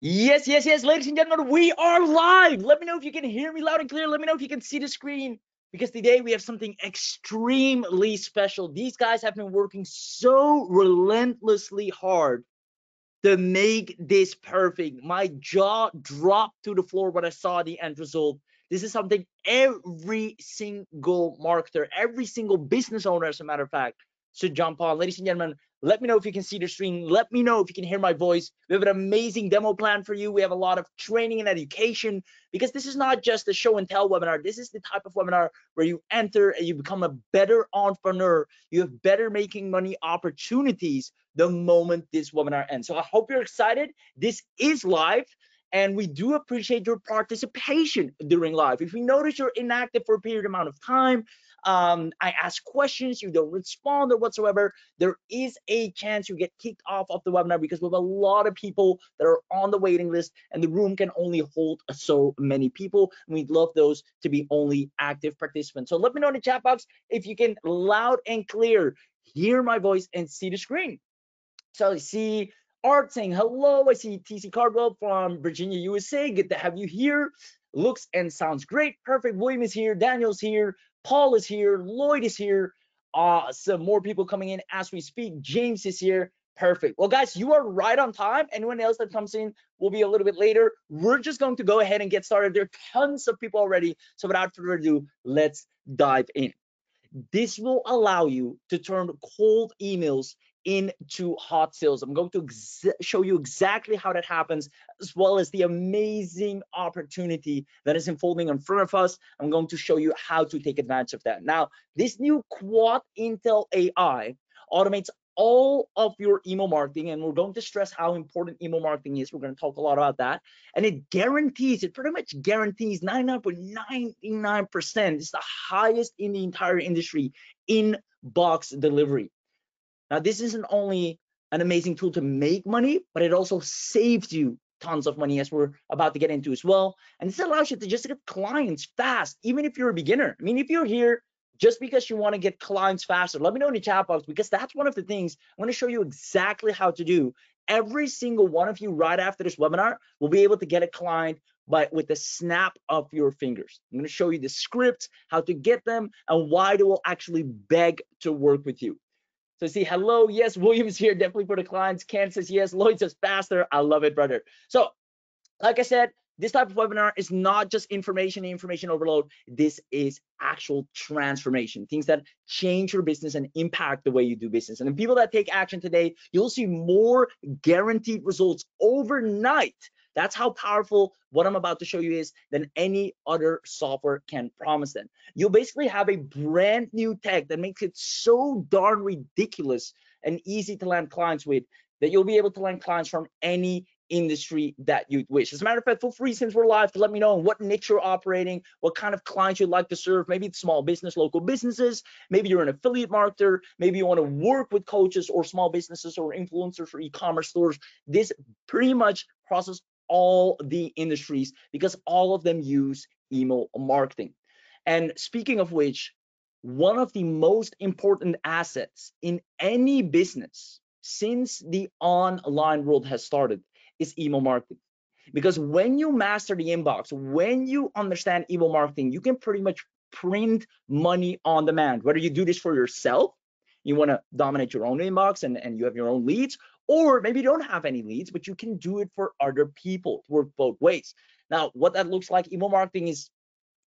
Yes, yes, yes, ladies and gentlemen, we are live. Let me know if you can hear me loud and clear. Let me know if you can see the screen, because today we have something extremely special. These guys have been working so relentlessly hard to make this perfect. My jaw dropped to the floor when I saw the end result. This is something every single marketer, every single business owner, as a matter of fact, should jump on. Ladies and gentlemen, let me know if you can see the screen. Let me know if you can hear my voice. We have an amazing demo plan for you. We have a lot of training and education, because this is not just a show and tell webinar. This is the type of webinar where you enter and you become a better entrepreneur. You have better making money opportunities the moment this webinar ends. So I hope you're excited. This is live, and we do appreciate your participation during live. If you notice you're inactive for a period amount of time, I ask questions, you don't respond or whatsoever, there is a chance you get kicked off of the webinar, because we have a lot of people that are on the waiting list and the room can only hold so many people, and we'd love those to be only active participants. So let me know in the chat box if you can loud and clear hear my voice and see the screen. So I see Art saying hello. I see TC Cardwell from Virginia, USA. Good to have you here. Looks and sounds great. Perfect. William is here. Daniel's here. Paul is here. Lloyd is here. Some more people coming in as we speak. James is here. Perfect. Well, guys, you are right on time. Anyone else that comes in will be a little bit later. We're just going to go ahead and get started. There are tons of people already. So without further ado, let's dive in. This will allow you to turn cold emails into hot sales. I'm going to show you exactly how that happens, as well as the amazing opportunity that is unfolding in front of us. I'm going to show you how to take advantage of that. Now, this new Quad Intel AI automates all of your email marketing, and we're going to stress how important email marketing is. We're going to talk a lot about that, and it pretty much guarantees 99.99%. It's the highest in the entire industry inbox delivery. Now, this isn't only an amazing tool to make money, but it also saves you tons of money, as we're about to get into as well. And this allows you to just get clients fast, even if you're a beginner. I mean, if you're here just because you want to get clients faster, let me know in the chat box, because that's one of the things I'm going to show you exactly how to do. Every single one of you right after this webinar will be able to get a client with the snap of your fingers. I'm going to show you the scripts, how to get them, and why they will actually beg to work with you. So see, hello, yes, William's here, definitely for the clients. Ken says yes, Lloyd says faster. I love it, brother. So like I said, this type of webinar is not just information overload. This is actual transformation, things that change your business and impact the way you do business. And the people that take action today, you'll see more guaranteed results overnight. That's how powerful what I'm about to show you is than any other software can promise them. You'll basically have a brand new tech that makes it so darn ridiculous and easy to land clients with that you'll be able to land clients from any industry that you'd wish. As a matter of fact, feel free, since we're live, to let me know what niche you're operating, what kind of clients you'd like to serve. Maybe it's small business, local businesses. Maybe you're an affiliate marketer. Maybe you want to work with coaches or small businesses or influencers or e-commerce stores. This pretty much crosses all the industries, because all of them use email marketing. And speaking of which, one of the most important assets in any business since the online world has started is email marketing. Because when you master the inbox, when you understand email marketing, you can pretty much print money on demand. Whether you do this for yourself, you want to dominate your own inbox and you have your own leads, or maybe you don't have any leads, but you can do it for other people. To work both ways. Now, what that looks like, email marketing is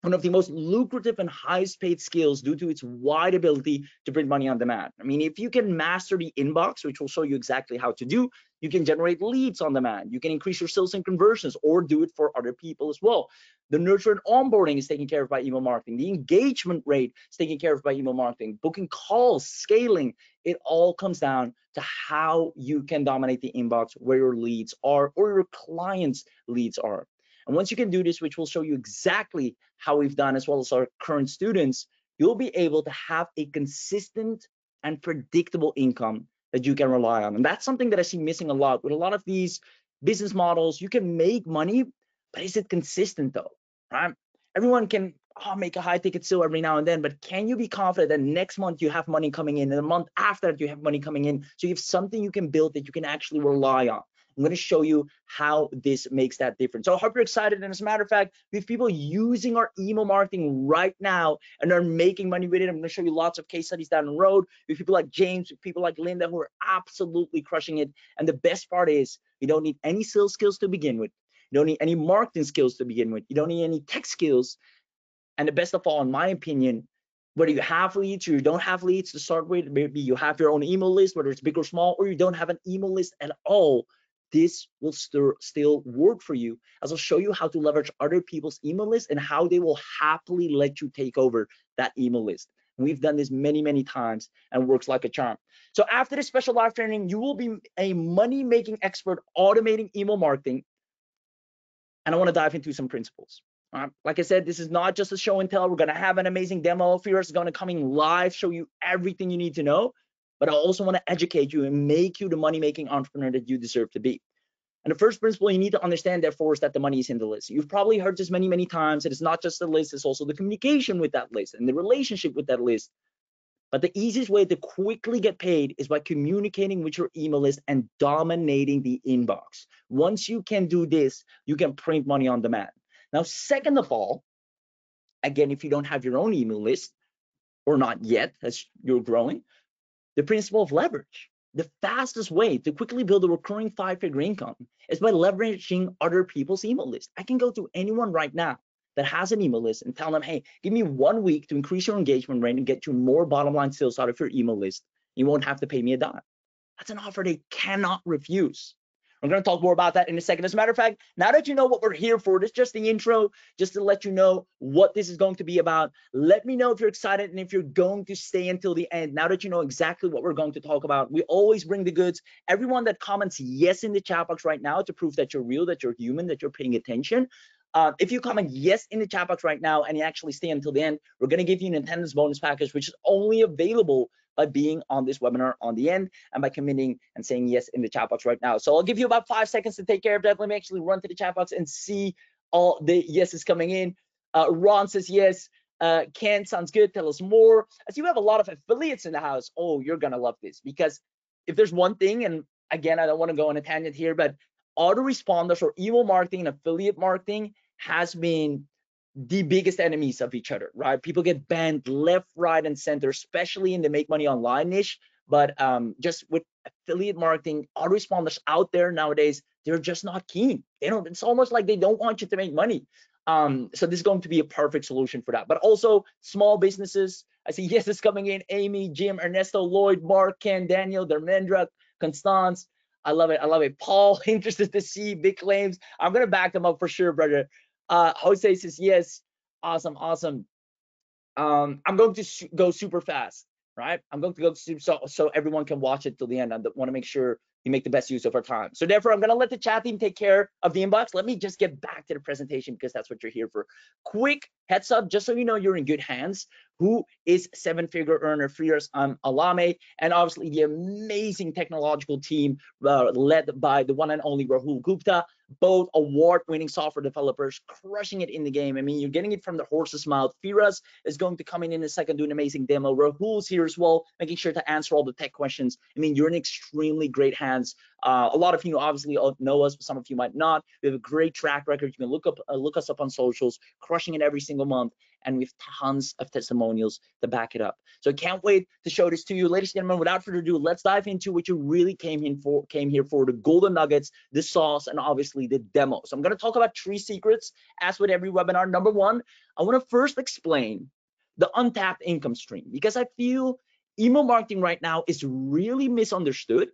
one of the most lucrative and highest paid skills due to its wide ability to print money on demand. I mean, if you can master the inbox, which will show you exactly how to do, you can generate leads on demand. You can increase your sales and conversions, or do it for other people as well. The nurture and onboarding is taken care of by email marketing. The engagement rate is taken care of by email marketing. Booking calls, scaling, it all comes down to how you can dominate the inbox, where your leads are or your clients' leads are. And once you can do this, which will show you exactly how we've done, as well as our current students, you'll be able to have a consistent and predictable income that you can rely on. And that's something that I see missing a lot with a lot of these business models. You can make money, but is it consistent though, right? Everyone can make a high ticket sale every now and then, but can you be confident that next month you have money coming in, and the month after that you have money coming in, so you have something you can build that you can actually rely on? I'm going to show you how this makes that difference. So I hope you're excited. And as a matter of fact, we have people using our email marketing right now and are making money with it. I'm going to show you lots of case studies down the road with people like James, with people like Linda, who are absolutely crushing it. And the best part is you don't need any sales skills to begin with. You don't need any marketing skills to begin with. You don't need any tech skills. And the best of all, in my opinion, whether you have leads or you don't have leads to start with, maybe you have your own email list, whether it's big or small, or you don't have an email list at all, this will still work for you, as I'll show you how to leverage other people's email lists and how they will happily let you take over that email list. And we've done this many times and works like a charm. So after this special live training, you will be a money-making expert automating email marketing. And I want to dive into some principles. Like I said, this is not just a show and tell. We're going to have an amazing demo. Firas is going to come in live, show you everything you need to know. But I also want to educate you and make you the money-making entrepreneur that you deserve to be. And the first principle you need to understand, therefore, is that the money is in the list. You've probably heard this many times. It is not just the list, it's also the communication with that list and the relationship with that list. But the easiest way to quickly get paid is by communicating with your email list and dominating the inbox. Once you can do this, you can print money on demand. Now, second of all, again, if you don't have your own email list, or not yet, as you're growing, the principle of leverage. The fastest way to quickly build a recurring 5-figure income is by leveraging other people's email list. I can go to anyone right now that has an email list and tell them, hey, give me 1 week to increase your engagement rate and get you more bottom line sales out of your email list. You won't have to pay me a dime. That's an offer they cannot refuse. We're going to talk more about that in a second. As a matter of fact, now that you know what we're here for, this is just the intro, just to let you know what this is going to be about. Let me know if you're excited and if you're going to stay until the end. Now that you know exactly what we're going to talk about, we always bring the goods. Everyone that comments yes in the chat box right now to prove that you're real, that you're human, that you're paying attention. If you comment yes in the chat box right now and you actually stay until the end, we're going to give you an attendance bonus package, which is only available by being on this webinar on the end and by committing and saying yes in the chat box right now. So I'll give you about 5 seconds to take care of that. Let me actually run to the chat box and see all the yeses coming in. Ron says yes. Ken, sounds good. Tell us more. As you have a lot of affiliates in the house, oh, you're going to love this, because if there's one thing, and again, I don't want to go on a tangent here, but autoresponders or email marketing and affiliate marketing has been the biggest enemies of each other, right? People get banned left, right, and center, especially in the make money online niche. But just with affiliate marketing, autoresponders out there nowadays, they're just not keen. They don't. It's almost like they don't want you to make money. So this is going to be a perfect solution for that. But also small businesses. I see yes is coming in. Amy, Jim, Ernesto, Lloyd, Mark, Ken, Daniel, Dharmendra, Constance. I love it. I love it. Paul, interested to see big claims. I'm gonna back them up for sure, brother. Jose says yes. Awesome. I'm going to go super fast, right? I'm going to go so everyone can watch it till the end. I want to make sure you make the best use of our time. So therefore, I'm going to let the chat team take care of the inbox. Let me just get back to the presentation, because that's what you're here for. Quick heads up, just so you know you're in good hands. Who is 7-figure earner Firas Alameh, and obviously the amazing technological team led by the one and only Rahul Gupta, both award-winning software developers, crushing it in the game. I mean, you're getting it from the horse's mouth. Firas is going to come in a second, do an amazing demo. Rahul's here as well, making sure to answer all the tech questions. I mean, you're in extremely great hands. A lot of you obviously know us, but some of you might not. We have a great track record. You can look us up on socials, crushing it every single month, and we have tons of testimonials to back it up. So I can't wait to show this to you. Ladies and gentlemen, without further ado, let's dive into what you really came here for, the golden nuggets, the sauce, and obviously the demo. So I'm going to talk about 3 secrets, as with every webinar. Number 1, I want to first explain the untapped income stream, because I feel email marketing right now is really misunderstood.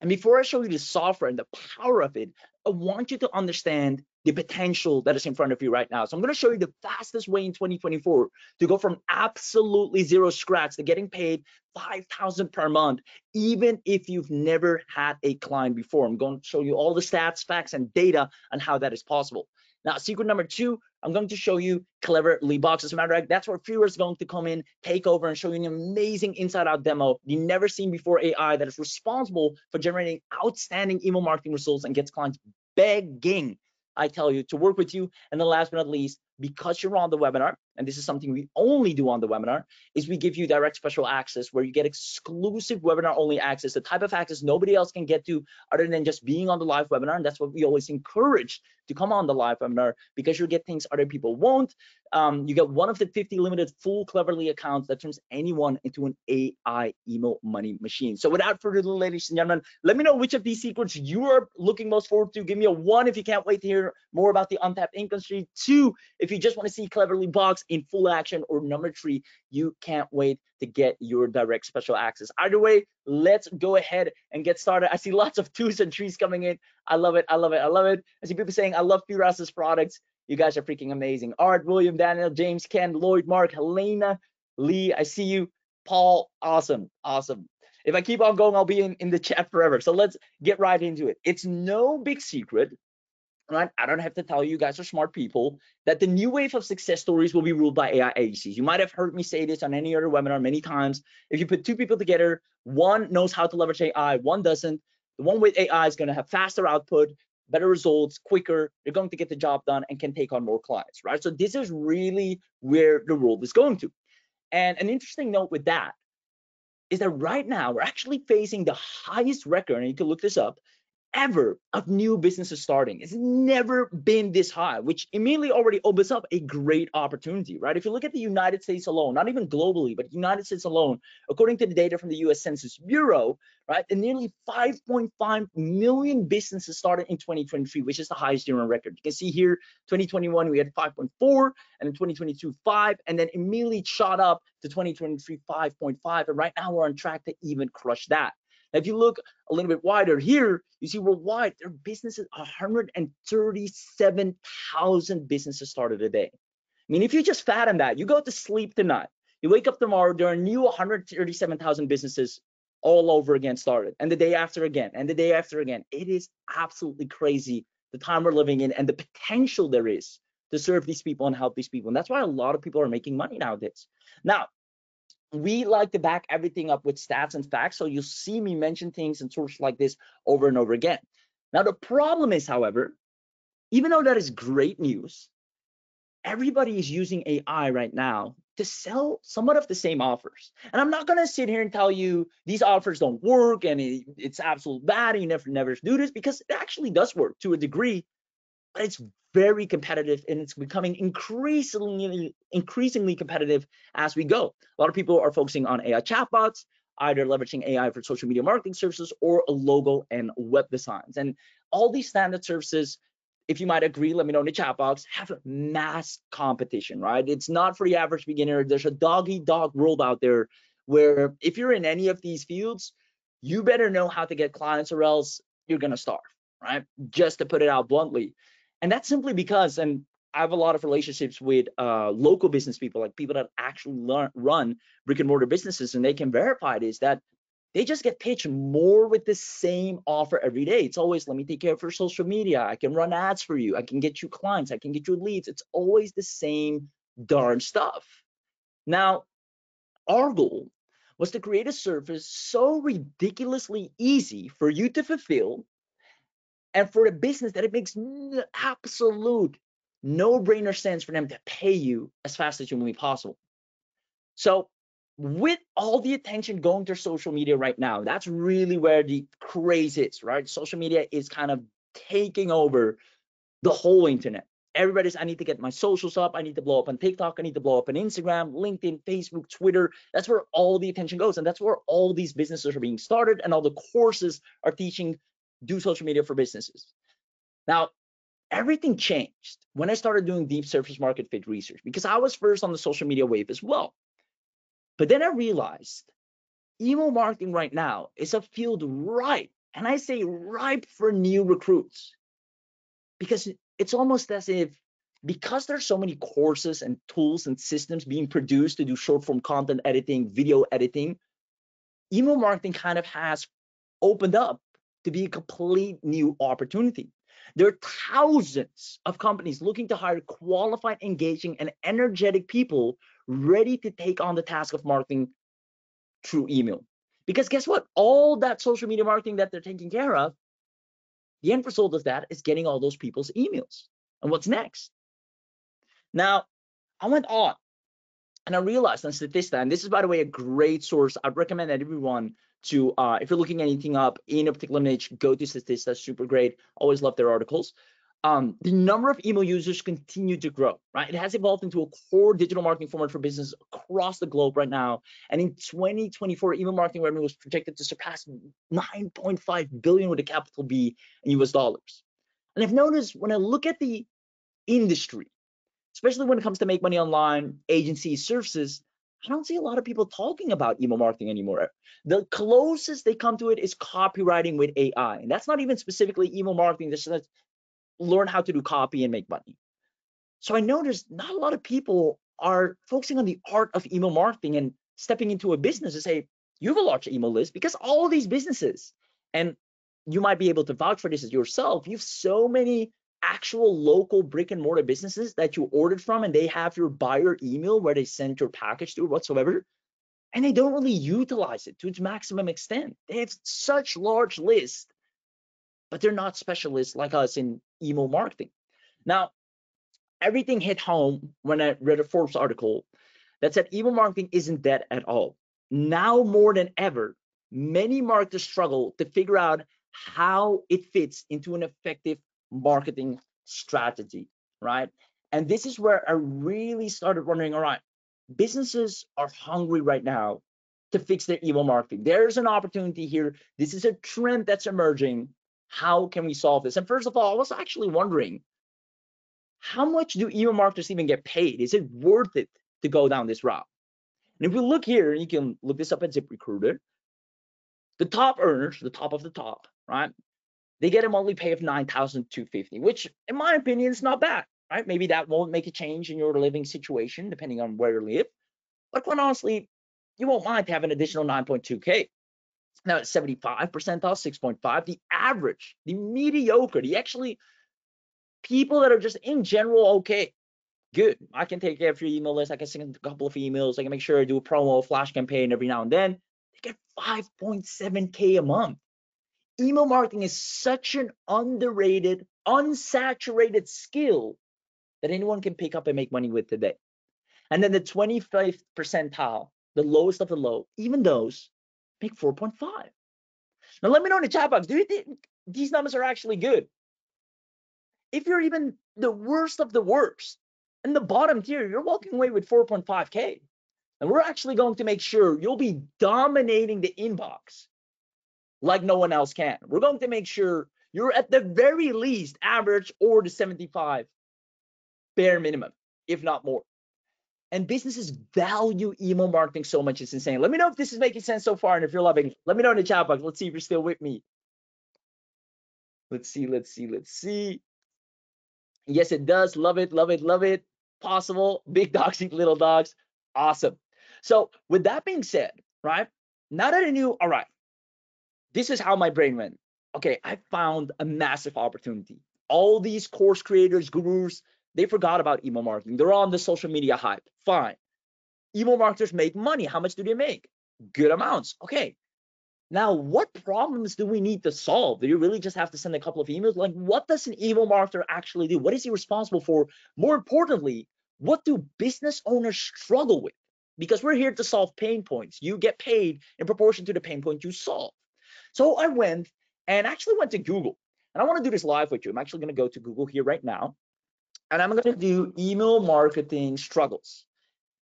And before I show you the software and the power of it, I want you to understand the potential that is in front of you right now. So I'm going to show you the fastest way in 2024 to go from absolutely zero scratch to getting paid $5,000 per month, even if you've never had a client before. I'm going to show you all the stats, facts, and data on how that is possible. Now, secret number 2, I'm going to show you CleverlyBox. As a matter of fact, that's where Firas is going to come in, take over, and show you an amazing inside-out demo, the never seen before AI that is responsible for generating outstanding email marketing results and gets clients begging, I tell you, to work with you. And then last but not least, because you're on the webinar, and this is something we only do on the webinar, is we give you direct special access where you get exclusive webinar only access, the type of access nobody else can get to other than just being on the live webinar. And that's what we always encourage, to come on the live webinar, because you'll get things other people won't. You get one of the 50 limited full Cleverly accounts that turns anyone into an AI email money machine. So without further ado, ladies and gentlemen, let me know which of these secrets you are looking most forward to. Give me a 1 if you can't wait to hear more about the untapped income stream. 2 if you just want to see CleverlyBox in full action. Or number 3, you can't wait to get your direct special access. Either way, let's go ahead and get started. I see lots of 2s and 3s coming in. I love it. I love it. I love it. I see people saying, I love Firas's products. You guys are freaking amazing. Art, William, Daniel, James, Ken, Lloyd, Mark, Helena, Lee, I see you. Paul, awesome, awesome. If I keep on going, I'll be in the chat forever. So let's get right into it. It's no big secret, right? I don't have to tell you, you guys are smart people, that the new wave of success stories will be ruled by AI agencies. You might have heard me say this on any other webinar many times. If you put 2 people together, one knows how to leverage AI, one doesn't. The one with AI is going to have faster output, better results, quicker. They're going to get the job done and can take on more clients, right? So this is really where the world is going to. And an interesting note with that is that right now we're actually facing the highest record, and you can look this up, ever of new businesses starting. It's never been this high, which immediately already opens up a great opportunity, right? If you look at the United States alone, not even globally, but United States alone, according to the data from the US Census Bureau, right, and nearly 5.5 million businesses started in 2023, which is the highest year on record. You can see here, 2021, we had 5.4, and in 2022, 5, and then immediately shot up to 2023, 5.5, and right now we're on track to even crush that. Now, if you look a little bit wider here, you see worldwide, there are businesses, 137,000 businesses started a day. I mean, if you just fathom that, you go to sleep tonight, you wake up tomorrow, there are new 137,000 businesses all over again started, and the day after again, and the day after again. It is absolutely crazy, the time we're living in and the potential there is to serve these people and help these people. And that's why a lot of people are making money nowadays. Now, we like to back everything up with stats and facts, so you'll see me mention things and sources like this over and over again. Now, the problem is, however, even though that is great news, everybody is using AI right now to sell somewhat of the same offers. And I'm not going to sit here and tell you these offers don't work and it's absolute bad and you never do this, because it actually does work to a degree, but it's very competitive, and it's becoming increasingly competitive as we go. A lot of people are focusing on AI chatbots, either leveraging AI for social media marketing services or logo and web designs. And all these standard services, if you might agree, let me know in the chat box, have mass competition, right? It's not for the average beginner. There's a dog-eat-dog world out there where if you're in any of these fields, you better know how to get clients or else you're going to starve, right? Just to put it out bluntly. And that's simply because, and I have a lot of relationships with local business people, like people that actually run brick and mortar businesses, and they can verify this, that they just get pitched more with the same offer every day. It's always, let me take care of your social media. I can run ads for you. I can get you clients. I can get you leads. It's always the same darn stuff. Now, our goal was to create a service so ridiculously easy for you to fulfill, and for a business that it makes absolute no-brainer sense for them to pay you as fast as humanly possible. So with all the attention going to social media right now, that's really where the craze is, right? Social media is kind of taking over the whole internet. Everybody's, I need to get my socials up. I need to blow up on TikTok. I need to blow up on Instagram, LinkedIn, Facebook, Twitter. That's where all the attention goes. And that's where all these businesses are being started, and all the courses are teaching do social media for businesses. Now, everything changed when I started doing deep surface market fit research, because I was first on the social media wave as well. But then I realized email marketing right now is a field ripe, and I say ripe, for new recruits, because it's almost as if, because there's so many courses and tools and systems being produced to do short form content editing, video editing, email marketing kind of has opened up to be a complete new opportunity. There are thousands of companies looking to hire qualified, engaging, and energetic people ready to take on the task of marketing through email. Because guess what? All that social media marketing that they're taking care of, the end result of that is getting all those people's emails. And what's next? Now, I went on And I realized on Statista, and this is, by the way, a great source. I'd recommend that everyone to, if you're looking anything up in a particular niche, go to Statista. Super great. Always love their articles. The number of email users continue to grow, right? It has evolved into a core digital marketing format for business across the globe right now. And in 2024, email marketing revenue was projected to surpass 9.5 billion with a capital B in US dollars. And I've noticed when I look at the industry, especially when it comes to make money online, agencies, services, I don't see a lot of people talking about email marketing anymore. The closest they come to it is copywriting with AI. And that's not even specifically email marketing. That's learn how to do copy and make money. So I noticed not a lot of people are focusing on the art of email marketing and stepping into a business to say, you have a large email list, because all these businesses, and you might be able to vouch for this as yourself, you have so many actual local brick and mortar businesses that you ordered from, and they have your buyer email where they send your package to or whatsoever, and they don't really utilize it to its maximum extent. They have such large lists, but they're not specialists like us in email marketing. Now, everything hit home when I read a Forbes article that said email marketing isn't dead at all. Now more than ever, many marketers struggle to figure out how it fits into an effective marketing strategy, right? And this is where I really started wondering, all right, businesses are hungry right now to fix their email marketing. There's an opportunity here. This is a trend that's emerging. How can we solve this? And first of all, I was actually wondering, how much do email marketers even get paid? Is it worth it to go down this route? And if we look here, you can look this up at ZipRecruiter, the top earners, the top of the top, right? They get a monthly pay of $9,250, which in my opinion is not bad, right? Maybe that won't make a change in your living situation depending on where you live, but quite honestly, you won't mind to have an additional 9.2K. Now it's 75% off, 6.5. The average, the mediocre, the actually people that are just in general okay, good. I can take care of your email list. I can send a couple of emails. I can make sure I do a promo, flash campaign every now and then. They get 5.7K a month. Email marketing is such an underrated, unsaturated skill that anyone can pick up and make money with today. And then the 25th percentile, the lowest of the low, even those make 4.5. Now let me know in the chat box, do you think these numbers are actually good? If you're even the worst of the worst, in the bottom tier, you're walking away with 4.5K. And we're actually going to make sure you'll be dominating the inbox like no one else can. We're going to make sure you're at the very least average or the 75 bare minimum, if not more. And businesses value email marketing so much, it's insane. Let me know if this is making sense so far, and if you're loving it, let me know in the chat box. Let's see if you're still with me. Let's see. Yes, it does. Love it. Possible. Big dogs eat little dogs. Awesome. So with that being said, right, now that I knew, all right, this is how my brain went. Okay, I found a massive opportunity. All these course creators, gurus, they forgot about email marketing. They're on the social media hype. Fine. Email marketers make money. How much do they make? Good amounts. Okay. Now, what problems do we need to solve? Do you really just have to send a couple of emails? Like, what does an email marketer actually do? What is he responsible for? More importantly, what do business owners struggle with? Because we're here to solve pain points. You get paid in proportion to the pain point you solve. So I went to Google, and I want to do this live with you. I'm actually going to go to Google here right now, and I'm going to do email marketing struggles.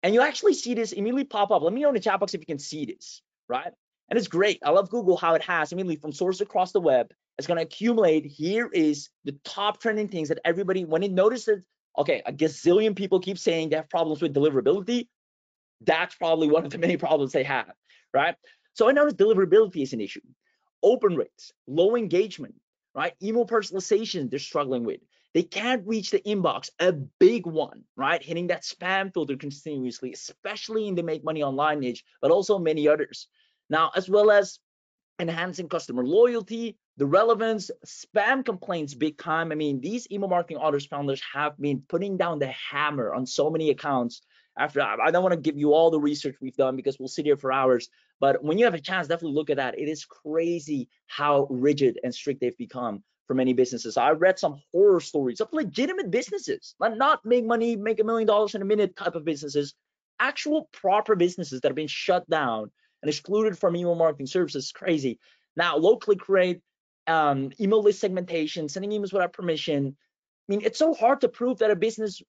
And you actually see this immediately pop up. Let me know in the chat box if you can see this, right? And it's great. I love Google, how it has immediately from sources across the web. It's going to accumulate. Here is the top trending things that everybody, when it notices, okay, a gazillion people keep saying they have problems with deliverability. That's probably one of the many problems they have, right? So I noticed deliverability is an issue. Open rates, low engagement, right? Email personalization they're struggling with. They can't reach the inbox, a big one, right? Hitting that spam filter continuously, especially in the make money online niche, but also many others. Now, as well as enhancing customer loyalty, the relevance, spam complaints big time. I mean, these email marketing authors founders have been putting down the hammer on so many accounts. After I don't want to give you all the research we've done because we'll sit here for hours, but when you have a chance, definitely look at that. It is crazy how rigid and strict they've become for many businesses. I read some horror stories of legitimate businesses, not make money, make $1 million in a minute type of businesses, actual proper businesses that have been shut down and excluded from email marketing services is crazy. Now, low click rate, email list segmentation, sending emails without permission. I mean, it's so hard to prove that a business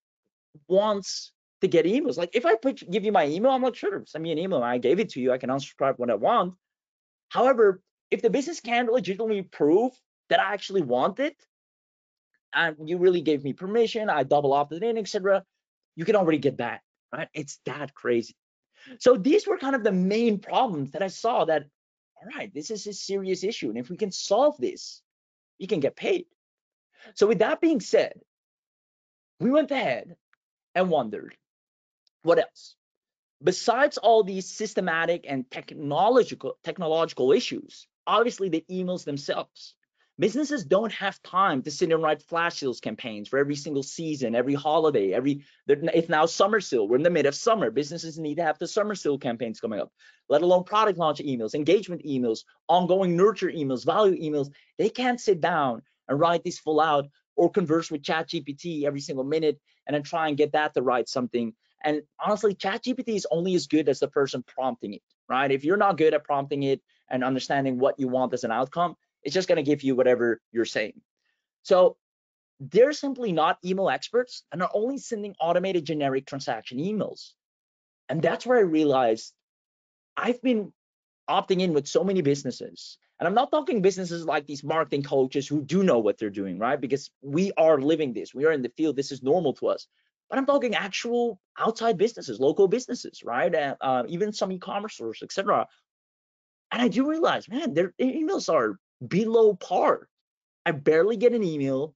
wants to get emails. Like if I give you my email, I'm like, sure, send me an email. I gave it to you. I can unsubscribe when I want. However, if the business can't legitimately prove that I actually want it, and you really gave me permission, I double opted in, etc., you can already get that, right? It's that crazy. So these were kind of the main problems that I saw that, all right, this is a serious issue. And if we can solve this, you can get paid. So with that being said, we went ahead and wondered, what else? Besides all these systematic and technological issues, obviously the emails themselves. Businesses don't have time to sit and write flash sales campaigns for every single season, every holiday, it's now summer sale. We're in the mid of summer. Businesses need to have the summer sale campaigns coming up, let alone product launch emails, engagement emails, ongoing nurture emails, value emails. They can't sit down and write these full out or converse with ChatGPT every single minute and then try and get that to write something. And honestly, ChatGPT is only as good as the person prompting it, right? If you're not good at prompting it and understanding what you want as an outcome, it's just going to give you whatever you're saying. So they're simply not email experts and are only sending automated generic transaction emails. And that's where I realized I've been opting in with so many businesses. And I'm not talking businesses like these marketing coaches who do know what they're doing, right? Because we are living this. We are in the field. This is normal to us. But I'm talking actual outside businesses, local businesses, right? Even some e-commerce stores, etc. And I do realize, man, their emails are below par. I barely get an email.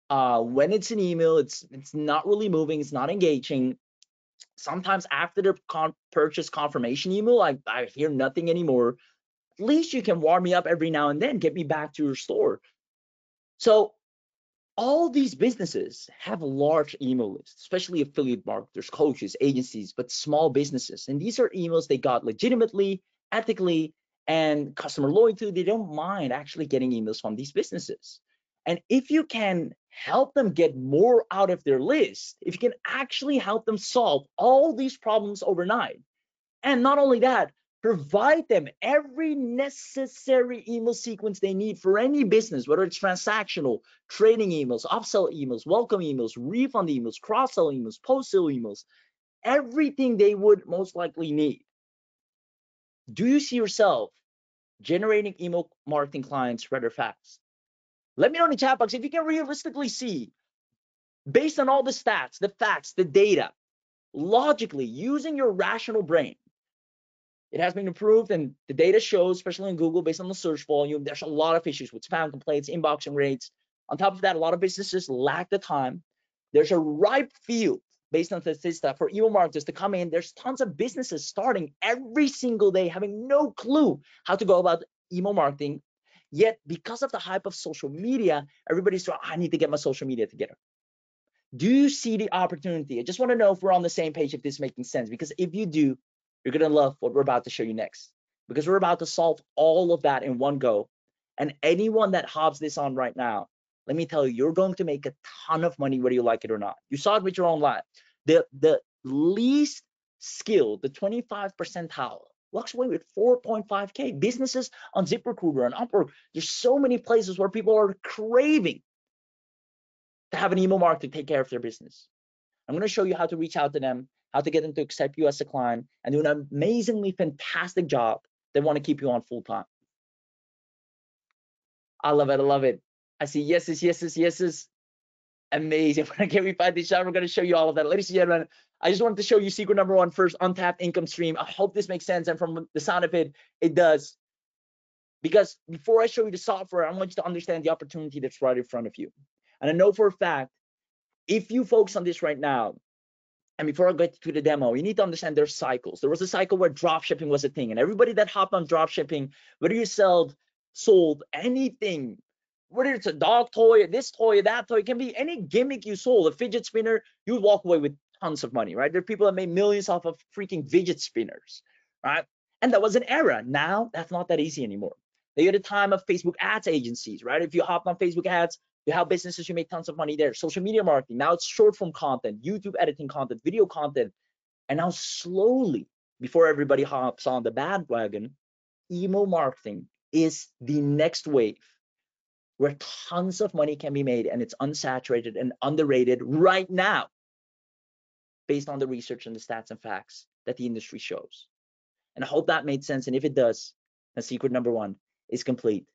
When it's an email, it's not really moving. It's not engaging. Sometimes after the purchase confirmation email, I hear nothing anymore. At least you can warm me up every now and then, get me back to your store. So all these businesses have large email lists, especially affiliate marketers, coaches, agencies, but small businesses. And these are emails they got legitimately, ethically, and customer loyalty. They don't mind actually getting emails from these businesses. And if you can help them get more out of their list, if you can actually help them solve all these problems overnight, and not only that, provide them every necessary email sequence they need for any business, whether it's transactional, trading emails, upsell emails, welcome emails, refund emails, cross-sell emails, post-sale emails, everything they would most likely need. Do you see yourself generating email marketing clients rather fast? Let me know in the chat box if you can realistically see, based on all the stats, the facts, the data, logically, using your rational brain. It has been improved, and the data shows, especially in Google, based on the search volume, there's a lot of issues with spam complaints, inboxing rates. On top of that, a lot of businesses lack the time. There's a ripe field based on statistics for email marketers to come in. There's tons of businesses starting every single day, having no clue how to go about email marketing. Yet, because of the hype of social media, everybody's saying, I need to get my social media together. Do you see the opportunity? I just want to know if we're on the same page, if this is making sense, because if you do, you're going to love what we're about to show you next, because we're about to solve all of that in one go. And anyone that hops this on right now, let me tell you, you're going to make a ton of money, whether you like it or not. You saw it with your own life. The least skilled, the 25th percentile, walks away with 4.5K. Businesses on ZipRecruiter and Upwork, there's so many places where people are craving to have an email marketer take care of their business. I'm going to show you how to reach out to them, how to get them to accept you as a client, and do an amazingly fantastic job. They want to keep you on full time. I love it. I love it. I see yeses, yeses, yeses. Amazing. When I get refined this shot, we're going to show you all of that. Ladies and gentlemen, I just wanted to show you secret number one first, untapped income stream. I hope this makes sense. And from the sound of it, it does. Because before I show you the software, I want you to understand the opportunity that's right in front of you. And I know for a fact, if you focus on this right now, and before I get to the demo, you need to understand there's cycles. There was a cycle where drop shipping was a thing, and everybody that hopped on drop shipping, whether you sold anything, whether it's a dog toy, this toy, that toy, it can be any gimmick you sold, a fidget spinner, you would walk away with tons of money, right? There are people that made millions off of freaking fidget spinners, right? And that was an era. Now, that's not that easy anymore. They had a time of Facebook ads agencies, right? If you hopped on Facebook ads, you help businesses, you make tons of money there. Social media marketing, now it's short form content, YouTube editing content, video content. And now slowly, before everybody hops on the bandwagon, email marketing is the next wave where tons of money can be made, and it's unsaturated and underrated right now based on the research and the stats and facts that the industry shows. And I hope that made sense. And if it does, then secret number one is complete,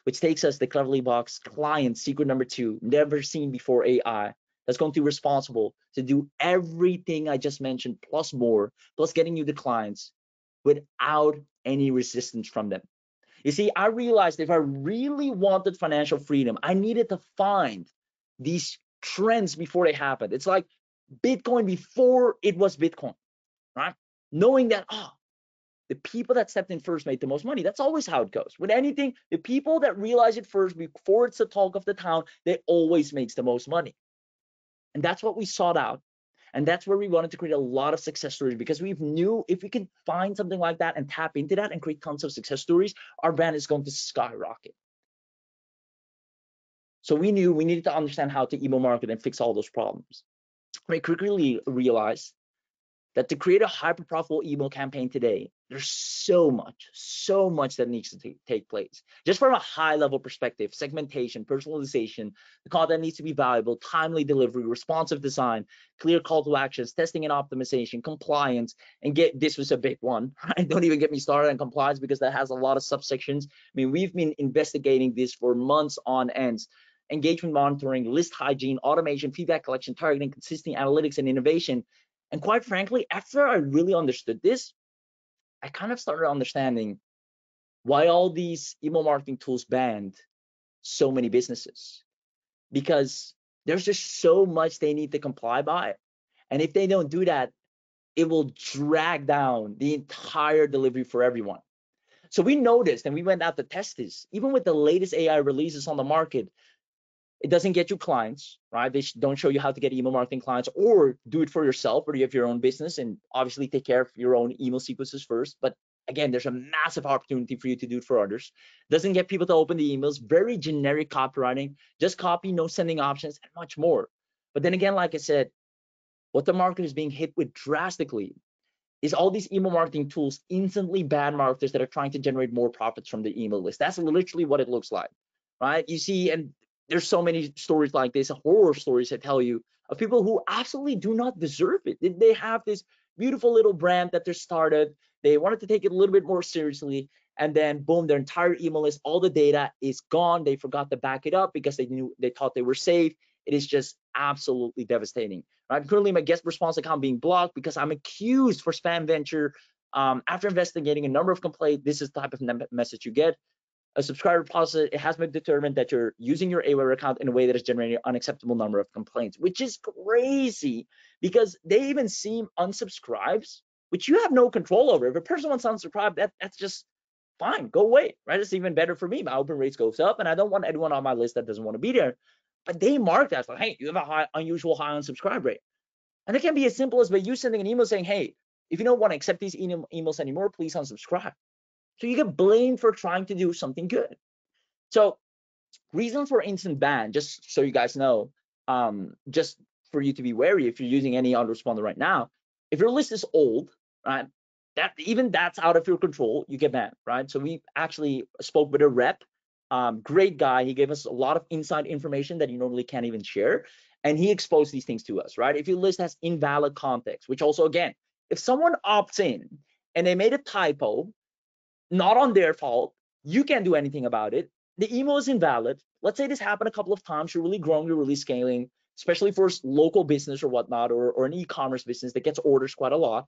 which takes us to CleverlyBox client secret number two, never seen before AI, that's going to be responsible to do everything I just mentioned, plus more, plus getting you the clients without any resistance from them. You see, I realized if I really wanted financial freedom, I needed to find these trends before they happened. It's like Bitcoin before it was Bitcoin, right? Knowing that, the people that stepped in first made the most money. That's always how it goes. With anything, the people that realize it first before it's the talk of the town, they always makes the most money. And that's what we sought out. And that's where we wanted to create a lot of success stories, because we knew if we could find something like that and tap into that and create tons of success stories, our brand is going to skyrocket. So we knew we needed to understand how to email market and fix all those problems. We quickly realized that to create a hyper profitable email campaign today, there's so much that needs to take place. Just from a high level perspective, segmentation, personalization, the content needs to be valuable, timely delivery, responsive design, clear call to actions, testing and optimization, compliance, and this was a big one, right? Don't even get me started on compliance, because that has a lot of subsections. I mean, we've been investigating this for months on end. Engagement monitoring, list hygiene, automation, feedback collection, targeting, consistent analytics, and innovation. And quite frankly, after I really understood this, I kind of started understanding why all these email marketing tools banned so many businesses, because there's just so much they need to comply by. And if they don't do that, it will drag down the entire delivery for everyone. So we noticed, and we went out to test this, even with the latest AI releases on the market, it doesn't get you clients, right? They don't show you how to get email marketing clients, or do it for yourself, or you have your own business, and obviously take care of your own email sequences first. But again, there's a massive opportunity for you to do it for others. Doesn't get people to open the emails, very generic copywriting, just copy, no sending options, and much more. But then again, like I said, what the market is being hit with drastically is all these email marketing tools instantly ban marketers that are trying to generate more profits from the email list. That's literally what it looks like, right? You see, and there's so many stories like this, horror stories that tell you of people who absolutely do not deserve it. They have this beautiful little brand that they started. They wanted to take it a little bit more seriously, and then boom, their entire email list, all the data is gone. They forgot to back it up because they thought they were safe. It is just absolutely devastating. Right? Currently, my guest response account being blocked because I'm accused for spam venture. After investigating a number of complaints, this is the type of message you get. A subscriber policy, it has been determined that you're using your AWeber account in a way that is generating an unacceptable number of complaints, which is crazy, because they even seem unsubscribes, which you have no control over. If a person wants to unsubscribe, that's just fine, go away, right? It's even better for me. My open rates goes up, and I don't want anyone on my list that doesn't want to be there. But they mark that like, hey, you have a unusual high unsubscribe rate. And it can be as simple as by you sending an email saying, hey, if you don't want to accept these emails anymore, please unsubscribe. So you get blamed for trying to do something good. So reason for instant ban, just so you guys know, just for you to be wary if you're using any autoresponder right now, if your list is old, right, that's out of your control, you get banned, right? So we actually spoke with a rep, great guy. He gave us a lot of inside information that you normally can't even share, and he exposed these things to us, right? If your list has invalid context, which also, again, if someone opts in and they made a typo, not on their fault, you can't do anything about it. The email is invalid. Let's say this happened a couple of times. You're really growing, you're really scaling, especially for local business or whatnot, or an e-commerce business that gets orders quite a lot.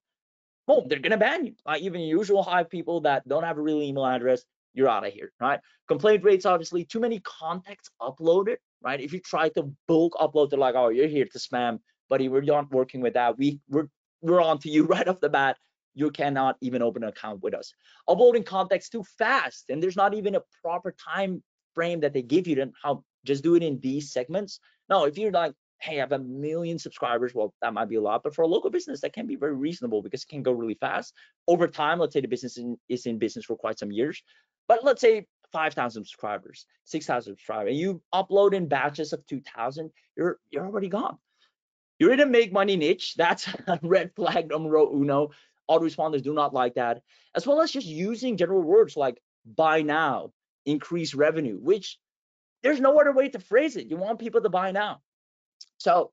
Boom, they're gonna ban you. Even usual Hive people that don't have a real email address, you're out of here, right? Complaint rates, obviously, too many contacts uploaded, right? If you try to bulk upload, they're like, oh, you're here to spam, buddy. We're not working with that. We're on to you right off the bat. You cannot even open an account with us. Uploading contacts too fast, and there's not even a proper time frame that they give you to how just do it in these segments. No, if you're like, hey, I have 1 million subscribers, well, that might be a lot, but for a local business, that can be very reasonable because it can go really fast. Over time, let's say the business is in business for quite some years, but let's say 5,000 subscribers, 6,000 subscribers, and you upload in batches of 2,000, you're already gone. You're in a make money niche. That's a red flag numero uno. Autoresponders do not like that. As well as just using general words like buy now, increase revenue, which there's no other way to phrase it. You want people to buy now. So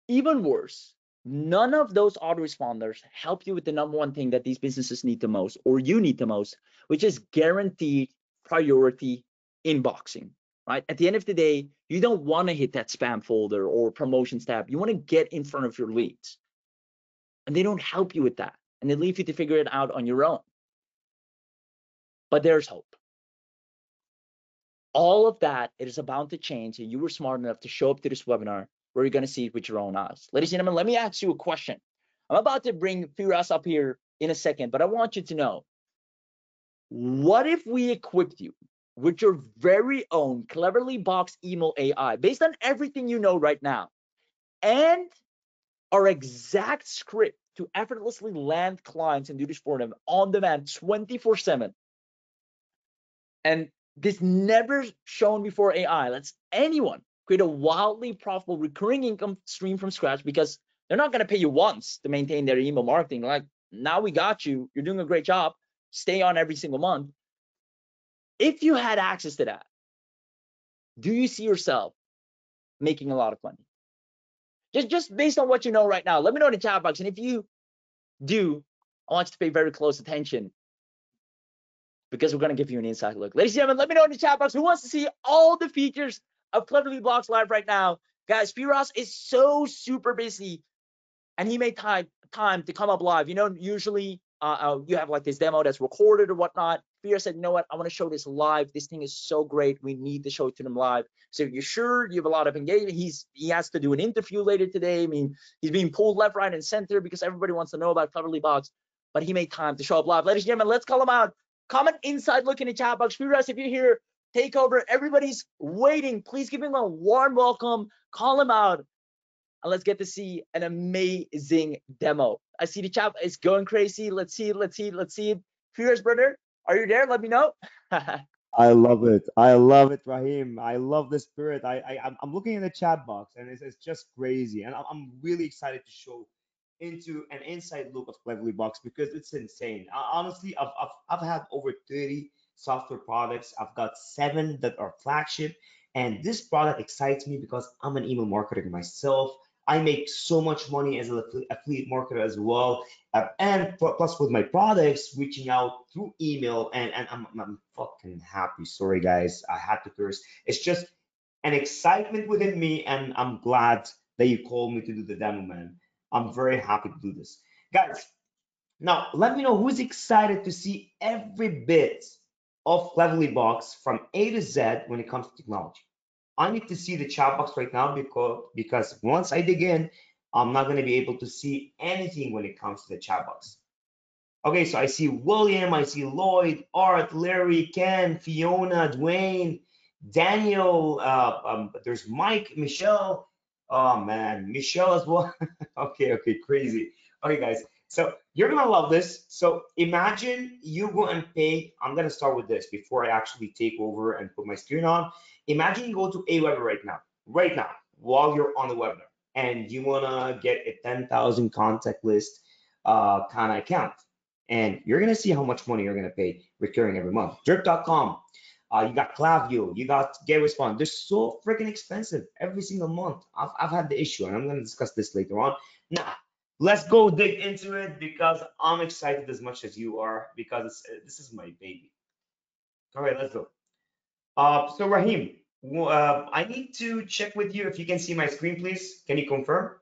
even worse, none of those autoresponders help you with the number one thing that these businesses need the most, or you need the most, which is guaranteed priority inboxing, right? At the end of the day, you don't want to hit that spam folder or promotions tab. You want to get in front of your leads. And they don't help you with that. And they leave you to figure it out on your own. But there's hope. All of that, it is about to change, and you were smart enough to show up to this webinar where you're going to see it with your own eyes. Ladies and gentlemen, let me ask you a question. I'm about to bring Firas up here in a second, but I want you to know, what if we equipped you with your very own CleverlyBox email AI based on everything you know right now, and our exact script to effortlessly land clients and do this for them on demand 24/7? And this never shown before AI lets anyone create a wildly profitable recurring income stream from scratch, because they're not going to pay you once to maintain their email marketing. Like, now we got you, you're doing a great job, stay on every single month. If you had access to that, do you see yourself making a lot of money? Just based on what you know right now, let me know in the chat box. And if you do, I want you to pay very close attention, because we're going to give you an inside look. Ladies and gentlemen, let me know in the chat box who wants to see all the features of CleverlyBox live right now. Guys, Firas is so super busy, and he made time to come up live. You know, usually you have like this demo that's recorded or whatnot. Firas said, you know what, I want to show this live. This thing is so great. We need to show it to them live. So if you're sure you have a lot of engagement, he has to do an interview later today. I mean, he's being pulled left, right, and center because everybody wants to know about CleverlyBox, but he made time to show up live. Ladies and gentlemen, let's call him out. Comment inside look in the chat box. Firas, if you're here, take over. Everybody's waiting. Please give him a warm welcome. Call him out. And let's get to see an amazing demo. I see the chat is going crazy. Let's see it. Firas, brother, are you there? Let me know. I love it. I love it, Rahim. I love the spirit. I'm looking in the chat box, and it's just crazy. And I'm really excited to show into an inside look of CleverlyBox because it's insane. Honestly, I've had over 30 software products. I've got 7 that are flagship, and this product excites me because I'm an email marketer myself. I make so much money as an affiliate marketer as well, plus with my products reaching out through email, and I'm fucking happy. Sorry guys, I had to curse. It's just an excitement within me, and I'm glad that you called me to do the demo, man. I'm very happy to do this, guys. Now let me know who's excited to see every bit of CleverlyBox from A to Z when it comes to technology. I need to see the chat box right now because once I dig in, I'm not going to be able to see anything when it comes to the chat box. Okay, so I see William, I see Lloyd, Art, Larry, Ken, Fiona, Dwayne, Daniel, there's Mike, Michelle. Oh man, Michelle as well. Okay, crazy. Okay, guys, so you're gonna love this. So imagine you go and pay. I'm gonna start with this before I actually take over and put my screen on. Imagine you go to a webinar right now, while you're on the webinar, and you wanna get a 10,000 contact list kind of account, and you're gonna see how much money you're gonna pay recurring every month. Drip.com, you got Clavio, you got GetResponse. They're so freaking expensive every single month. I've had the issue, and I'm gonna discuss this later on. Now, let's go dig into it because I'm excited as much as you are because this is my baby. All right, let's go. So Rahim, I need to check with you if you can see my screen, please. Can you confirm?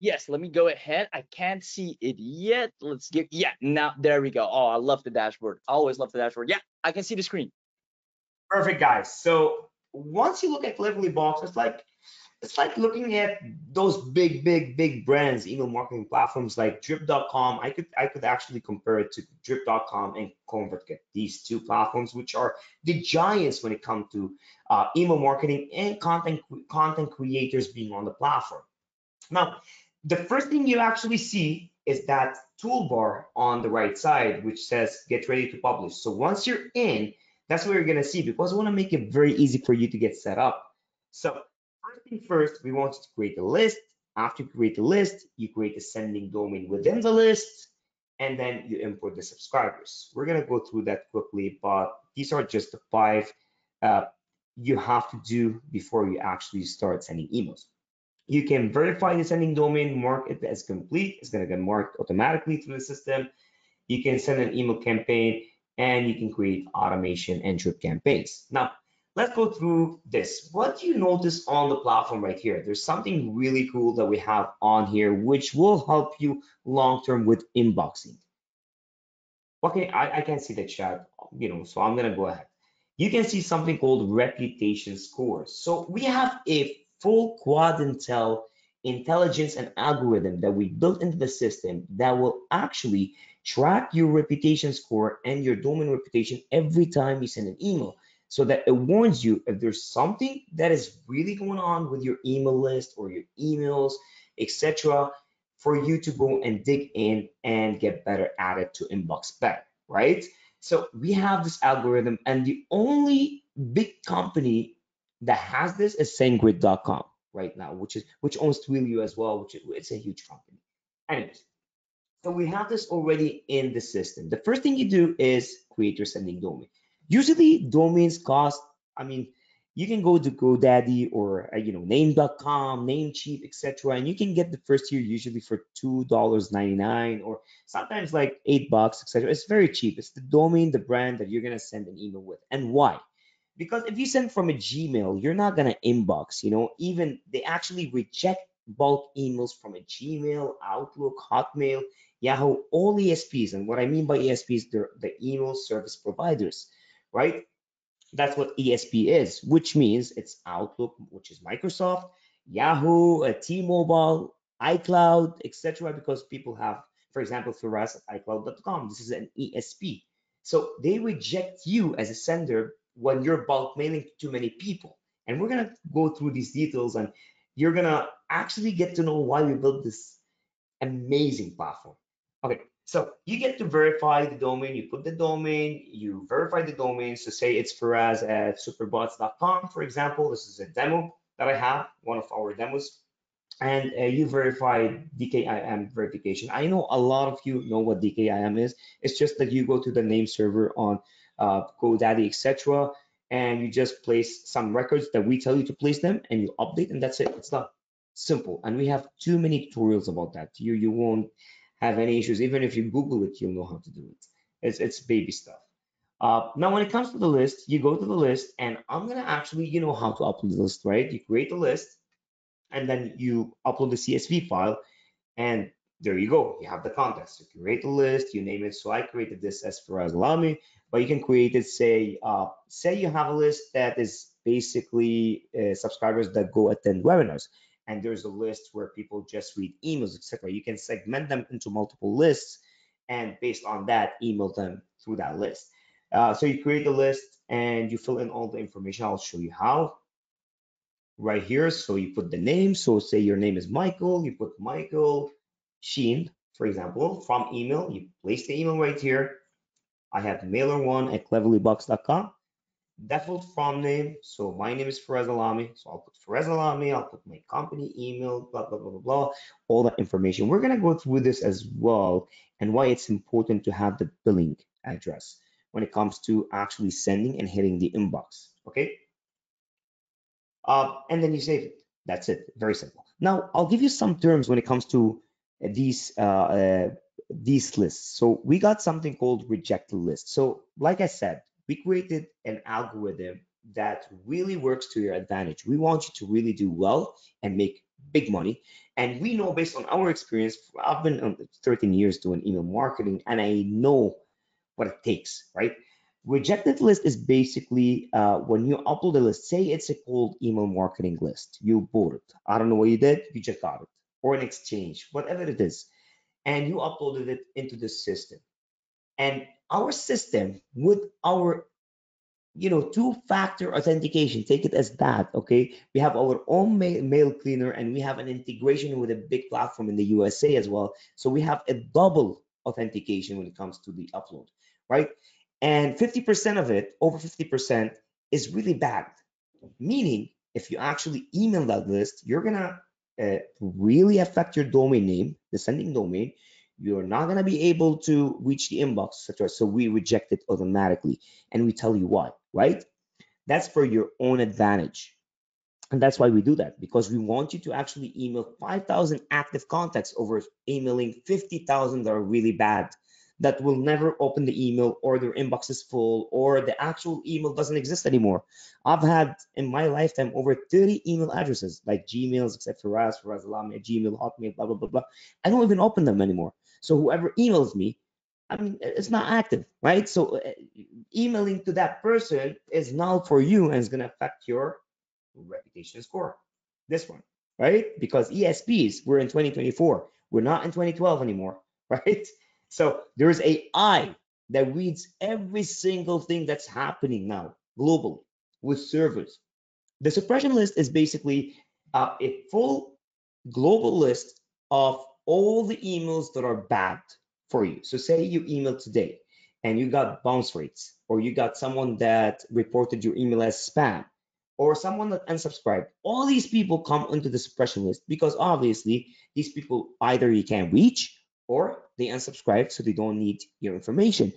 Yes, let me go ahead. I can't see it yet. Let's get, yeah, now there we go. Oh, I love the dashboard. I always love the dashboard. Yeah, I can see the screen. Perfect, guys. So once you look at CleverlyBox, it's like looking at those big brands, email marketing platforms like Drip.com. I could actually compare it to Drip.com and ConvertKit. These two platforms, which are the giants when it comes to email marketing and content creators being on the platform. Now, the first thing you actually see is that toolbar on the right side, which says get ready to publish. So once you're in, that's what you're gonna see because I wanna make it very easy for you to get set up. So first thing first, we want to create a list. After you create the list, you create a sending domain within the list, and then you import the subscribers. We're gonna go through that quickly, but these are just the five uh, you have to do before you actually start sending emails. You can verify the sending domain, mark it as complete. It's gonna get marked automatically through the system. You can send an email campaign, and you can create automation and drip campaigns. Now, let's go through this. What do you notice on the platform right here? There's something really cool that we have on here, which will help you long term with inboxing. Okay, I can see the chat, so I'm gonna go ahead. You can see something called reputation scores. So we have a full quadrantal intelligence and algorithm that we built into the system that will actually track your reputation score and your domain reputation every time you send an email, so that it warns you if there's something that is really going on with your email list or your emails, etc., for you to go and dig in and get better at it to inbox better, right? So we have this algorithm, and the only big company that has this is SendGrid.com right now, which owns Twilio as well, it's a huge company. Anyways, so we have this already in the system. The first thing you do is create your sending domain. Usually domains cost, I mean, you can go to GoDaddy or name.com, Namecheap, etc. And you can get the first year usually for $2.99 or sometimes like $8, etc. It's very cheap. It's the domain, the brand that you're gonna send an email with. And why? Because if you send from a Gmail, you're not gonna inbox. Even they actually reject bulk emails from a Gmail, Outlook, Hotmail, Yahoo, all ESPs. And what I mean by ESPs, they're the email service providers, right? That's what ESP is, which means it's Outlook, which is Microsoft, Yahoo, T-Mobile, iCloud, etc. Because people have, for example, Firas at iCloud.com. This is an ESP. So they reject you as a sender when you're bulk mailing to too many people. And we're gonna go through these details, and you're gonna actually get to know why we built this amazing platform. Okay, so you get to verify the domain, you put the domain, you verify the domain. So say it's Firaz at superbots.com, for example. This is a demo that I have, one of our demos. And you verify DKIM verification. I know a lot of you know what DKIM is. It's just that you go to the name server on GoDaddy, etc., and you just place some records that we tell you to place them, and you update, and that's it. It's done. Simple. And we have too many tutorials about that. You won't have any issues. Even if you Google it, you'll know how to do it. It's baby stuff. Now, when it comes to the list, you go to the list, and I'm gonna actually, you know how to upload the list, right? You create the list, and then you upload the CSV file, and there you go. You have the context. You create a list, you name it. So I created this as Firas Alameh, but you can create it. Say you have a list that is basically subscribers that go attend webinars, and there's a list where people just read emails, etc. You can segment them into multiple lists, and based on that, email them through that list. So you create the list and you fill in all the information. I'll show you how right here. So you put the name. So say your name is Michael, you put Michael Sheen, for example, from email. You place the email right here. I have mailer1 at cleverlybox.com. Default from name. So my name is Firas Alameh. So I'll put Firas Alameh. I'll put my company email, blah, blah, blah, blah, blah, all that information. We're going to go through this as well, and why it's important to have the billing address when it comes to actually sending and hitting the inbox. Okay. And then you save it. That's it. Very simple. Now, I'll give you some terms when it comes to these lists. So we got something called rejected list. So, like I said, we created an algorithm that really works to your advantage. We want you to really do well and make big money. And we know based on our experience, I've been 13 years doing email marketing, and I know what it takes, right? Rejected list is basically when you upload a list, say it's a cold email marketing list, you bought it. I don't know what you did, you just got it, or an exchange, whatever it is, and you uploaded it into the system. And our system with our two-factor authentication, take it as that, okay? We have our own mail cleaner, and we have an integration with a big platform in the USA as well. So we have a double authentication when it comes to the upload, right? And 50% of it, over 50%, is really bad. Meaning, if you actually email that list, you're gonna really affect your domain name, the sending domain. You're not going to be able to reach the inbox, etc. So we reject it automatically, and we tell you why, right? That's for your own advantage. And that's why we do that, because we want you to actually email 5,000 active contacts over emailing 50,000 that are really bad, that will never open the email, or their inbox is full, or the actual email doesn't exist anymore. I've had in my lifetime over 30 email addresses, like Gmails, except for Firas Alameh, Gmail, Hotmail, blah, blah, blah, blah. I don't even open them anymore. So whoever emails me, I mean, it's not active, right? So emailing to that person is null for you, and it's going to affect your reputation score. This one, right? Because ESPs, we're in 2024. We're not in 2012 anymore, right? So there's AI that reads every single thing that's happening now globally with servers. The suppression list is basically a full global list of all the emails that are bad for you. So say you emailed today and you got bounce rates, or you got someone that reported your email as spam, or someone that unsubscribed. All these people come onto the suppression list because obviously these people either you can't reach, or they unsubscribe so they don't need your information.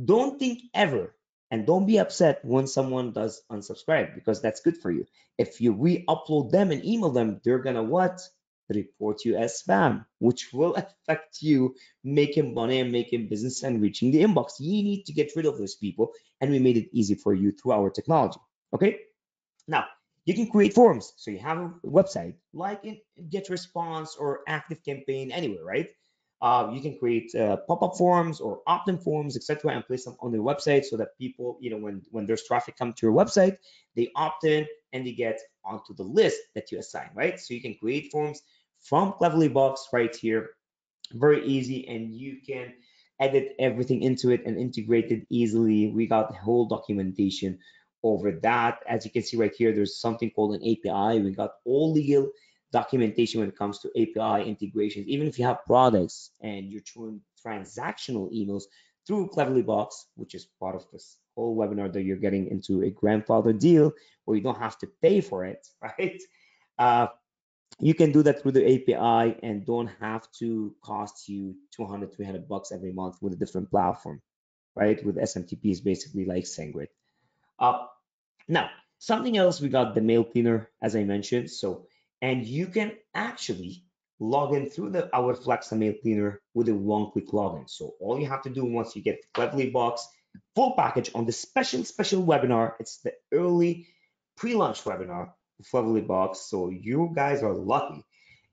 Don't think ever, and don't be upset when someone does unsubscribe, because that's good for you. If you re-upload them and email them, they're gonna what? Report you as spam, which will affect you making money and making business and reaching the inbox. You need to get rid of those people, and we made it easy for you through our technology. Okay? Now, you can create forms. So you have a website like in GetResponse or ActiveCampaign, anywhere, right? You can create pop-up forms or opt-in forms, etc., and place them on your website so that people, when there's traffic come to your website, they opt in and they get onto the list that you assign, right? So you can create forms from CleverlyBox right here, very easy, and you can edit everything into it and integrate it easily. We got the whole documentation over that. As you can see right here, there's something called an API. We got all legal documentation when it comes to API integrations. Even if you have products and you're doing transactional emails through CleverlyBox, which is part of this whole webinar, that you're getting into a grandfather deal where you don't have to pay for it, right? Uh, you can do that through the API and don't have to cost you 200, $300 every month with a different platform, right? With SMTPs, basically like SendGrid. Uh, Now, something else, we got the mail cleaner, as I mentioned. So, and you can actually log in through our Flexa mail cleaner with a one-click login. So all you have to do once you get the Cleverly Box full package on the special webinar, it's the early pre-launch webinar for Cleverly Box. So you guys are lucky.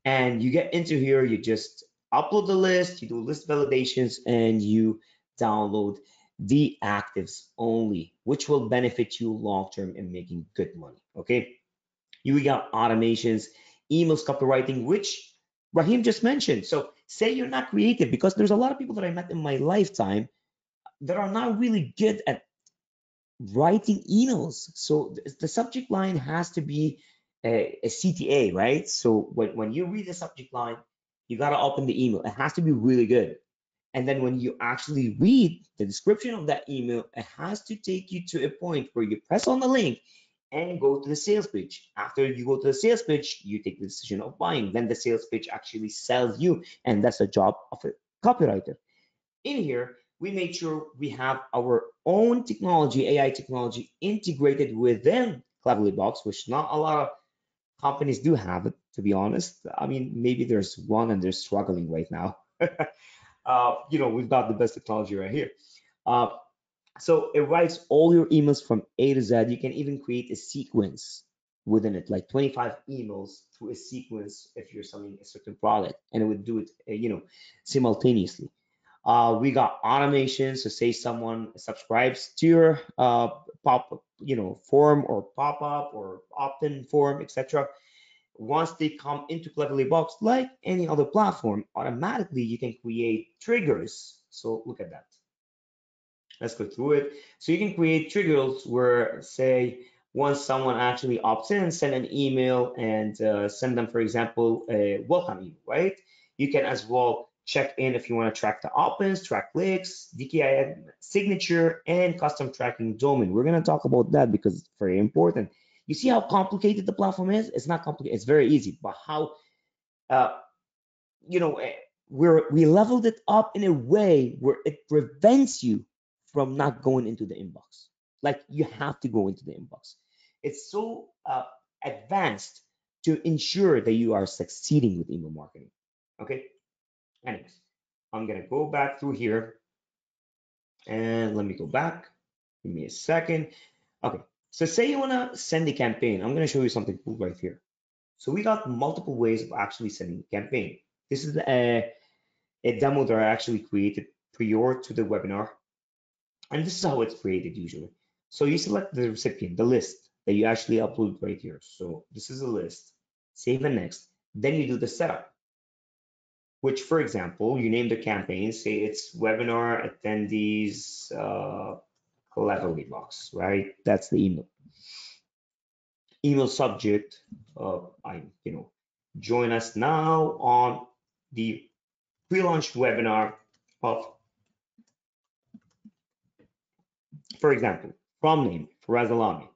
And you get into here, you just upload the list, you do list validations, and you download the actives only, which will benefit you long term in making good money. Okay. You got automations, emails copywriting, which Rahim just mentioned. So say you're not creative, because there's a lot of people that I met in my lifetime that are not really good at writing emails. So the subject line has to be a CTA, right? So when you read the subject line, you got to open the email. It has to be really good. And then when you actually read the description of that email, it has to take you to a point where you press on the link and go to the sales page. After you go to the sales page, you take the decision of buying. Then the sales page actually sells you. And that's the job of a copywriter. In here, we made sure we have our own technology, AI technology, integrated within CleverlyBox, which not a lot of companies do have it, to be honest. I mean, maybe there's one and they're struggling right now. We've got the best technology right here. Uh, so it writes all your emails from A to Z. You can even create a sequence within it, like 25 emails through a sequence if you're selling a certain product, and it would do it, simultaneously. We got automation. So say someone subscribes to your pop, form or pop up or opt-in form, etc. Once they come into Cleverly Box, like any other platform, automatically you can create triggers. So look at that. Let's go through it. So you can create triggers where, say, once someone actually opts in, send an email and send them, for example, a welcome email, right? You can as well check in if you want to track the opt-ins, track clicks, DKI signature, and custom tracking domain. We're going to talk about that because it's very important. You see how complicated the platform is? It's not complicated, it's very easy, but how uh, you know, we leveled it up in a way where it prevents you from not going into the inbox. Like you have to go into the inbox. It's so advanced to ensure that you are succeeding with email marketing. Okay. Anyways, I'm gonna go back through here and let me go back. Give me a second. Okay. So say you wanna send a campaign. I'm gonna show you something cool right here. So we got multiple ways of actually sending a campaign. This is a demo that I actually created prior to the webinar. And this is how it's created usually. So you select the recipient, the list that you actually upload right here. So this is a list, save and next. Then you do the setup, which for example, you name the campaign, say it's webinar attendees, CleverlyBox, right? That's the email. Email subject, join us now on the pre-launch webinar of, for example, from name, Firas Alameh,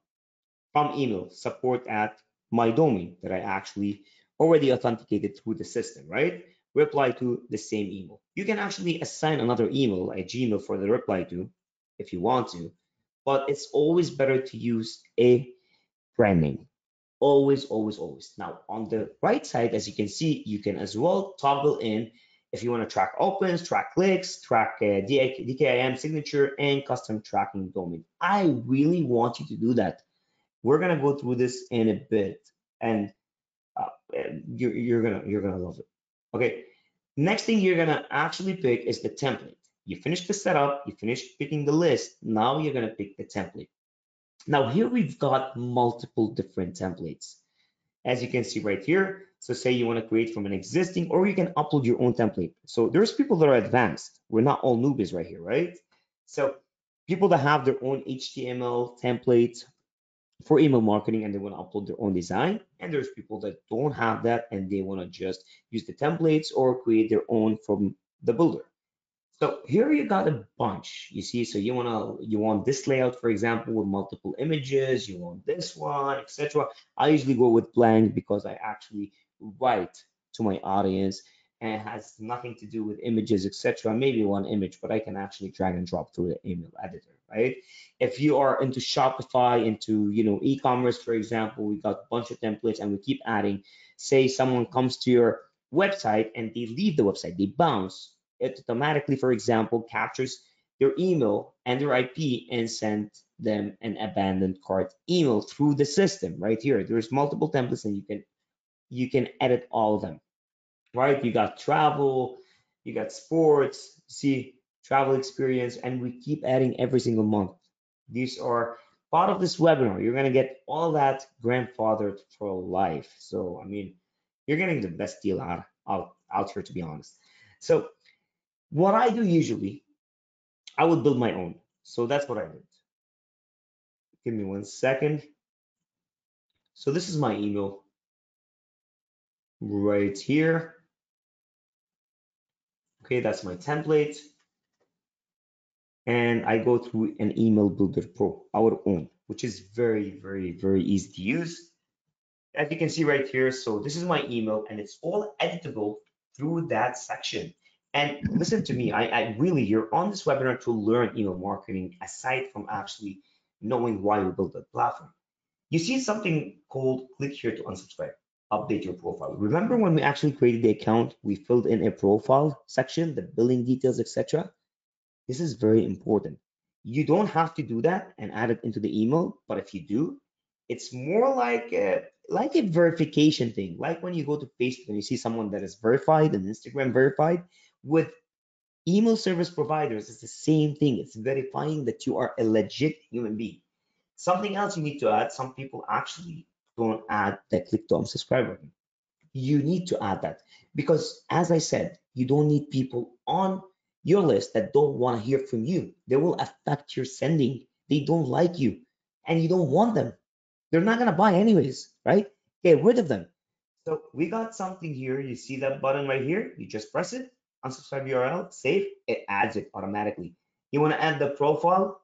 from email, support at my domain that I actually already authenticated through the system, right? Reply to the same email. You can actually assign another email, a Gmail for the reply to, if you want to, but it's always better to use a brand name. Always, always, always. Now, on the right side, as you can see, you can as well toggle in if you want to track opens, track clicks, track DKIM signature, and custom tracking domain. I really want you to do that. We're gonna go through this in a bit, and you're gonna love it. Okay. Next thing you're gonna actually pick is the template. You finish the setup, you finish picking the list. Now you're gonna pick the template. Now here we've got multiple different templates, as you can see right here. So say you want to create from an existing, or you can upload your own template. So there's people that are advanced. We're not all newbies right here, right? So people that have their own HTML templates for email marketing and they want to upload their own design. And there's people that don't have that and they want to just use the templates or create their own from the builder. So here you got a bunch, you see. So you want this layout, for example, with multiple images. You want this one, etc. I usually go with blank because I actually write to my audience and it has nothing to do with images, etc. Maybe one image, but I can actually drag and drop through the email editor, right? If you are into Shopify, into e-commerce, for example, we got a bunch of templates and we keep adding. Say someone comes to your website and they leave the website, they bounce, it automatically, for example, captures their email and their IP and sends them an abandoned cart email through the system right here. There's multiple templates and you can edit all of them, right? You got travel, you got sports, see travel experience, and we keep adding every single month. These are part of this webinar. You're gonna get all that grandfathered for life. So I mean, you're getting the best deal out here, to be honest. So what I do usually, I would build my own. So that's what I did. Give me 1 second. So this is my email right here. Okay, that's my template. And I go through an email builder pro, our own, which is very, very, very easy to use. As you can see right here, so this is my email and it's all editable through that section. And listen to me, I really, you're on this webinar to learn email marketing aside from actually knowing why we built the platform. You see something called click here to unsubscribe, update your profile. Remember when we actually created the account, we filled in a profile section, the billing details, etc. This is very important. You don't have to do that and add it into the email, but if you do, it's more like a verification thing. Like when you go to Facebook and you see someone that is verified and Instagram verified, with email service providers, it's the same thing. It's verifying that you are a legit human being. Something else you need to add, some people actually don't add the click to unsubscribe button. You need to add that because, as I said, you don't need people on your list that don't want to hear from you. They will affect your sending. They don't like you and you don't want them. They're not going to buy anyways, right? Get rid of them. So we got something here. You see that button right here? You just press it, unsubscribe URL, save, it adds it automatically. You want to add the profile?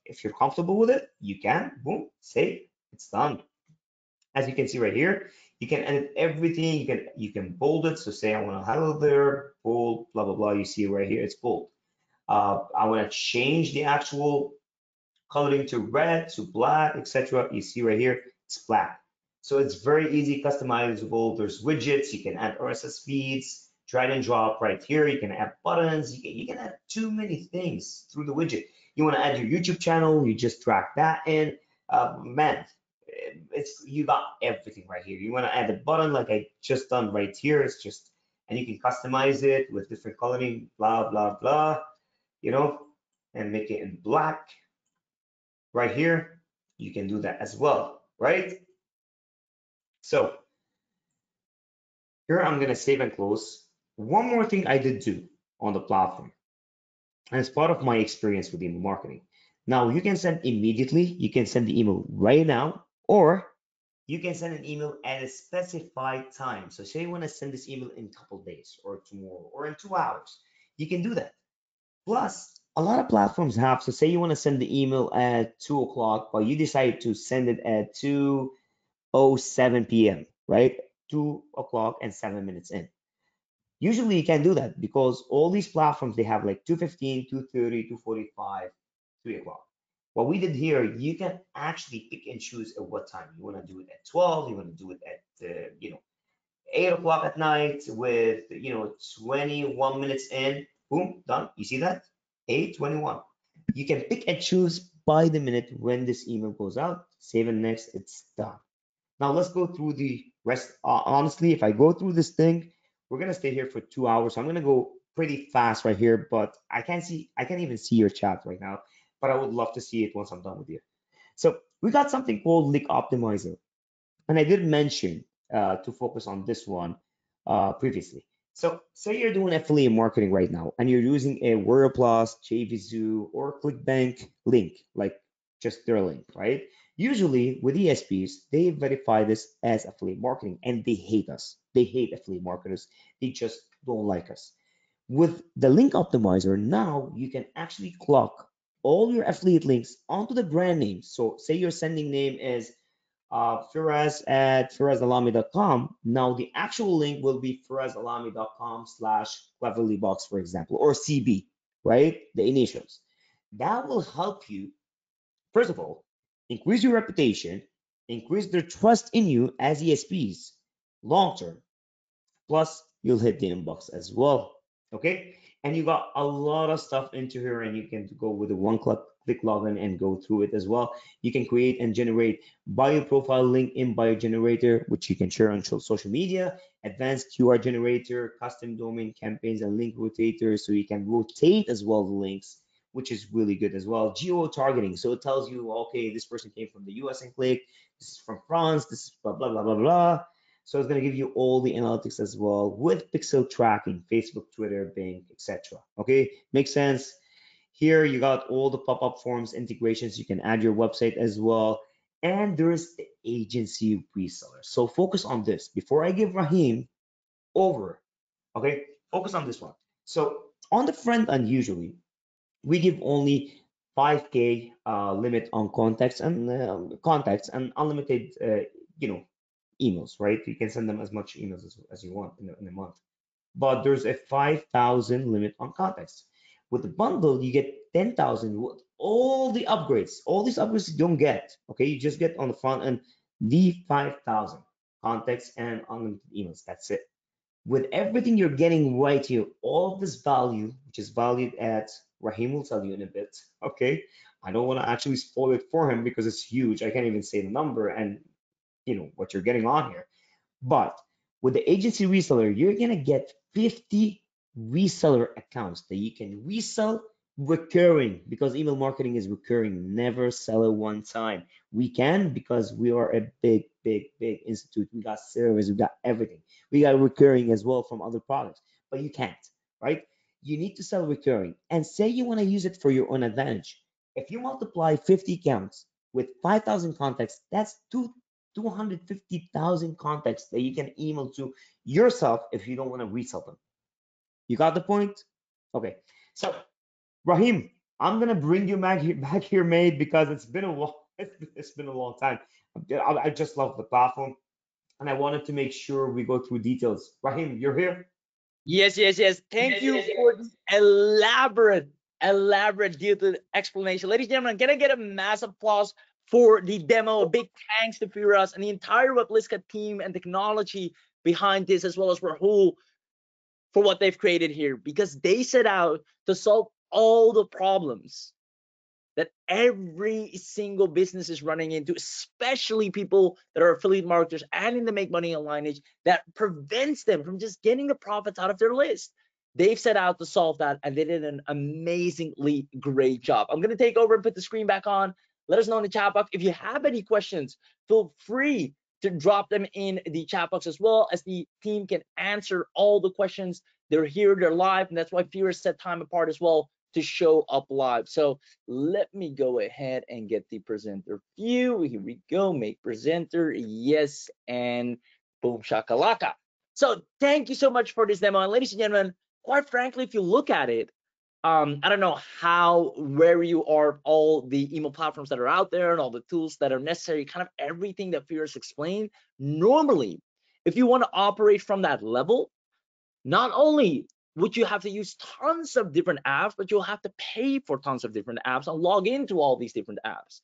If you're comfortable with it, you can. Boom, save, it's done. As you can see right here, You can edit everything. You can bold it. So say I want to hello there, bold, blah blah blah. You see right here, it's bold. I want to change the actual coloring to red, to black, etc. You see right here, it's black. So it's very easy, customizable. There's widgets, you can add RSS feeds, drag and drop right here. You can add buttons, you can add too many things through the widget. You want to add your YouTube channel, you just drag that in. Man, it's you got everything right here. You want to add a button like I just done right here. It's just, and you can customize it with different coloring, blah, blah, blah, you know, and make it in black right here. You can do that as well, right? So here I'm gonna save and close. One more thing I did do on the platform, and it's part of my experience with email marketing. Now you can send immediately, you can send the email right now, or you can send an email at a specified time. So say you want to send this email in a couple days or tomorrow or in 2 hours, you can do that. Plus, a lot of platforms have, so say you want to send the email at 2 o'clock, but you decide to send it at 2:07 p.m., right? 2 o'clock and 7 minutes in. Usually you can do that because all these platforms, they have like 2:15, 2:30, 2:45, 3 o'clock. What we did here, you can actually pick and choose at what time. You want to do it at 12, you want to do it at, 8 o'clock at night with, 21 minutes in, boom, done. You see that? 8:21. You can pick and choose by the minute when this email goes out, save and next, it's done. Now let's go through the rest. Honestly, if I go through this thing, we're gonna stay here for 2 hours. So I'm gonna go pretty fast right here, but I can't even see your chat right now, but I would love to see it once I'm done with you. So we got something called Link Optimizer. And I did mention to focus on this one previously. So say you're doing affiliate marketing right now and you're using a WordPlus, JVZoo, or ClickBank link, like just their link, right? Usually with ESPs, they verify this as affiliate marketing and they hate us. They hate affiliate marketers. They just don't like us. With the link optimizer, now you can actually clock all your affiliate links onto the brand name. So say your sending name is Firas at firasalami.com. Now the actual link will be firasalami.com/CleverlyBox, for example, or CB, right? The initials. That will help you, first of all, increase your reputation, increase their trust in you as ESPs long term. Plus, you'll hit the inbox as well. Okay. And you got a lot of stuff into here, and you can go with a click login and go through it as well. You can create and generate bio profile link in bio generator, which you can share on social media, advanced QR generator, custom domain campaigns, and link rotators. So you can rotate as well the links, which is really good as well. Geo targeting. So it tells you, okay, this person came from the US and click, this is from France, this is blah, blah, blah, blah, blah. So it's going to give you all the analytics as well with pixel tracking, Facebook, Twitter, Bing, etc. Okay, makes sense. Here you got all the pop-up forms integrations. You can add your website as well. And there's the agency reseller. So focus on this. Before I give Rahim over, okay, focus on this one. So on the front end, usually we give only 5K limit on contacts and unlimited, emails, right? You can send them as much emails as you want in a month. But there's a 5,000 limit on contacts. With the bundle, you get 10,000 with all the upgrades. All these upgrades you don't get, okay? You just get on the front end the 5,000 contacts and unlimited emails. That's it. With everything you're getting right here, all of this value, which is valued at, Rahim will tell you in a bit, okay? I don't want to actually spoil it for him because it's huge. I can't even say the number and what you're getting on here. But with the agency reseller, you're gonna get 50 reseller accounts that you can resell recurring because email marketing is recurring. Never sell it one time. We can because we are a big, big, big institute. We got servers, we got everything. We got recurring as well from other products, but you can't, right? You need to sell recurring and say you want to use it for your own advantage. If you multiply 50 accounts with 5,000 contacts, that's 250,000 contacts that you can email to yourself if you don't want to resell them. You got the point? Okay. So, Rahim, I'm gonna bring you back here, mate, because it's been a long, it's been a long time. I just love the platform. and I wanted to make sure we go through details. Rahim, you're here? Yes, yes, yes. Thank you for the elaborate detailed explanation. Ladies and gentlemen, can I get a massive applause for the demo? A big thanks to Firas and the entire Webliska team and technology behind this, as well as Rahul, for what they've created here, because they set out to solve all the problems that every single business is running into, especially people that are affiliate marketers and in the make money online age, that prevents them from just getting the profits out of their list. They've set out to solve that, and they did an amazingly great job. I'm going to take over and put the screen back on. Let us know in the chat box. If you have any questions, feel free to drop them in the chat box, as well as the team can answer all the questions. They're here, they're live, and that's why Firas set time apart as well to show up live. So let me go ahead and get the presenter view. Here we go, make presenter, yes, and boom shakalaka. So thank you so much for this demo. And ladies and gentlemen, quite frankly, if you look at it, I don't know where you are of all the email platforms that are out there and all the tools that are necessary, kind of everything that Firas explained. Normally, if you want to operate from that level, not only would you have to use tons of different apps, but you'll have to pay for tons of different apps and log into all these different apps.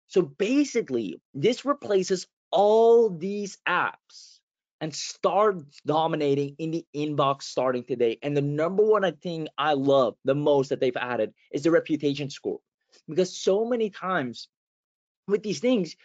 So basically, this replaces all these apps and start dominating in the inbox starting today. And the number one thing I love the most that they've added is the reputation score, because so many times with these things,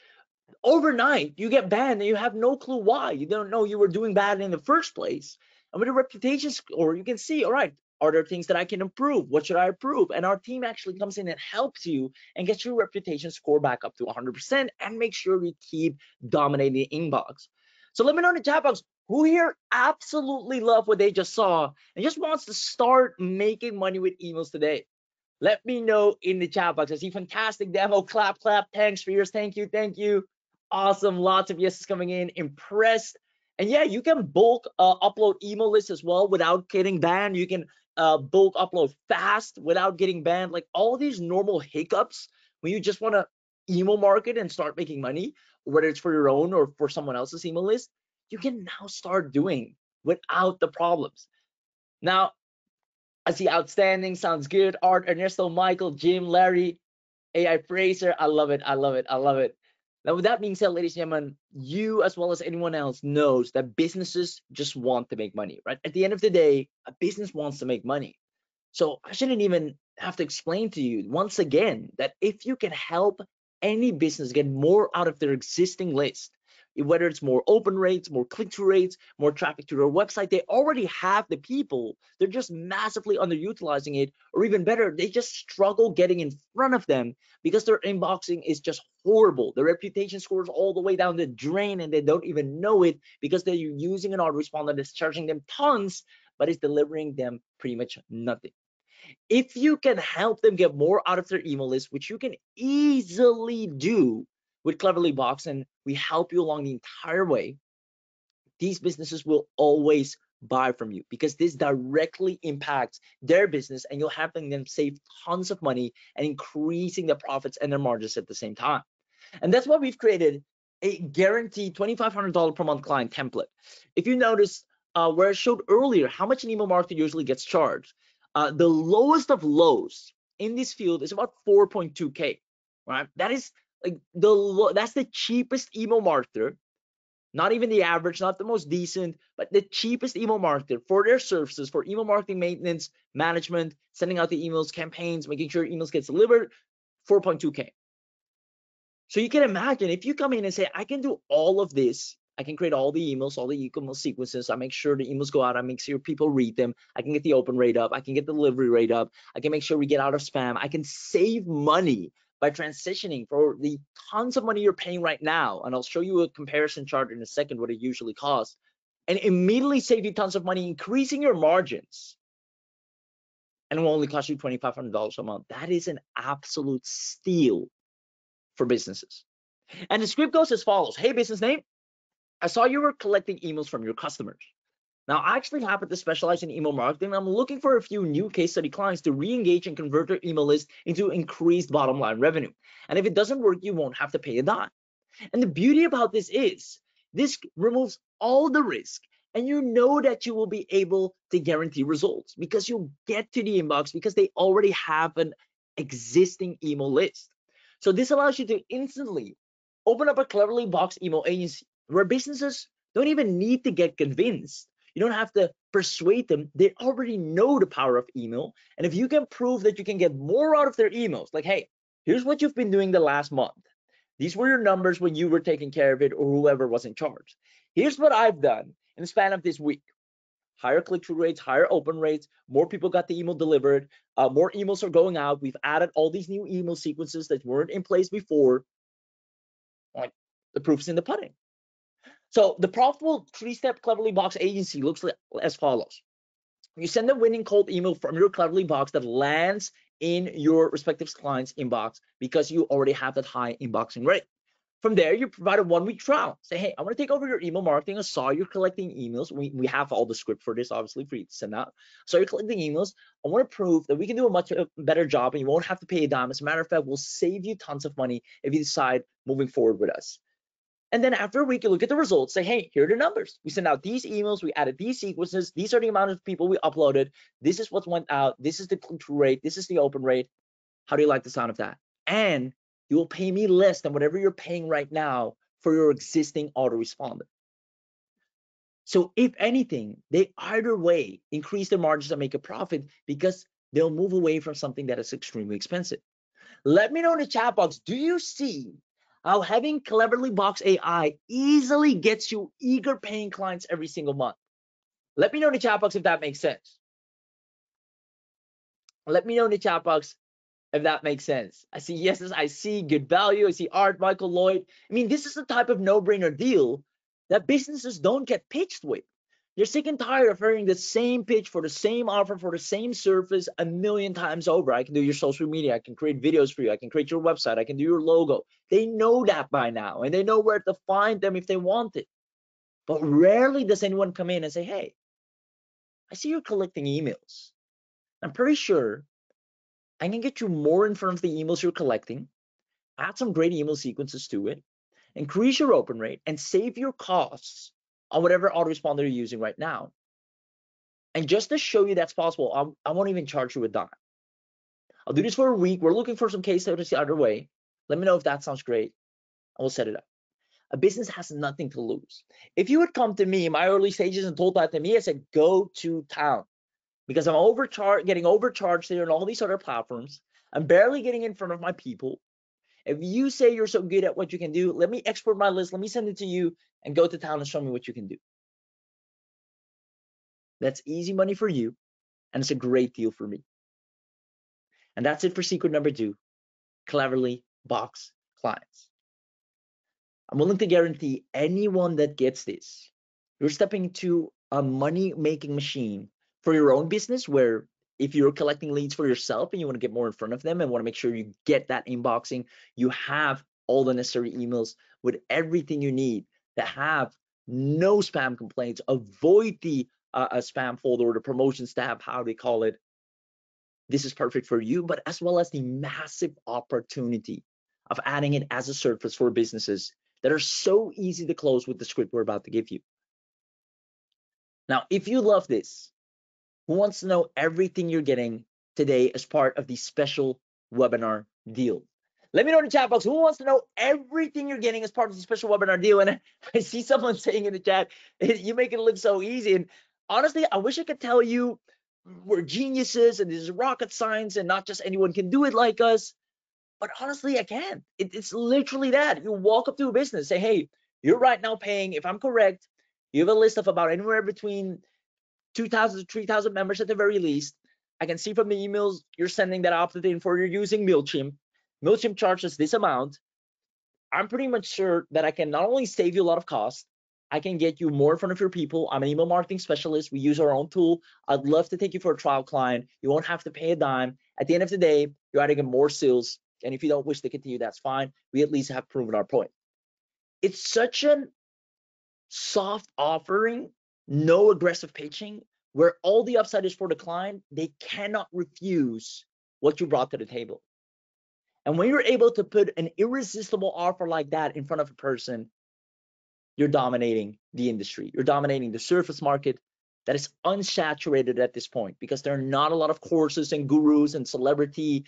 overnight you get banned and you have no clue why. You don't know you were doing bad in the first place. And with a reputation score, you can see, all right, are there things that I can improve? What should I improve? And our team actually comes in and helps you and gets your reputation score back up to 100% and make sure you keep dominating the inbox. So let me know in the chat box who here absolutely love what they just saw and just wants to start making money with emails today. Let me know in the chat box. I see fantastic demo. Clap, clap. Thanks for yours. Thank you. Thank you. Awesome. Lots of yeses coming in. Impressed. And yeah, you can bulk upload email lists as well without getting banned. You can bulk upload fast without getting banned. Like all these normal hiccups when you just want to email market and start making money, whether it's for your own or for someone else's email list, you can now start doing without the problems. Now, I see outstanding, sounds good. Art, Ernesto, Michael, Jim, Larry, AI Fraser. I love it. I love it. I love it. Now, with that being said, ladies and gentlemen, you as well as anyone else knows that businesses just want to make money, right? At the end of the day, a business wants to make money. So I shouldn't even have to explain to you once again that if you can help any business get more out of their existing list, whether it's more open rates, more click-through rates, more traffic to their website, they already have the people, they're just massively underutilizing it, or even better, they just struggle getting in front of them because their inboxing is just horrible. Their reputation scores all the way down the drain and they don't even know it because they're using an autoresponder that's charging them tons, but it's delivering them pretty much nothing. If you can help them get more out of their email list, which you can easily do with CleverlyBox, and we help you along the entire way, these businesses will always buy from you because this directly impacts their business and you're helping them save tons of money and increasing their profits and their margins at the same time. And that's why we've created a guaranteed $2,500 per month client template. If you notice where I showed earlier how much an email marketer usually gets charged, the lowest of lows in this field is about 4.2K, right? That is like that's the cheapest email marketer, not even the average, not the most decent, but the cheapest email marketer for their services, for email marketing maintenance, management, sending out the emails, campaigns, making sure emails gets delivered, 4.2K. So you can imagine if you come in and say, I can do all of this, I can create all the emails, all the e-commerce sequences, I make sure the emails go out, I make sure people read them, I can get the open rate up, I can get the delivery rate up, I can make sure we get out of spam, I can save money by transitioning for the tons of money you're paying right now. And I'll show you a comparison chart in a second, what it usually costs, and immediately save you tons of money, increasing your margins. And it will only cost you $2,500 a month. That is an absolute steal for businesses. And the script goes as follows. Hey, business name, I saw you were collecting emails from your customers. Now, I actually happen to specialize in email marketing. I'm looking for a few new case study clients to re-engage and convert their email list into increased bottom line revenue. And if it doesn't work, you won't have to pay a dime. And the beauty about this is This removes all the risk, and you know that you will be able to guarantee results because you'll get to the inbox because they already have an existing email list. So this allows you to instantly open up a CleverlyBox email agency where businesses don't even need to get convinced. You don't have to persuade them. They already know the power of email. And if you can prove that you can get more out of their emails, like, hey, here's what you've been doing the last month. These were your numbers when you were taking care of it or whoever was in charge. Here's what I've done in the span of this week. Higher click-through rates, higher open rates, more people got the email delivered, more emails are going out. We've added all these new email sequences that weren't in place before. Like, the proof's in the pudding. So the profitable three-step CleverlyBox agency looks as follows. You send a winning cold email from your CleverlyBox that lands in your respective client's inbox because you already have that high inboxing rate. From there, you provide a 1-week trial. Say, hey, I want to take over your email marketing. I saw you're collecting emails. We have all the script for this, obviously, for you to send out. So you're collecting emails. I want to prove that we can do a much better job and you won't have to pay a dime. As a matter of fact, we'll save you tons of money if you decide moving forward with us. And then after a week, you look at the results, say, hey, here are the numbers. We sent out these emails, we added these sequences, these are the amount of people we uploaded, this is what went out, this is the click-through rate, this is the open rate. How do you like the sound of that? And you will pay me less than whatever you're paying right now for your existing autoresponder. So if anything, they either way increase their margins and make a profit because they'll move away from something that is extremely expensive. Let me know in the chat box, do you see how having CleverlyBox AI easily gets you eager paying clients every single month? Let me know in the chat box if that makes sense. Let me know in the chat box if that makes sense. I see yeses, I see good value, I see Art, Michael, Lloyd. I mean, this is the type of no-brainer deal that businesses don't get pitched with. You're sick and tired of hearing the same pitch for the same offer for the same service a million times over. I can do your social media, I can create videos for you, I can create your website, I can do your logo. They know that by now, and they know where to find them if they want it. But rarely does anyone come in and say, hey, I see you're collecting emails. I'm pretty sure I can get you more in front of the emails you're collecting, add some great email sequences to it, increase your open rate, and save your costs on whatever autoresponder you're using right now. And just to show you that's possible, I won't even charge you a dime. I'll do this for a week. We're looking for some case studies the other way. Let me know if that sounds great. I will set it up. A business has nothing to lose. If you would come to me in my early stages and told that to me, I said, go to town because I'm getting overcharged there and all these other platforms. I'm barely getting in front of my people. If you say you're so good at what you can do, let me export my list, let me send it to you and go to town and show me what you can do. That's easy money for you, and it's a great deal for me. And that's it for secret number 2, CleverlyBox clients. I'm willing to guarantee anyone that gets this, you're stepping into a money-making machine for your own business where if you're collecting leads for yourself and you want to get more in front of them and want to make sure you get that inboxing, you have all the necessary emails with everything you need to have no spam complaints, avoid the spam folder or the promotions tab, how they call it. This is perfect for you, but as well as the massive opportunity of adding it as a service for businesses that are so easy to close with the script we're about to give you. Now, if you love this, who wants to know everything you're getting today as part of the special webinar deal? Let me know in the chat box who wants to know everything you're getting as part of the special webinar deal. And I see someone saying in the chat, you make it look so easy. And honestly, I wish I could tell you we're geniuses and this is rocket science and not just anyone can do it like us. But honestly, I can't. It's literally that. You walk up to a business, say, hey, you're right now paying, if I'm correct, you have a list of about anywhere between 2,000 to 3,000 members at the very least. I can see from the emails you're sending that opted in for you're using MailChimp. MailChimp charges this amount. I'm pretty much sure that I can not only save you a lot of cost, I can get you more in front of your people. I'm an email marketing specialist. We use our own tool. I'd love to take you for a trial client. You won't have to pay a dime. At the end of the day, you're adding more sales. And if you don't wish to continue, that's fine. We at least have proven our point. It's such a soft offering, no aggressive pitching, where all the upside is for the client. They cannot refuse what you brought to the table. And when you're able to put an irresistible offer like that in front of a person, you're dominating the industry. You're dominating the surface market that is unsaturated at this point, because there are not a lot of courses and gurus and celebrity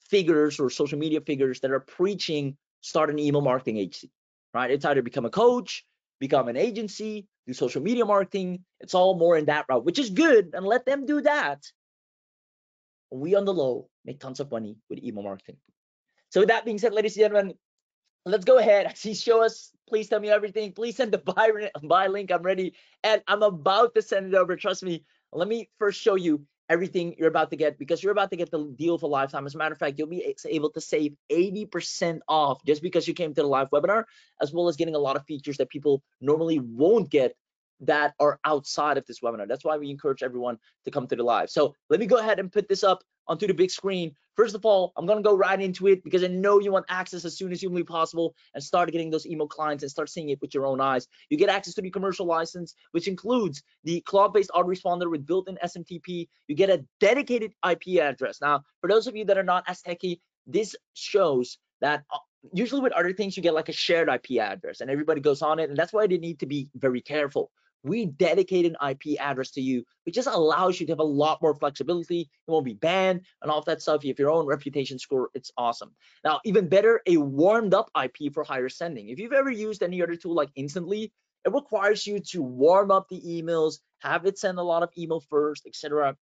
figures or social media figures that are preaching start an email marketing agency, right? It's either become a coach, become an agency, do social media marketing. It's all more in that route, which is good, and let them do that. We on the low make tons of money with email marketing. So with that being said, ladies and gentlemen, let's go ahead. Actually, show us. Please tell me everything. Please send the buy link. I'm ready, and I'm about to send it over. Trust me. Let me first show you everything you're about to get, because you're about to get the deal of a lifetime. As a matter of fact, you'll be able to save 80% off just because you came to the live webinar, as well as getting a lot of features that people normally won't get that are outside of this webinar. That's why we encourage everyone to come to the live. So let me go ahead and put this up onto the big screen. First of all, I'm gonna go right into it because I know you want access as soon as humanly possible and start getting those email clients and start seeing it with your own eyes. You get access to the commercial license, which includes the cloud-based autoresponder with built-in SMTP. You get a dedicated IP address. Now, for those of you that are not as techy, this shows that usually with other things, you get like a shared IP address and everybody goes on it. And that's why they need to be very careful. We dedicate an IP address to you, which just allows you to have a lot more flexibility. It won't be banned and all of that stuff. You have your own reputation score. It's awesome. Now, even better, a warmed up IP for higher sending. If you've ever used any other tool like Instantly, it requires you to warm up the emails, have it send a lot of email first, etc.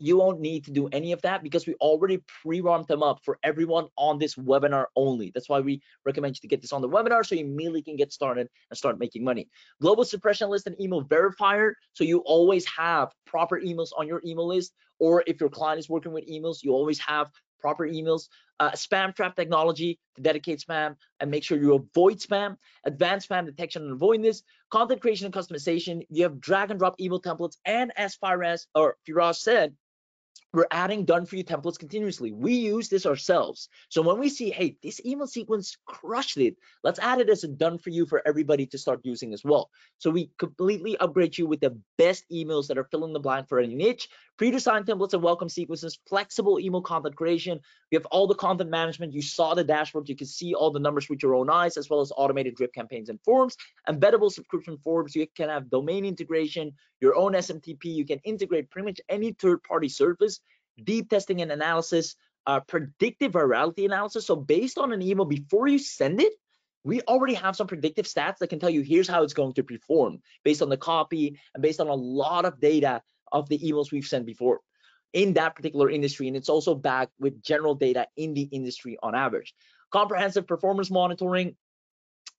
You won't need to do any of that because we already pre-warmed them up for everyone on this webinar only. That's why we recommend you to get this on the webinar so you immediately can get started and start making money. Global suppression list and email verifier, so you always have proper emails on your email list, or if your client is working with emails, you always have proper emails. Spam trap technology to dedicate spam and make sure you avoid spam. Advanced spam detection and avoidance. Content creation and customization. You have drag and drop email templates, and as Firas said, we're adding done for you templates continuously. We use this ourselves. So when we see, hey, this email sequence crushed it, let's add it as a done for you for everybody to start using as well. So we completely upgrade you with the best emails that are filling the blank for any niche, pre-designed templates and welcome sequences, flexible email content creation. We have all the content management. You saw the dashboard. You can see all the numbers with your own eyes, as well as automated drip campaigns and forms, embeddable subscription forms. You can have domain integration, your own SMTP. You can integrate pretty much any third-party service, deep testing and analysis, predictive virality analysis. So based on an email before you send it, we already have some predictive stats that can tell you here's how it's going to perform based on the copy and based on a lot of data of the emails we've sent before in that particular industry. And it's also backed with general data in the industry on average. Comprehensive performance monitoring,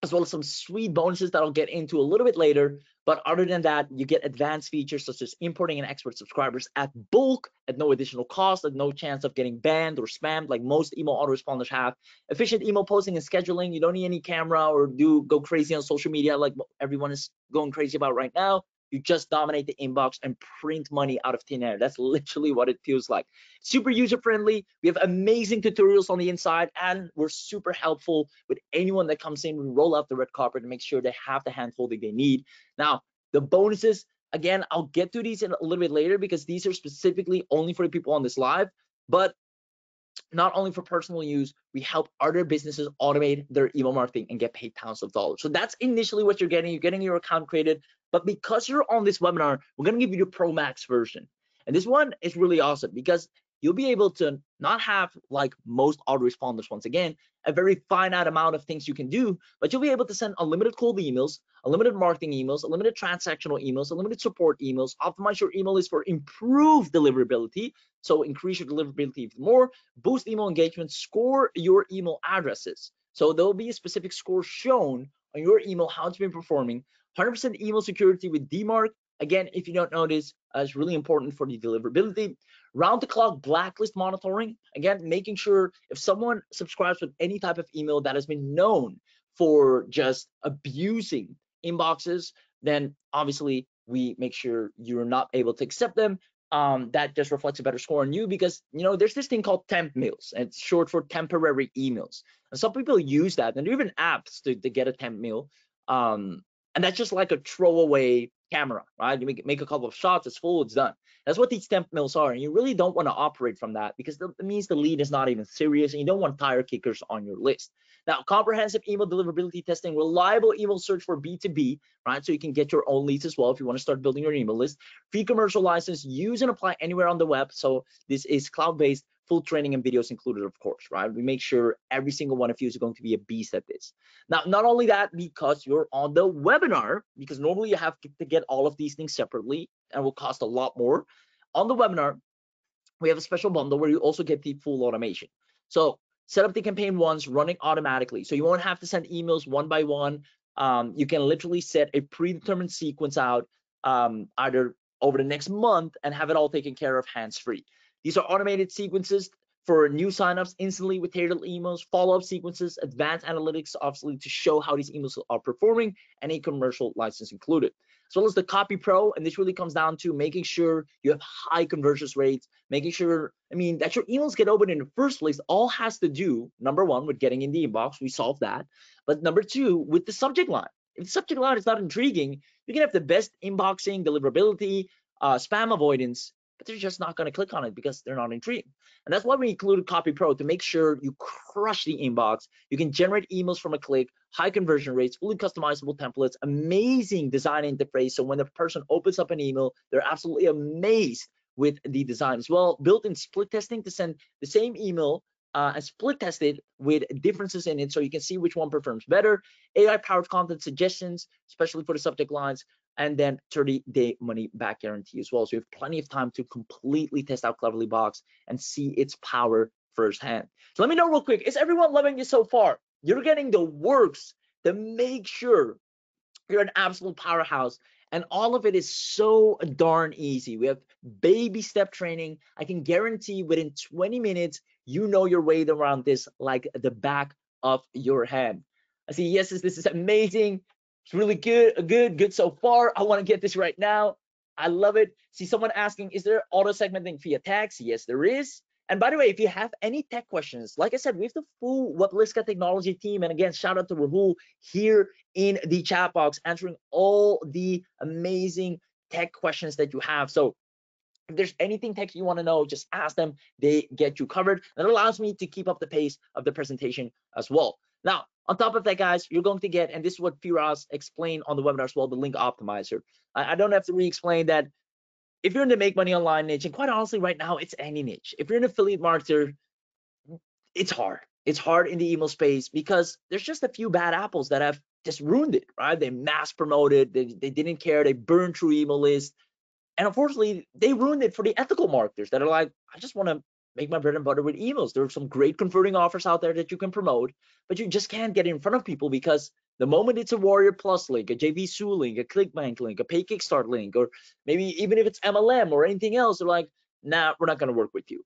as well as some sweet bonuses that I'll get into a little bit later. But other than that, you get advanced features such as importing and export subscribers at bulk at no additional cost, at no chance of getting banned or spammed like most email autoresponders have. Efficient email posting and scheduling. You don't need any camera or go crazy on social media like everyone is going crazy about right now. You just dominate the inbox and print money out of thin air. That's literally what it feels like. Super user friendly. We have amazing tutorials on the inside, and we're super helpful with anyone that comes in. We roll out the red carpet and make sure they have the hand holding they need. Now, the bonuses, again, I'll get to these in a little bit later because these are specifically only for the people on this live, but not only for personal use, we help other businesses automate their email marketing and get paid thousands of dollars. So that's initially what you're getting. You're getting your account created, but because you're on this webinar, we're going to give you the Pro Max version. And this one is really awesome because you'll be able to not have, like most autoresponders, once again, a very finite amount of things you can do, but you'll be able to send unlimited cold emails, unlimited marketing emails, unlimited transactional emails, unlimited support emails, optimize your email list for improved deliverability, so increase your deliverability even more, boost email engagement, score your email addresses. So there'll be a specific score shown on your email, how it's been performing, 100% email security with DMARC. Again, if you don't know this, it's really important for the deliverability. Round-the-clock blacklist monitoring. Again, making sure if someone subscribes with any type of email that has been known for just abusing inboxes, then obviously we make sure you're not able to accept them. That just reflects a better score on you because, you know, there's this thing called temp mails, and it's short for temporary emails. And some people use that, and there are even apps to get a temp mail. And that's just like a throwaway camera, right? You make a couple of shots, it's full, it's done. That's what these temp mails are. And you really don't want to operate from that, because it means the lead is not even serious, and you don't want tire kickers on your list. Now, comprehensive email deliverability testing, reliable email search for B2B, right? So you can get your own leads as well if you want to start building your email list. Free commercial license, use and apply anywhere on the web. So this is cloud-based, full training and videos included, of course, right? We make sure every single one of you is going to be a beast at this. Now, not only that, because you're on the webinar, because normally you have to get all of these things separately and will cost a lot more. On the webinar, we have a special bundle where you also get the full automation. So set up the campaign once, running automatically. So you won't have to send emails one by one. You can literally set a predetermined sequence out either over the next month and have it all taken care of hands-free. These are automated sequences for new signups instantly with tailored emails, follow-up sequences, advanced analytics, obviously, to show how these emails are performing, and a commercial license included. As well as the Copy Pro, and this really comes down to making sure you have high conversion rates, making sure, that your emails get open in the first place. All has to do, number one, with getting in the inbox. We solved that. But number two, with the subject line. If the subject line is not intriguing, you can have the best inboxing, deliverability, spam avoidance, but they're just not going to click on it because they're not intrigued. And that's why we included Copy Pro, to make sure you crush the inbox. You can generate emails from a click, high conversion rates, fully customizable templates, amazing design interface. So when the person opens up an email, they're absolutely amazed with the design as well. Built-in split testing to send the same email and split test it with differences in it, so you can see which one performs better. AI-powered content suggestions, especially for the subject lines, and then 30-day money back guarantee as well. So you have plenty of time to completely test out CleverlyBox and see its power firsthand. So let me know real quick, is everyone loving this so far? You're getting the works to make sure you're an absolute powerhouse, and all of it is so darn easy. We have baby step training. I can guarantee within 20 minutes, you know your way around this like the back of your hand. I see yeses, this is amazing. It's really good so far. I want to get this right now. I love it. See someone asking, is there auto segmenting via text? Yes, there is. And by the way, if you have any tech questions, like I said, we have the full Webliska technology team. And again, shout out to Rahul here in the chat box, answering all the amazing tech questions that you have. So if there's anything tech you want to know, just ask them. They get you covered. That allows me to keep up the pace of the presentation as well. Now, on top of that, guys, you're going to get, and this is what Firas explained on the webinar as well, the link optimizer. I don't have to re-explain that. If you're in the make money online niche, and quite honestly, right now, it's any niche. If you're an affiliate marketer, it's hard. It's hard in the email space because there's just a few bad apples that have just ruined it, right? They mass promoted, they didn't care, they burned through email lists. And unfortunately, they ruined it for the ethical marketers that are like, I just want to make my bread and butter with emails. There are some great converting offers out there that you can promote, but you just can't get in front of people because the moment it's a Warrior Plus link, a JVSU link, a ClickBank link, a Pay Kickstart link, or maybe even if it's MLM or anything else, they're like, nah, we're not going to work with you.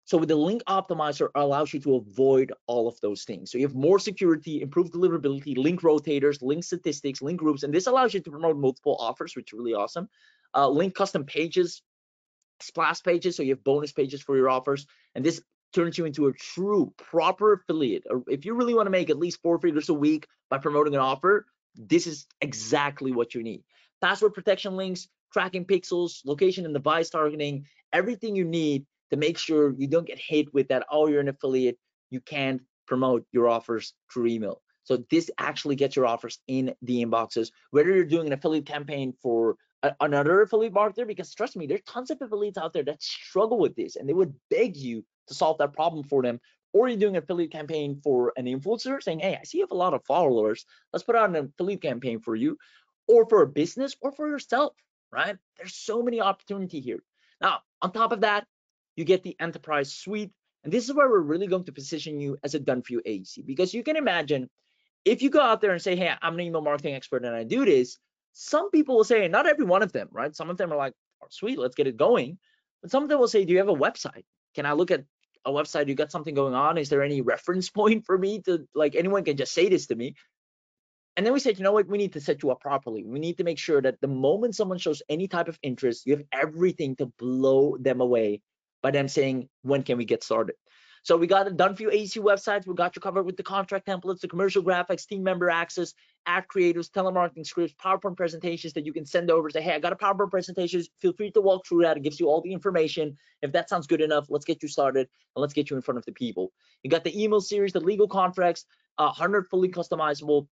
So with the link optimizer, allows you to avoid all of those things. So you have more security, improved deliverability, link rotators, link statistics, link groups, and this allows you to promote multiple offers, which is really awesome. Link custom pages, splash pages, so you have bonus pages for your offers, and this turns you into a true proper affiliate. Or if you really want to make at least 4 figures a week by promoting an offer, this is exactly what you need. Password protection links, tracking pixels, location and device targeting, everything you need to make sure you don't get hit with that, oh, you're an affiliate, you can't promote your offers through email. So this actually gets your offers in the inboxes, whether you're doing an affiliate campaign for another affiliate marketer, because trust me, there's tons of affiliates out there that struggle with this and they would beg you to solve that problem for them. Or you're doing an affiliate campaign for an influencer saying, hey, I see you have a lot of followers, let's put out an affiliate campaign for you, or for a business, or for yourself, right? There's so many opportunity here. Now, on top of that, you get the enterprise suite, and this is where we're really going to position you as a done-for-you agency, because you can imagine if you go out there and say, hey, I'm an email marketing expert and I do this, some people will say, not every one of them, right? Some of them are like, oh, sweet, let's get it going. But some of them will say, do you have a website? Can I look at a website? You got something going on? Is there any reference point for me to, like, anyone can just say this to me? And then we said, you know what, we need to set you up properly. We need to make sure that the moment someone shows any type of interest, you have everything to blow them away by them saying, when can we get started? So we got it done for you AC websites. We got you covered with the contract templates, the commercial graphics, team member access, ad creators, telemarketing scripts, PowerPoint presentations that you can send over. Say, hey, I got a PowerPoint presentation. Feel free to walk through that. It gives you all the information. If that sounds good enough, let's get you started and let's get you in front of the people. You got the email series, the legal contracts, 100 fully customizable,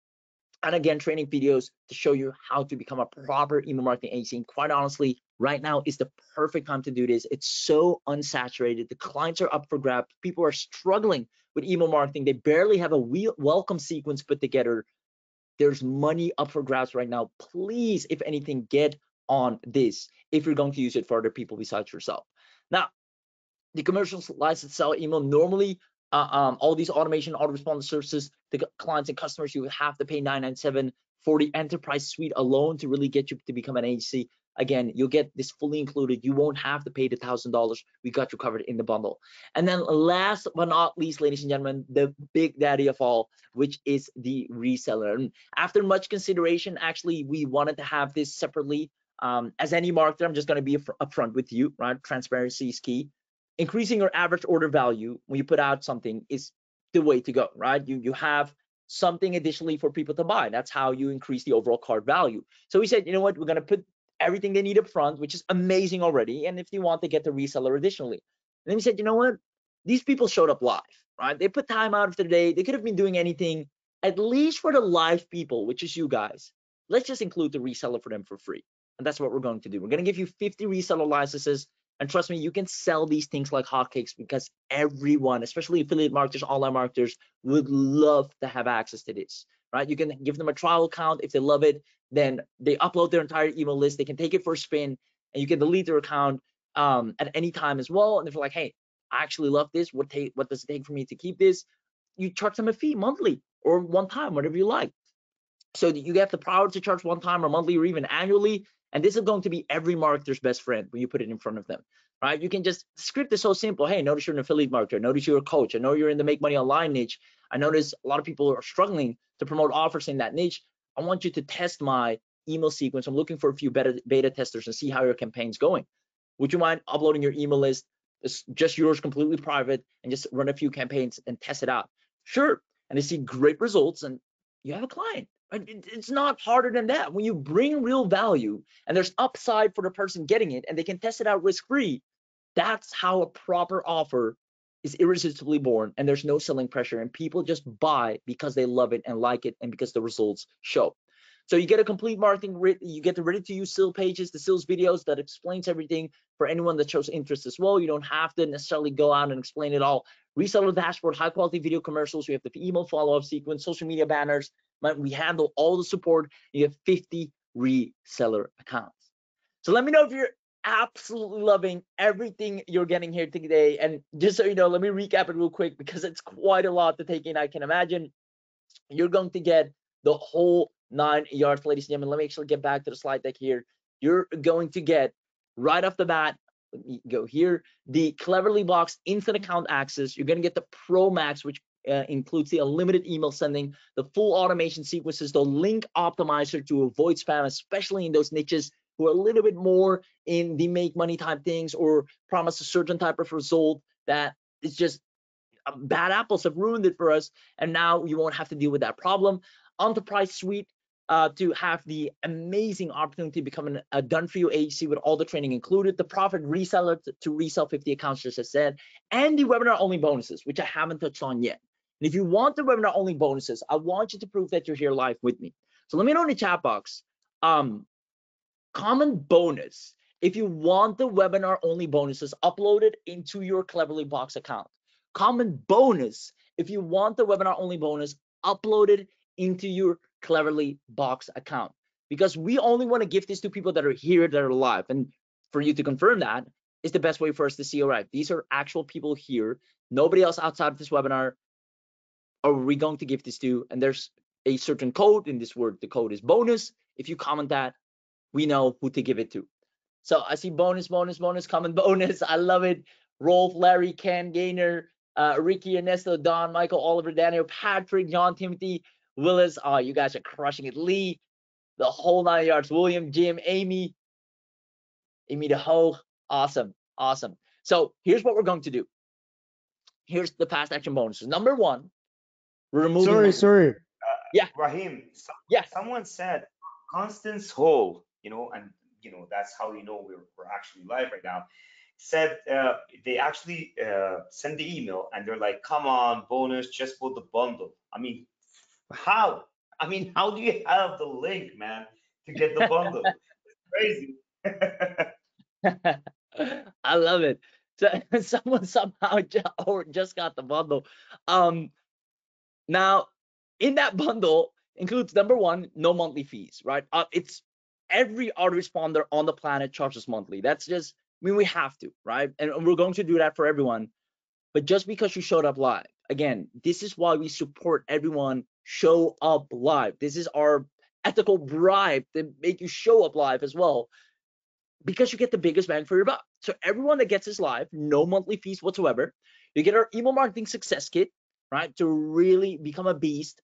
and again, training videos to show you how to become a proper email marketing agency. And quite honestly, right now is the perfect time to do this. It's so unsaturated. The clients are up for grabs. People are struggling with email marketing. They barely have a welcome sequence put together. There's money up for grabs right now. Please, if anything, get on this if you're going to use it for other people besides yourself. Now, the commercial license sell email normally, all these automation autoresponder services, the clients and customers, you have to pay $997 for the enterprise suite alone to really get you to become an agency. Again, you'll get this fully included. You won't have to pay the $1,000. We got you covered in the bundle. And then last but not least, ladies and gentlemen, the big daddy of all, which is the reseller. And after much consideration, actually, we wanted to have this separately. As any marketer, I'm just going to be upfront with you, right? Transparency is key. Increasing your average order value when you put out something is the way to go, right? You have something additionally for people to buy. That's how you increase the overall cart value. So we said, you know what, we're going to put everything they need up front, which is amazing already. And if you want to get the reseller additionally. And then we said, you know what, these people showed up live, right? They put time out of their day. They could have been doing anything. At least for the live people, which is you guys, let's just include the reseller for them for free. And that's what we're going to do. We're going to give you 50 reseller licenses. And trust me, you can sell these things like hotcakes because everyone, especially affiliate marketers, online marketers, would love to have access to this, right? You can give them a trial account. If they love it, then they upload their entire email list. They can take it for a spin, and you can delete their account at any time as well. And if you're like, hey, I actually love this, what does it take for me to keep this? You charge them a fee monthly or one time, whatever you like. So you have the power to charge one time or monthly or even annually. And this is going to be every marketer's best friend when you put it in front of them, right? You can just script is so simple. Hey, notice you're an affiliate marketer. Notice you're a coach. I know you're in the make money online niche. I notice a lot of people are struggling to promote offers in that niche. I want you to test my email sequence. I'm looking for a few beta testers and see how your campaign's going. Would you mind uploading your email list? It's just yours, completely private, and just run a few campaigns and test it out. Sure. And they see great results and you have a client. It's not harder than that. When you bring real value and there's upside for the person getting it and they can test it out risk-free, that's how a proper offer is irresistibly born, and there's no selling pressure, and people just buy because they love it and like it and because the results show. So you get a complete marketing, you get the ready-to-use sales pages, the sales videos that explains everything for anyone that shows interest as well. You don't have to necessarily go out and explain it all. Reseller dashboard, high-quality video commercials. We have the email follow-up sequence, social media banners. We handle all the support. You have 50 reseller accounts. So let me know if you're absolutely loving everything you're getting here today. And just so you know, let me recap it real quick because it's quite a lot to take in. I can imagine you're going to get the whole 9 yards, ladies and gentlemen. Let me actually get back to the slide deck here. You're going to get right off the bat, let me go here, the CleverlyBox instant account access. You're going to get the Pro Max, which includes the unlimited email sending, the full automation sequences, the link optimizer to avoid spam, especially in those niches who are a little bit more in the make money type things or promise a certain type of result that is just bad apples have ruined it for us, and now you won't have to deal with that problem. Enterprise suite to have the amazing opportunity to become a done-for-you agency with all the training included, the profit reseller to resell 50 accounts, just as I said, and the webinar-only bonuses, which I haven't touched on yet. And if you want the webinar-only bonuses, I want you to prove that you're here live with me. So let me know in the chat box, common bonus, if you want the webinar-only bonuses uploaded into your CleverlyBox account. Common bonus, if you want the webinar-only bonus uploaded into your CleverlyBox account. Because we only want to give this to people that are here, that are live. And for you to confirm that is the best way for us to see, all right, these are actual people here. Nobody else outside of this webinar are we going to give this to. And there's a certain code in this word. The code is bonus. If you comment that, we know who to give it to. So I see bonus, bonus, bonus, common bonus. I love it. Rolf, Larry, Ken, Gaynor, Ricky, Ernesto, Don, Michael, Oliver, Daniel, Patrick, John, Timothy, Willis. Oh, you guys are crushing it. Lee, the whole 9 yards. William, Jim, Amy the Ho. Awesome, awesome. So here's what we're going to do. Here's the fast action bonuses. Number one, we're removing Sorry, monthly. sorry. Yeah, Rahim, yeah. someone said Constance Hall, and that's how we're actually live right now. Said they actually send the email and they're like, "Come on, bonus, just for the bundle." I mean, how? I mean, how do you have the link, man, to get the bundle? Crazy. I love it. So someone somehow just got the bundle. Um, Now, in that bundle includes number one, no monthly fees, right? It's every autoresponder on the planet charges monthly. That's just, I mean, we have to, right? And we're going to do that for everyone. But just because you showed up live, again, this is why we support everyone show up live. This is our ethical bribe to make you show up live as well, because you get the biggest bang for your buck. So everyone that gets this live, no monthly fees whatsoever. You get our email marketing success kit, right? To really become a beast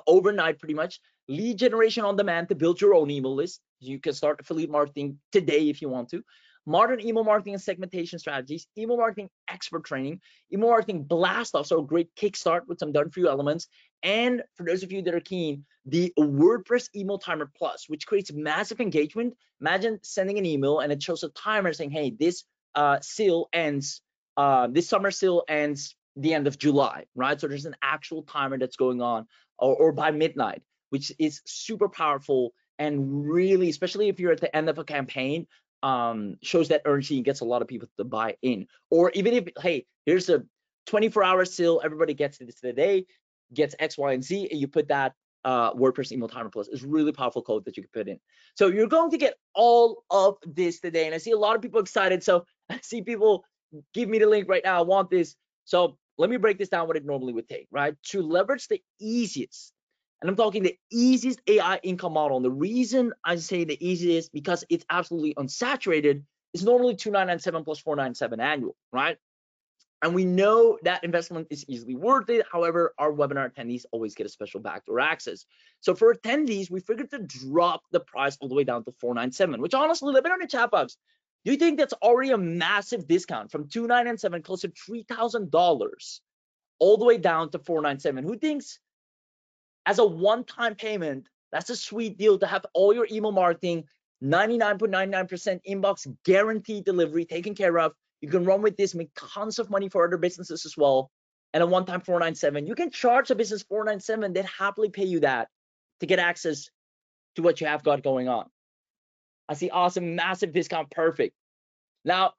overnight, pretty much. Lead generation on demand to build your own email list. You can start affiliate marketing today if you want to. Modern email marketing and segmentation strategies, email marketing expert training, email marketing blast off, so a great kickstart with some done for you elements. And for those of you that are keen, the WordPress email timer plus, which creates massive engagement. Imagine sending an email and it shows a timer saying, hey, this sale ends, this summer sale ends the end of July, right? So there's an actual timer that's going on, or by midnight, which is super powerful and really, especially if you're at the end of a campaign, shows that urgency and gets a lot of people to buy in. Or even if, hey, here's a 24-hour sale, everybody gets this today, gets X, Y, and Z, and you put that WordPress email timer plus. Is really powerful code that you can put in. So you're going to get all of this today, and I see a lot of people excited. So I see people give me the link right now. I want this. So let me break this down what it normally would take, right? To leverage the easiest, and I'm talking the easiest AI income model. And the reason I say the easiest because it's absolutely unsaturated is normally 2,997 plus 497 annual, right? And we know that investment is easily worth it. However, our webinar attendees always get a special backdoor access. So for attendees, we figured to drop the price all the way down to 497, which honestly, let me know in the chat box. Do you think that's already a massive discount from 2,997 close to $3,000 all the way down to 497? Who thinks as a one-time payment, that's a sweet deal to have all your email marketing 99.99% inbox guaranteed delivery taken care of? You can run with this, make tons of money for other businesses as well. And a one-time 497, you can charge a business 497, they'd happily pay you that to get access to what you have got going on. I see awesome, massive discount, perfect. Now,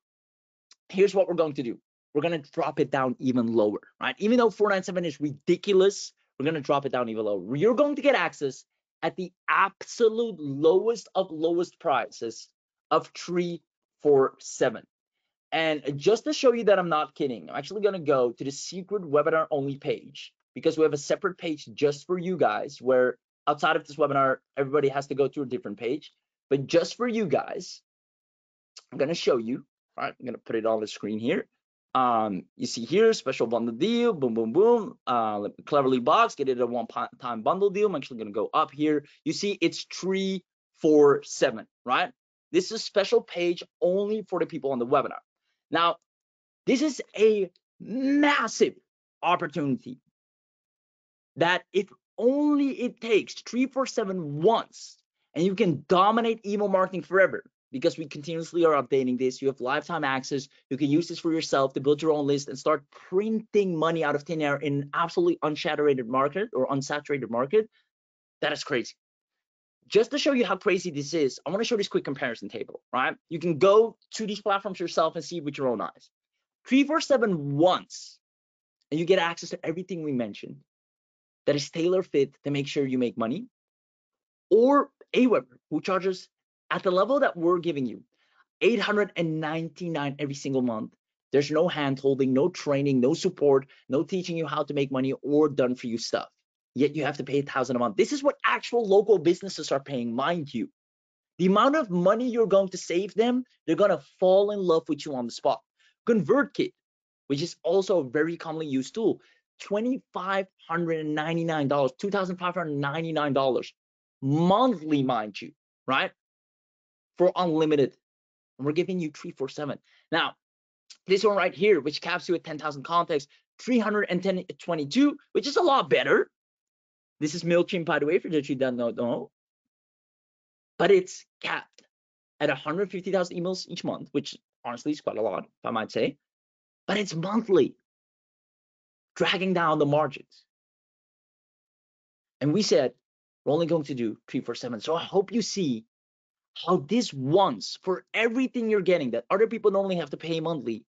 here's what we're going to do. We're going to drop it down even lower, right? Even though 497 is ridiculous, we're going to drop it down even lower. You're going to get access at the absolute lowest of lowest prices of 347. And just to show you that I'm not kidding, I'm actually going to go to the secret webinar only page, because we have a separate page just for you guys, where outside of this webinar, everybody has to go to a different page. But just for you guys, I'm going to show you. All right, I'm going to put it on the screen here. You see here, special bundle deal, boom, boom, boom. CleverlyBox, get it a one-time bundle deal. I'm actually going to go up here. You see, it's 347, right? This is a special page only for the people on the webinar. Now, this is a massive opportunity that if only it takes 347 once, and you can dominate email marketing forever, because we continuously are updating this. You have lifetime access. You can use this for yourself to build your own list and start printing money out of thin air in an absolutely unsaturated market or unsaturated market. That is crazy. Just to show you how crazy this is, I want to show this quick comparison table, right? You can go to these platforms yourself and see with your own eyes. 347 once, and you get access to everything we mentioned that is tailor fit to make sure you make money. Or Aweber, who charges at the level that we're giving you, $899 every single month. There's no hand holding, no training, no support, no teaching you how to make money or done for you stuff. Yet you have to pay $1,000 a month. This is what actual local businesses are paying, mind you. The amount of money you're going to save them, they're going to fall in love with you on the spot. ConvertKit, which is also a very commonly used tool, $2,599, $2,599 monthly, mind you, right? For unlimited. And we're giving you 347. Now, This one right here, which caps you at 10,000 contacts, 322, which is a lot better. This is MailChimp, by the way, for those you don't know. But it's capped at 150,000 emails each month, which honestly is quite a lot, if I might say. But it's monthly, dragging down the margins. And we said we're only going to do 347. So I hope you see how this once for everything you're getting that other people normally have to pay monthly,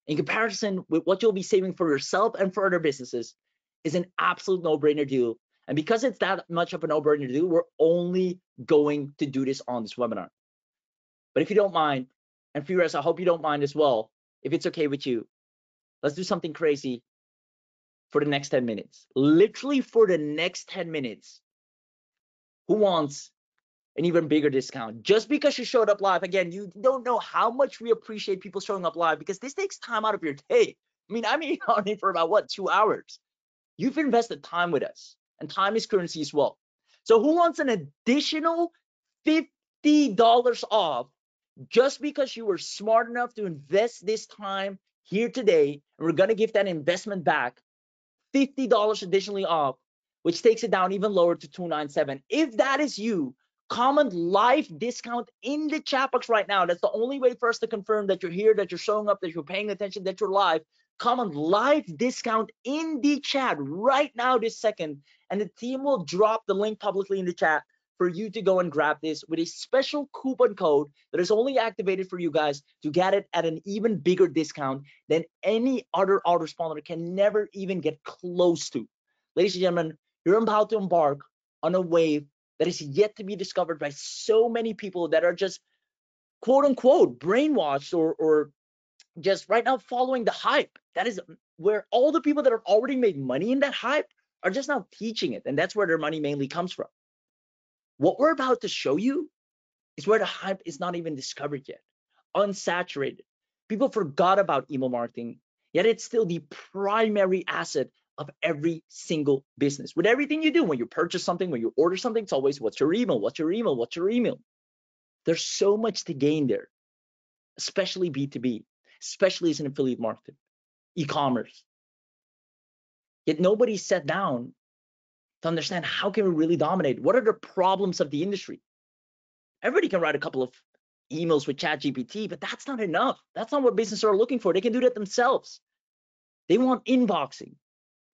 in comparison with what you'll be saving for yourself and for other businesses, is an absolute no-brainer deal. And because it's that much of a no-brainer deal, we're only going to do this on this webinar. But if you don't mind, and Firas, I hope you don't mind as well, if it's okay with you, let's do something crazy for the next 10 minutes. Literally for the next 10 minutes. Who wants an even bigger discount? Just because you showed up live. Again, you don't know how much we appreciate people showing up live, because this takes time out of your day. I mean, I'm on it for about, what, 2 hours? You've invested time with us, and time is currency as well. So who wants an additional $50 off just because you were smart enough to invest this time here today, and we're going to give that investment back, $50 additionally off, which takes it down even lower to $297. If that is you, comment live discount in the chat box right now. That's the only way for us to confirm that you're here, that you're showing up, that you're paying attention, that you're live. Comment live discount in the chat right now this second, and the team will drop the link publicly in the chat for you to go and grab this with a special coupon code that is only activated for you guys to get it at an even bigger discount than any other autoresponder can never even get close to. Ladies and gentlemen, you're about to embark on a wave that is yet to be discovered by so many people that are just quote unquote brainwashed or just right now following the hype. That is where all the people that have already made money in that hype are just now teaching it, and that's where their money mainly comes from. What we're about to show you is where the hype is not even discovered yet, unsaturated. People forgot about email marketing, yet it's still the primary asset of every single business. With everything you do, when you purchase something, when you order something, it's always, what's your email? What's your email? What's your email? There's so much to gain there, especially B2B, especially as an affiliate marketer, e-commerce. Yet nobody sat down to understand, how can we really dominate? What are the problems of the industry? Everybody can write a couple of emails with ChatGPT, but that's not enough. That's not what businesses are looking for. They can do that themselves. They want inboxing.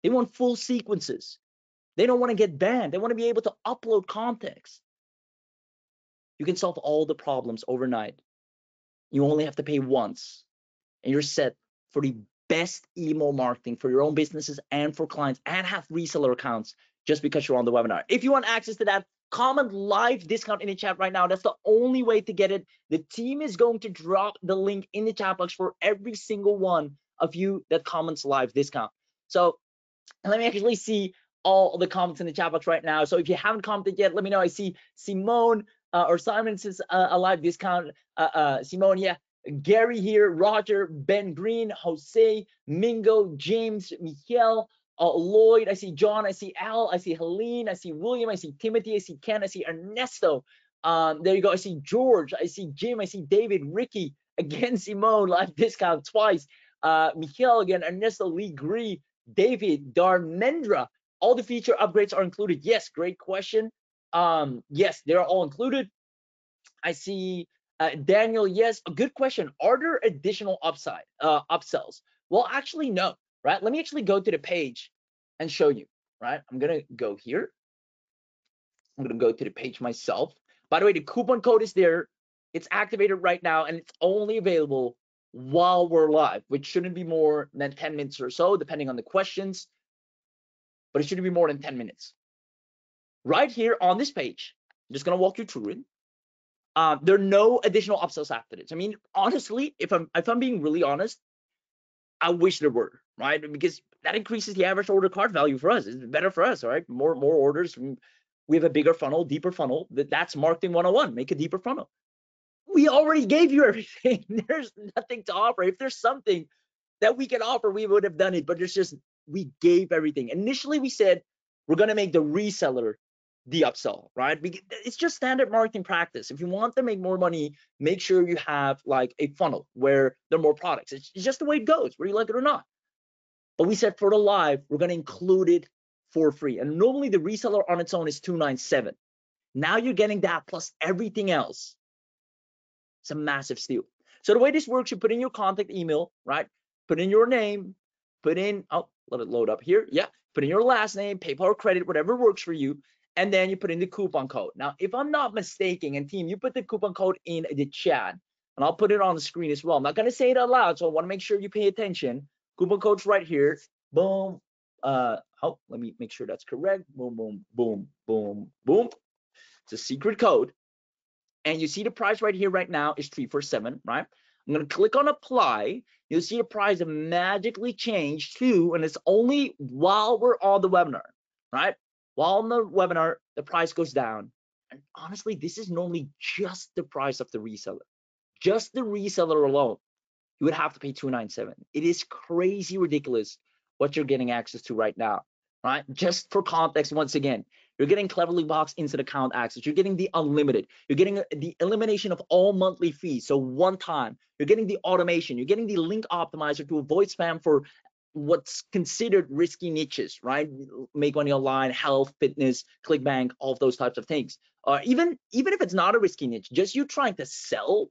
They want full sequences. They don't want to get banned. They want to be able to upload context. You can solve all the problems overnight. You only have to pay once, and you're set for the best email marketing for your own businesses and for clients, and have reseller accounts just because you're on the webinar. If you want access to that, comment live discount in the chat right now. That's the only way to get it. The team is going to drop the link in the chat box for every single one of you that comments live discount. So let me actually see all the comments in the chat box right now. So if you haven't commented yet, let me know. I see Simone or Simon says a live discount. Simone, yeah. Gary here, Roger, Ben Green, Jose, Mingo, James, Michael, Lloyd. I see John. I see Al. I see Helene. I see William. I see Timothy. I see Ken. I see Ernesto. There you go. I see George. I see Jim. I see David, Ricky. Again, Simone, live discount twice. Michael again, Ernesto, Lee Gree, David, Darmendra. All the feature upgrades are included. Yes, great question. Yes, they're all included. I see Daniel. Yes, a good question. Are there additional upsells? Well, actually, no. Right. Let me actually go to the page and show you. Right. I'm gonna go here. I'm gonna go to the page myself. By the way, the coupon code is there. It's activated right now, and it's only available while we're live, which shouldn't be more than 10 minutes or so, depending on the questions, but it shouldn't be more than 10 minutes. Right here on this page, I'm just gonna walk you through it. There are no additional upsells after this. I mean, honestly, if I'm being really honest, I wish there were, right? Because that increases the average order cart value for us. It's better for us, all right? More orders. We have a bigger funnel, deeper funnel. That's marketing 101. Make a deeper funnel. We already gave you everything. There's nothing to offer. If there's something that we can offer, we would have done it. But there's just, we gave everything. Initially, we said we're gonna make the reseller the upsell, right? It's just standard marketing practice. If you want to make more money, make sure you have like a funnel where there are more products. It's just the way it goes, whether you like it or not. But we said for the live, we're going to include it for free. And normally the reseller on its own is $297. Now you're getting that plus everything else. It's a massive steal. So the way this works, you put in your contact email, right? Put in your name, put in, oh, let it load up here. Yeah, put in your last name, PayPal or credit, whatever works for you. And then you put in the coupon code. Now, if I'm not mistaken, and team, you put the coupon code in the chat, and I'll put it on the screen as well. I'm not going to say it out loud, so I want to make sure you pay attention. Coupon code's right here. Boom. Oh, let me make sure that's correct. Boom, boom, boom, boom, boom. It's a secret code. And you see the price right here right now is 347, right? I'm going to click on apply. You'll see the price magically change to, and it's only while we're on the webinar, right? While on the webinar, the price goes down. And honestly, this is normally just the price of the reseller. Just the reseller alone, you would have to pay $297. It is crazy ridiculous what you're getting access to right now, right? Just for context, once again, you're getting CleverlyBox instant account access. You're getting the unlimited. You're getting the elimination of all monthly fees. So one time, you're getting the automation. You're getting the link optimizer to avoid spam for what's considered risky niches, right? Make money online, health, fitness, ClickBank, all of those types of things. Even if it's not a risky niche, just you trying to sell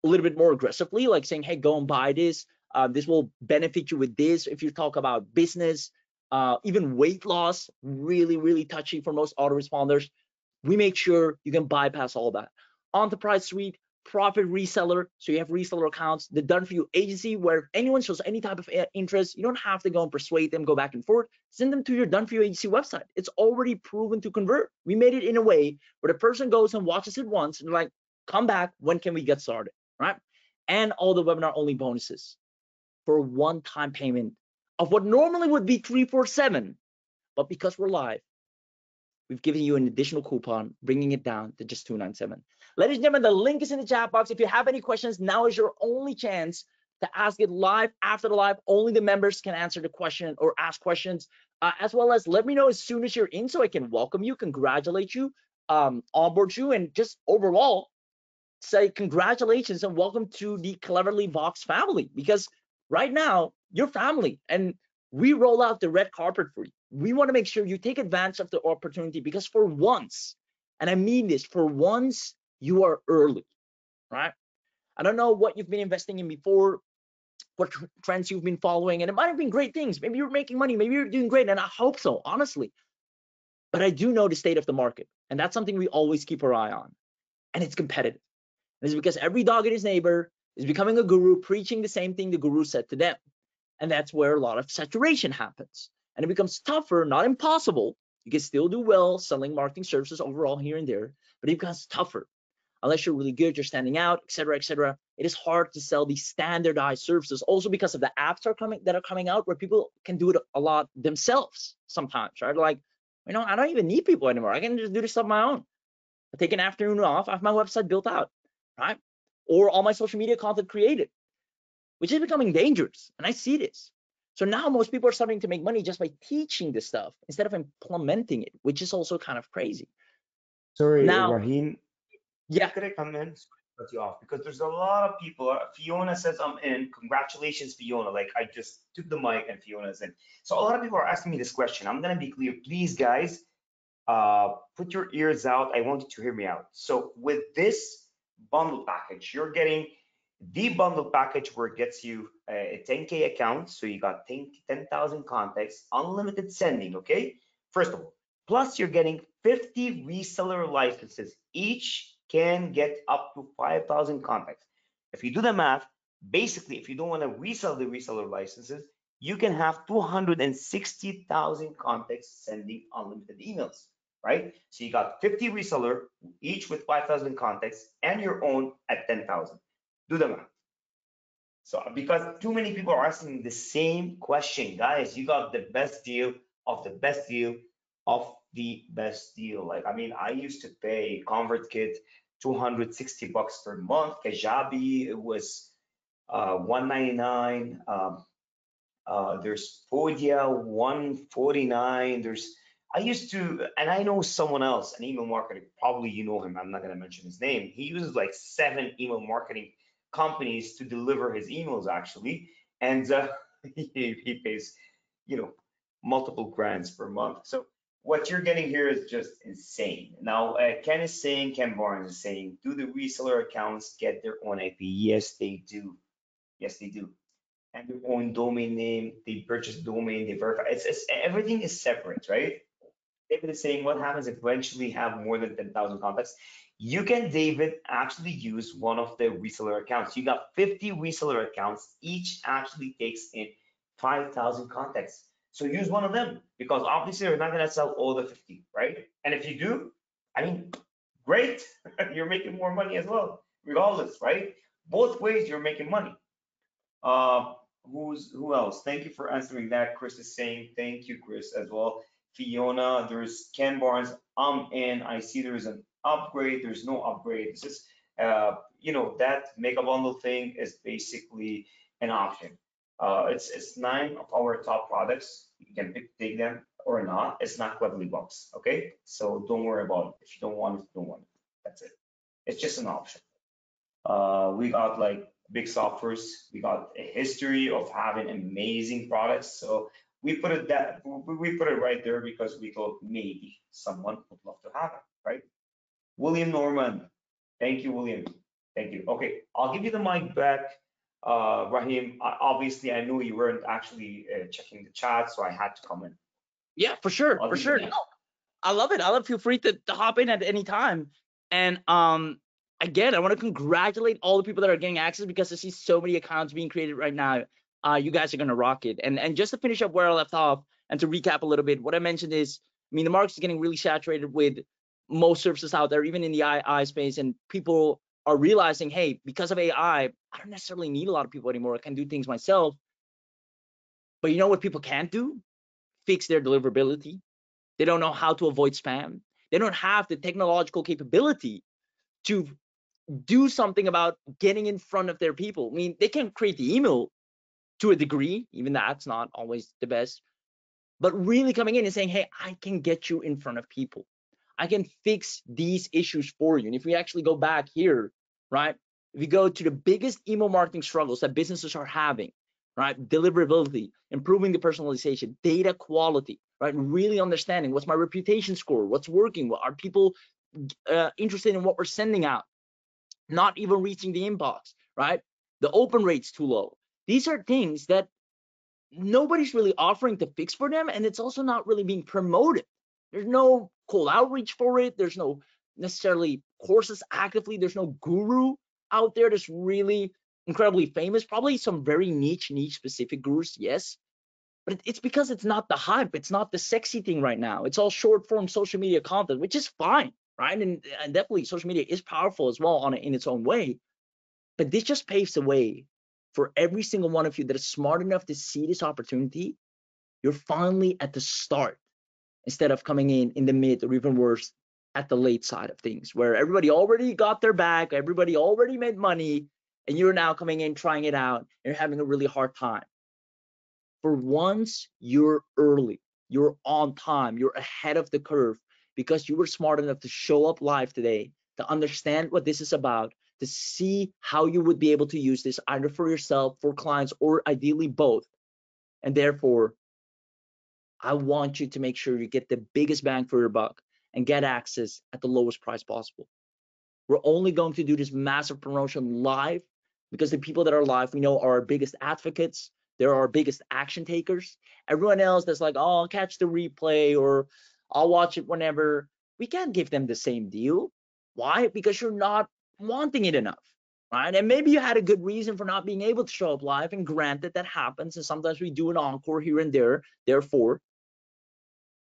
a little bit more aggressively, like saying, hey, go and buy this. This will benefit you with this. If you talk about business, even weight loss, really, really touchy for most autoresponders. We make sure you can bypass all that. Enterprise Suite, profit reseller. So you have reseller accounts, the done for you agency where if anyone shows any type of interest, you don't have to go and persuade them, go back and forth, send them to your done for you agency website. It's already proven to convert. We made it in a way where the person goes and watches it once and like, come back, when can we get started, right? And all the webinar only bonuses for one-time payment of what normally would be 347, but because we're live, we've given you an additional coupon, bringing it down to just 297. Ladies and gentlemen, the link is in the chat box. If you have any questions, now is your only chance to ask it live. After the live, only the members can answer the question or ask questions, as well as let me know as soon as you're in so I can welcome you, congratulate you, onboard you, and just overall say congratulations and welcome to the CleverlyBox family, because right now you're family and we roll out the red carpet for you. We want to make sure you take advantage of the opportunity because for once, and I mean this, for once you are early, right? I don't know what you've been investing in before, what trends you've been following, and it might have been great things. Maybe you're making money, maybe you're doing great, and I hope so, honestly. But I do know the state of the market, and that's something we always keep our eye on, and it's competitive. And it's because every dog and his neighbor is becoming a guru, preaching the same thing the guru said to them. And that's where a lot of saturation happens. And it becomes tougher, not impossible. You can still do well selling marketing services overall here and there, but it becomes tougher. Unless you're really good, you're standing out, et cetera, et cetera. It is hard to sell these standardized services. Also because of the apps that are coming out where people can do it a lot themselves sometimes, right? Like, I don't even need people anymore. I can just do this stuff on my own. I take an afternoon off, I have my website built out, right? Or all my social media content created, which is becoming dangerous. And I see this. So now most people are starting to make money just by teaching this stuff instead of implementing it, which is also kind of crazy. Sorry, Now, Rahim. yeah, Could I come in? Sorry to cut you off because there's a lot of people. Fiona says I'm in. Congratulations, Fiona. Like I just took the mic and Fiona's in. So a lot of people are asking me this question. I'm gonna be clear. Please, guys, put your ears out. I want you to hear me out. So with this bundle package, you're getting the bundle package where it gets you a 10K account. So you got 10,000 contacts, unlimited sending, okay? First of all, plus you're getting 50 reseller licenses. Each can get up to 5,000 contacts. If you do the math, basically, if you don't want to resell the reseller licenses, you can have 260,000 contacts sending unlimited emails, right? So you got 50 reseller, each with 5,000 contacts, and your own at 10,000. Do the math. So because too many people are asking the same question, guys, you got the best deal of the best deal of the best deal. Like, I mean, I used to pay ConvertKit 260 bucks per month. Kajabi, it was 199. There's Podia 149. There's I used to, and I know someone else, an email marketer, probably you know him, I'm not going to mention his name. He uses like 7 email marketing companies to deliver his emails actually. And he pays, you know, multiple grands per month. So what you're getting here is just insane. Now, Ken Barnes is saying, do the reseller accounts get their own IP? Yes, they do. Yes, they do. And their own domain name, they purchase domain, they verify. It's everything is separate, right? David is saying, what happens if you eventually have more than 10,000 contacts? You can, David, actually use one of the reseller accounts. You got 50 reseller accounts. Each actually takes in 5,000 contacts. So use one of them because obviously you're not going to sell all the 50, right? And if you do, I mean, great. You're making more money as well, regardless, right? Both ways you're making money. Uh, who else? Thank you for answering that. Chris is saying thank you, Chris, as well. Fiona, there's Ken Barnes. I'm in. I see there's an upgrade. There's no upgrade. This is, that mega bundle thing is basically an option. It's 9 of our top products. You can take them or not. It's not CleverlyBox. Okay, so don't worry about it. If you don't want it, don't want it. That's it. It's just an option. We got like big softwares. We got a history of having amazing products. So we put it right there because we thought maybe someone would love to have it, right? William Norman, thank you, William. Thank you. Okay, I'll give you the mic back. Rahim, obviously I knew you weren't actually checking the chat, so I had to come in. Yeah, for sure, I'll for give sure. you No, I love it. I love. Feel free to hop in at any time. And again, I want to congratulate all the people that are getting access because I see so many accounts being created right now. You guys are gonna rock it. And just to finish up where I left off and to recap a little bit, what I mentioned is, I mean, the market is getting really saturated with most services out there, even in the AI space, and people are realizing, hey, because of AI, I don't necessarily need a lot of people anymore. I can do things myself. But you know what people can't do? Fix their deliverability. They don't know how to avoid spam. They don't have the technological capability to do something about getting in front of their people. I mean, they can create the email to a degree, even that's not always the best, but really coming in and saying, hey, I can get you in front of people. I can fix these issues for you. And if we actually go back here, right, if you go to the biggest email marketing struggles that businesses are having, right, deliverability, improving the personalization, data quality, right, really understanding what's my reputation score, what's working, what are people interested in what we're sending out, not even reaching the inbox, right, the open rate's too low. These are things that nobody's really offering to fix for them, and it's also not really being promoted. There's no cold outreach for it. There's no necessarily courses actively. There's no guru out there that's really incredibly famous. Probably some very niche specific gurus, yes, but it's because it's not the hype. It's not the sexy thing right now. It's all short form social media content, which is fine, right? And definitely social media is powerful as well in its own way. But this just paves the way for every single one of you that is smart enough to see this opportunity. You're finally at the start instead of coming in the mid, or even worse, at the late side of things, where everybody already got their bag, everybody already made money, and you're now coming in, trying it out, and you're having a really hard time. For once, you're early, you're on time, you're ahead of the curve because you were smart enough to show up live today, to understand what this is about, to see how you would be able to use this either for yourself, for clients, or ideally both. And therefore, I want you to make sure you get the biggest bang for your buck and get access at the lowest price possible. We're only going to do this massive promotion live because the people that are live, we know, are our biggest advocates. They're our biggest action takers. Everyone else that's like, oh, I'll catch the replay or I'll watch it whenever, we can't give them the same deal. Why? Because you're not wanting it enough, right? And maybe you had a good reason for not being able to show up live, and granted, that happens, and sometimes we do an encore here and there. Therefore,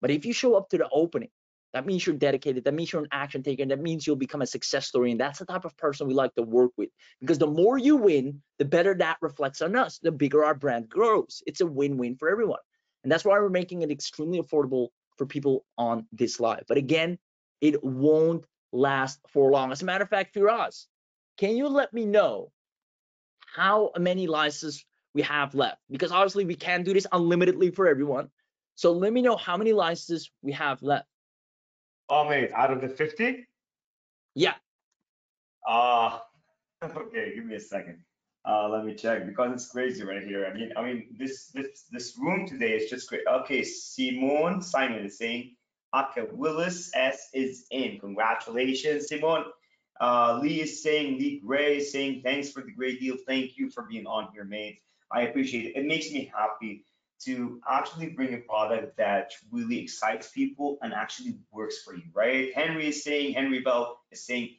but if you show up to the opening, that means you're dedicated. That means you're an action taker. That means you'll become a success story. And that's the type of person we like to work with. Because the more you win, the better that reflects on us. The bigger our brand grows. It's a win-win for everyone. And that's why we're making it extremely affordable for people on this live. But again, it won't last for long. As a matter of fact, Firas, can you let me know how many licenses we have left? Because obviously we can't do this unlimitedly for everyone. So let me know how many licenses we have left. Oh, mate, out of the 50? Yeah. Uh, okay, give me a second. Let me check because it's crazy right here. I mean, this room today is just great. Okay, Simone Simon is saying, okay, Willis S is in. Congratulations, Simone. Lee is saying, Lee Gray is saying, thanks for the great deal. Thank you for being on here, mate. I appreciate it. It makes me happy to actually bring a product that really excites people and actually works for you, right? Henry Bell is saying,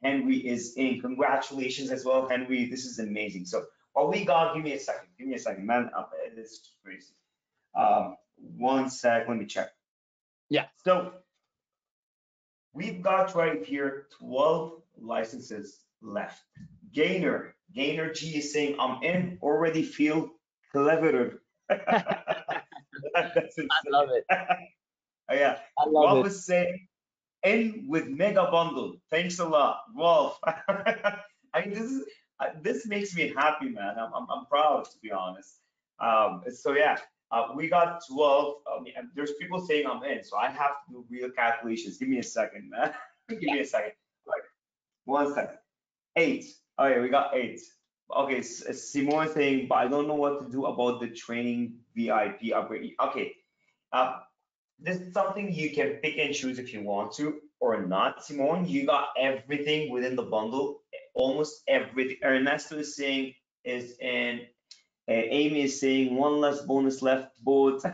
Henry is in. Congratulations as well, Henry. This is amazing. So what we got, give me a second. Give me a second, man. It's crazy. 1 sec. Let me check. Yeah. So we've got right here 12 licenses left. Gainer G is saying, I'm in, already feel cleverer. That's I love insane. it. Yeah. I love Rolf it. is saying, in with mega bundle. Thanks a lot, Rolf. I mean, this makes me happy, man. I'm proud to be honest. So yeah, we got 12. There's people saying I'm in, so I have to do real calculations. Give me a second, man. Give Yeah. me a second. Like, 1 second. Eight. Oh yeah, we got eight. Okay, Simone saying, but I don't know what to do about the training VIP upgrade. Okay, uh, this is something you can pick and choose if you want to or not. Simone, you got everything within the bundle, almost everything. Ernesto is saying is in, and Amy is saying one less bonus left. Both.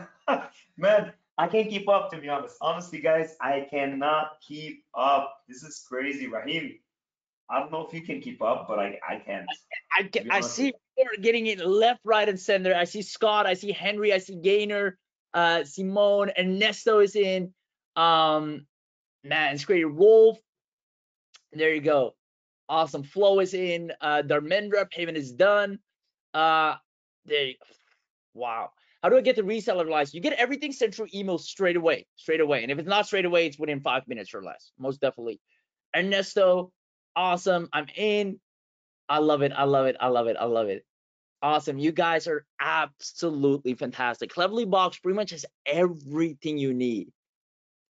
Man, I can't keep up to be honest. Honestly, guys, I cannot keep up. This is crazy, Raheem. I don't know if you can keep up, but I can't. To be I honest with see people are getting it left, right, and center. I see Scott, I see Henry, I see Gainer, Simone, Ernesto is in. Man, it's great. Wolf, there you go. Awesome. Flo is in. Dharmendra, payment is done. Uh, there you, wow. How do I get the reseller license? You get everything sent through email straight away. And if it's not straight away, it's within 5 minutes or less. Most definitely. Ernesto, awesome. I'm in. I love it. I love it. I love it. I love it. Awesome. You guys are absolutely fantastic. CleverlyBox pretty much has everything you need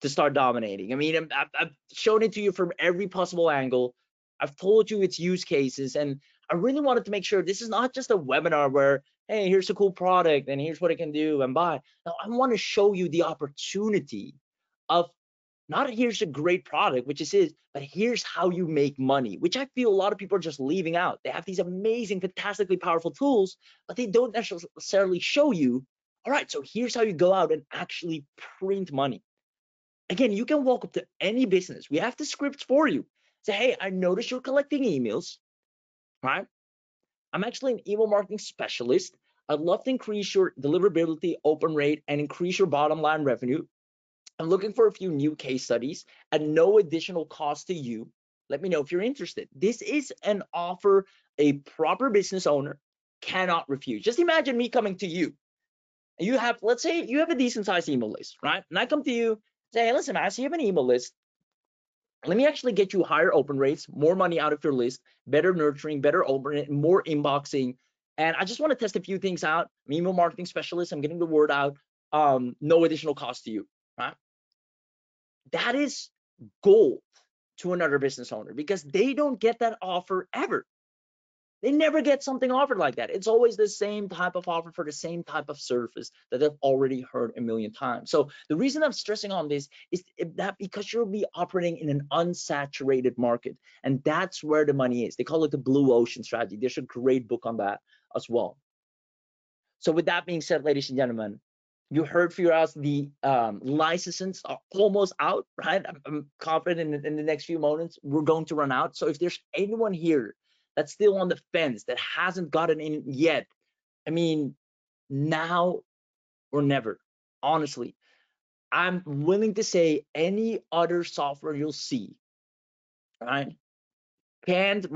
to start dominating. I mean, I've shown it to you from every possible angle. I've told you its use cases, and I really wanted to make sure this is not just a webinar where, hey, here's a cool product and here's what it can do and buy. Now, I want to show you the opportunity of not here's a great product, which is, but here's how you make money, which I feel a lot of people are just leaving out. They have these amazing, fantastically powerful tools, but they don't necessarily show you, all right, so here's how you go out and actually print money. Again, you can walk up to any business. We have the scripts for you. Say, hey, I noticed you're collecting emails, right? I'm actually an email marketing specialist. I'd love to increase your deliverability, open rate, and increase your bottom line revenue. I'm looking for a few new case studies at no additional cost to you. Let me know if you're interested. This is an offer a proper business owner cannot refuse. Just imagine me coming to you. You have, let's say you have a decent sized email list, right? And I come to you, say, hey, listen, I see you have an email list. Let me actually get you higher open rates, more money out of your list, better nurturing, better open, more inboxing. And I just want to test a few things out. I'm an email marketing specialist. I'm getting the word out. No additional cost to you, right? That is gold to another business owner because they don't get that offer ever. They never get something offered like that. It's always the same type of offer for the same type of service that they've already heard a million times. So the reason I'm stressing on this is that because you'll be operating in an unsaturated market, and that's where the money is. They call it the blue ocean strategy. There's a great book on that as well. So with that being said, ladies and gentlemen, you heard Firas, the licenses are almost out, right? I'm confident in the next few moments we're going to run out. So if there's anyone here that's still on the fence that hasn't gotten in yet, I mean, now or never. Honestly, I'm willing to say any other software you'll see, right? Can't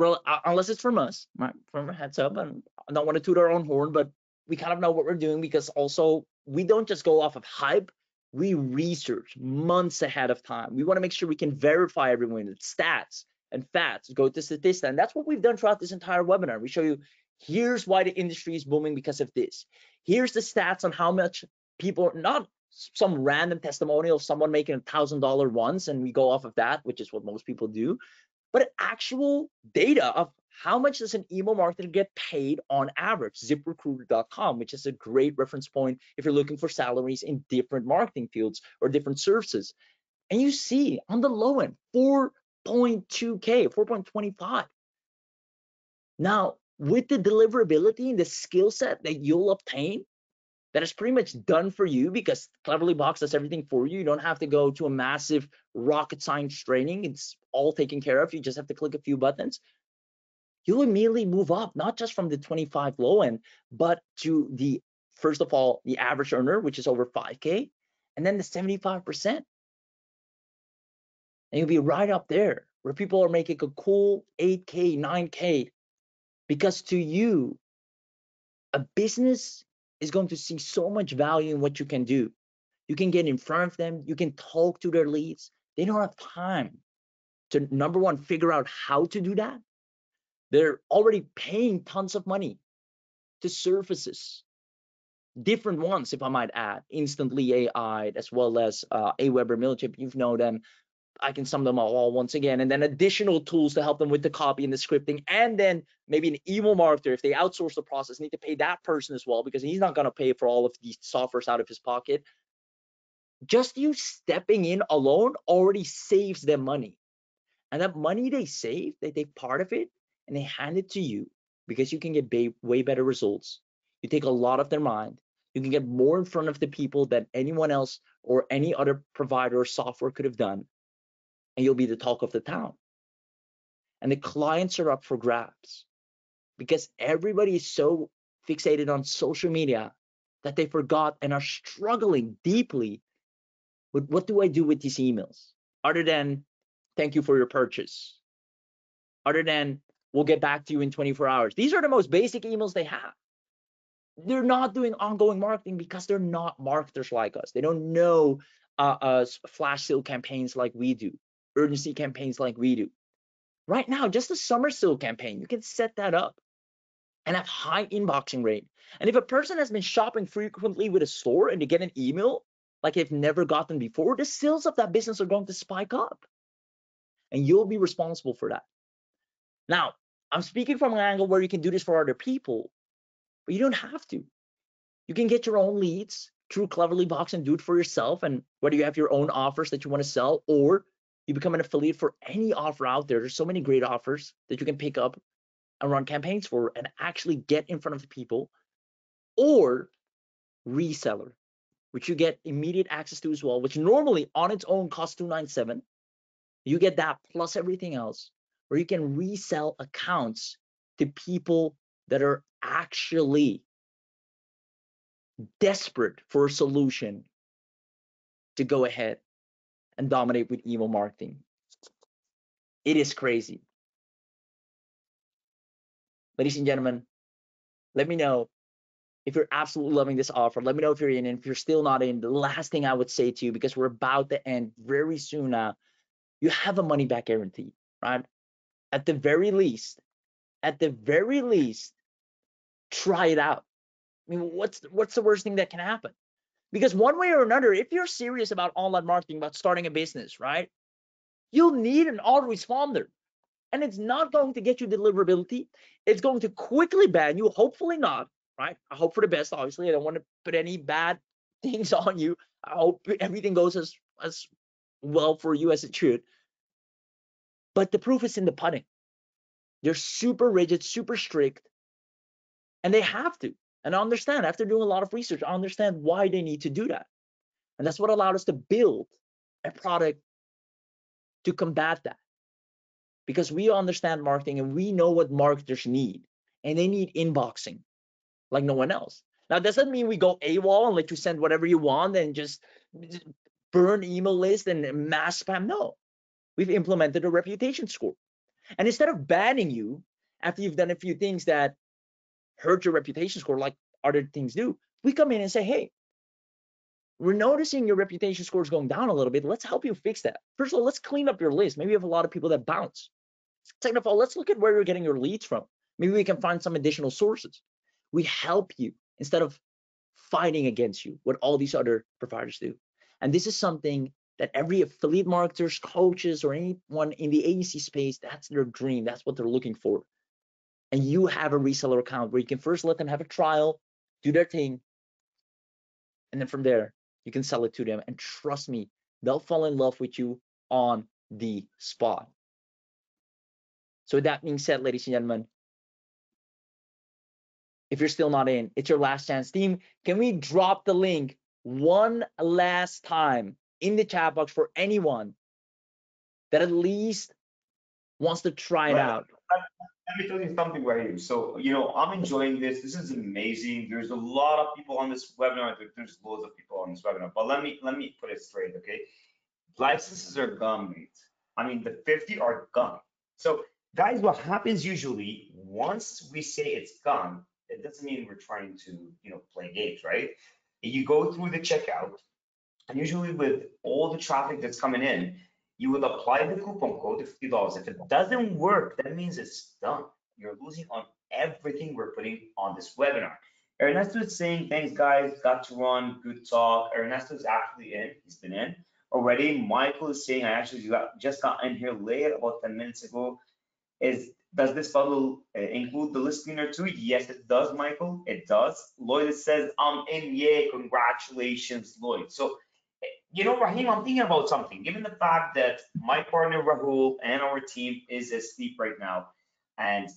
unless it's from us, right? From a heads up, and I don't want to toot our own horn, but we kind of know what we're doing because also we don't just go off of hype. We research months ahead of time. We want to make sure we can verify everyone with stats and facts, go to statistics, and that's what we've done throughout this entire webinar. We show you here's why the industry is booming because of this. Here's the stats on how much people, not some random testimonial of someone making $1,000 once, and we go off of that, which is what most people do, but actual data of how much does an email marketer get paid on average. ZipRecruiter.com, which is a great reference point if you're looking for salaries in different marketing fields or different services. And you see on the low end, 4.2K, 4.25. Now, with the deliverability and the skill set that you'll obtain, that is pretty much done for you because CleverlyBox does everything for you. You don't have to go to a massive rocket science training. It's all taken care of. You just have to click a few buttons. You'll immediately move up, not just from the 25 low end, but to the, first of all, the average earner, which is over 5K, and then the 75%. And you'll be right up there where people are making a cool 8K, 9K, because to you, a business is going to see so much value in what you can do. You can get in front of them. You can talk to their leads. They don't have time to, number one, figure out how to do that. They're already paying tons of money to services, different ones, if I might add, Instantly AI, as well as Aweber Milchip. You know them. I can sum them all once again, and then additional tools to help them with the copy and the scripting, and then maybe an email marketer, if they outsource the process, need to pay that person as well, because he's not going to pay for all of these softwares out of his pocket. Just you stepping in alone already saves them money. And that money they save, they take part of it and they hand it to you because you can get way better results. You take a lot of their mind. You can get more in front of the people than anyone else or any other provider or software could have done. And you'll be the talk of the town. And the clients are up for grabs because everybody is so fixated on social media that they forgot and are struggling deeply with, what do I do with these emails? Other than thank you for your purchase. Other than we'll get back to you in 24 hours. These are the most basic emails they have. They're not doing ongoing marketing because they're not marketers like us. They don't know flash sale campaigns like we do, urgency campaigns like we do. Right now, just a summer sale campaign, you can set that up and have high inboxing rate. And if a person has been shopping frequently with a store and they get an email like they've never gotten before, the sales of that business are going to spike up. And you'll be responsible for that. Now, I'm speaking from an angle where you can do this for other people, but you don't have to. You can get your own leads through CleverlyBox and do it for yourself. And whether you have your own offers that you want to sell or you become an affiliate for any offer out there, there's so many great offers that you can pick up and run campaigns for and actually get in front of the people, or reseller, which you get immediate access to as well, which normally on its own costs $297. You get that plus everything else, where you can resell accounts to people that are actually desperate for a solution to go ahead and dominate with email marketing. It is crazy. Ladies and gentlemen, let me know if you're absolutely loving this offer. Let me know if you're in, and if you're still not in, the last thing I would say to you, because we're about to end very soon now, you have a money back guarantee, right? At the very least, try it out. I mean, what's the worst thing that can happen? Because one way or another, if you're serious about online marketing, about starting a business, right, you'll need an autoresponder. And it's not going to get you deliverability. It's going to quickly ban you, hopefully not, right? I hope for the best, obviously. I don't want to put any bad things on you. I hope everything goes as well for you as it should. But the proof is in the pudding. They're super rigid, super strict, and they have to. And I understand, after doing a lot of research, I understand why they need to do that. And that's what allowed us to build a product to combat that. Because we understand marketing and we know what marketers need. And they need inboxing like no one else. Now, does that mean we go AWOL and let you send whatever you want and just burn email list and mass spam? No. We've implemented a reputation score. And instead of banning you after you've done a few things that hurt your reputation score, like other things do, we come in and say, hey, we're noticing your reputation score is going down a little bit. Let's help you fix that. First of all, let's clean up your list. Maybe you have a lot of people that bounce. Second of all, let's look at where you're getting your leads from. Maybe we can find some additional sources. We help you instead of fighting against you, what all these other providers do. And this is something that every affiliate marketers, coaches, or anyone in the agency space, that's their dream. That's what they're looking for. And you have a reseller account where you can first let them have a trial, do their thing, and then from there, you can sell it to them. And trust me, they'll fall in love with you on the spot. So with that being said, ladies and gentlemen, if you're still not in, it's your last chance. Team, can we drop the link one last time in the chat box for anyone that at least wants to try it out? Let me tell you something right here. So, I'm enjoying this. This is amazing. There's a lot of people on this webinar. There's loads of people on this webinar. But let me put it straight, okay? Licenses are gone, mate. I mean, the 50 are gone. So, guys, what happens usually once we say it's gone, it doesn't mean we're trying to, play games, right? You go through the checkout, and usually with all the traffic that's coming in, you would apply the coupon code of $50. If it doesn't work, that means it's done. You're losing on everything we're putting on this webinar. Ernesto is saying, thanks guys, got to run, good talk. Ernesto is actually in, he's been in already. Michael is saying, I actually just got in here late, about 10 minutes ago. Does this bundle include the list cleaner too? Yes, it does, Michael. It does. Lloyd says, I'm in. Yay, congratulations, Lloyd. So, Raheem, I'm thinking about something. Given the fact that my partner Rahul and our team is asleep right now, and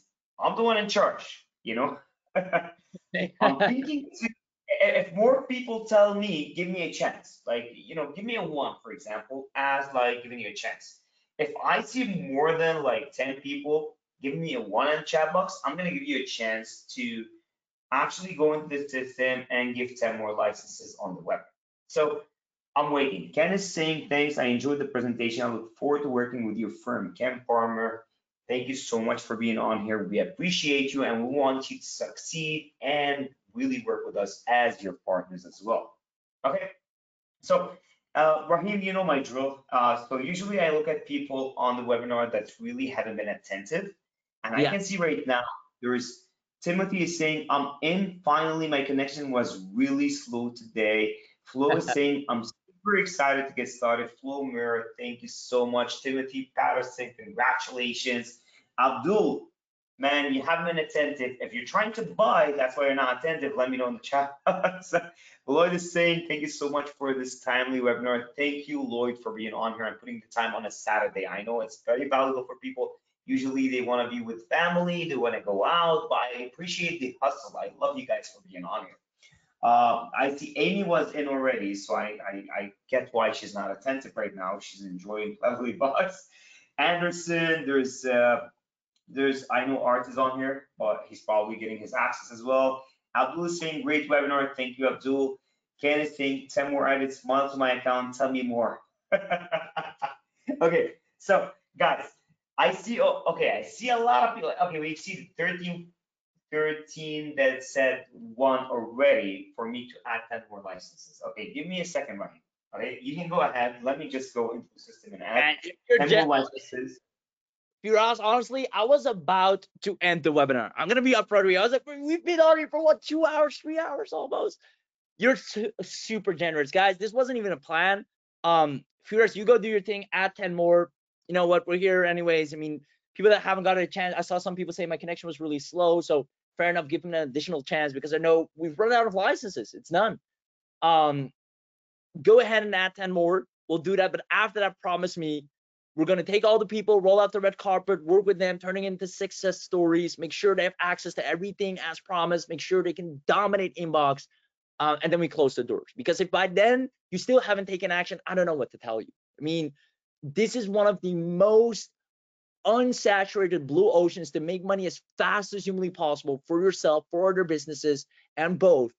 I'm the one in charge, I'm thinking if more people tell me, give me a chance, like, give me a one, for example, as like giving you a chance. If I see more than like 10 people giving me a one in chat box, I'm gonna give you a chance to actually go into the system and give 10 more licenses on the web. So I'm waiting. Ken is saying, thanks, I enjoyed the presentation. I look forward to working with your firm. Ken Farmer, thank you so much for being on here. We appreciate you and we want you to succeed and really work with us as your partners as well. Okay, so Raheem, you know my drill. So usually I look at people on the webinar that really haven't been attentive. And I Yeah. can see right now, there's Timothy is saying, I'm in, finally, my connection was really slow today. Flo is saying, I'm super excited to get started. Flo Mirror, thank you so much. Timothy Patterson, congratulations. Abdul, man, you haven't been attentive. If you're trying to buy, that's why you're not attentive. Let me know in the chat. Lloyd is saying, thank you so much for this timely webinar. Thank you, Lloyd, for being on here and putting the time on a Saturday. I know it's very valuable for people. Usually they want to be with family, they want to go out, but I appreciate the hustle. I love you guys for being on here. I see Amy was in already, so I get why she's not attentive right now. She's enjoying CleverlyBox. Anderson, I know Art is on here, but he's probably getting his access as well. Abdul is saying, great webinar. Thank you, Abdul. Ken is saying, 10 more edits, smile to my account. Tell me more. Okay, so guys, I see a lot of people. Okay, we see 13 that said one already for me to add 10 more licenses. Okay, give me a second, Ryan. Okay, you can go ahead. Let me just go into the system and add 10 more licenses. Firas, honestly, I was about to end the webinar. I'm gonna be upfront with you. I was like, we've been on here for what, 2 hours, 3 hours almost. You're super generous, guys. This wasn't even a plan. Firas, you go do your thing. Add 10 more. You know what? We're here anyways. I mean, people that haven't got a chance. I saw some people say my connection was really slow, so fair enough. Give them an additional chance because I know we've run out of licenses. It's none. Go ahead and add 10 more. We'll do that. But after that, promise me, we're going to take all the people, roll out the red carpet, work with them, turning into success stories, make sure they have access to everything as promised, make sure they can dominate inbox, and then we close the doors. Because if by then you still haven't taken action, I don't know what to tell you. I mean, this is one of the most unsaturated blue oceans to make money as fast as humanly possible for yourself, for other businesses, and both.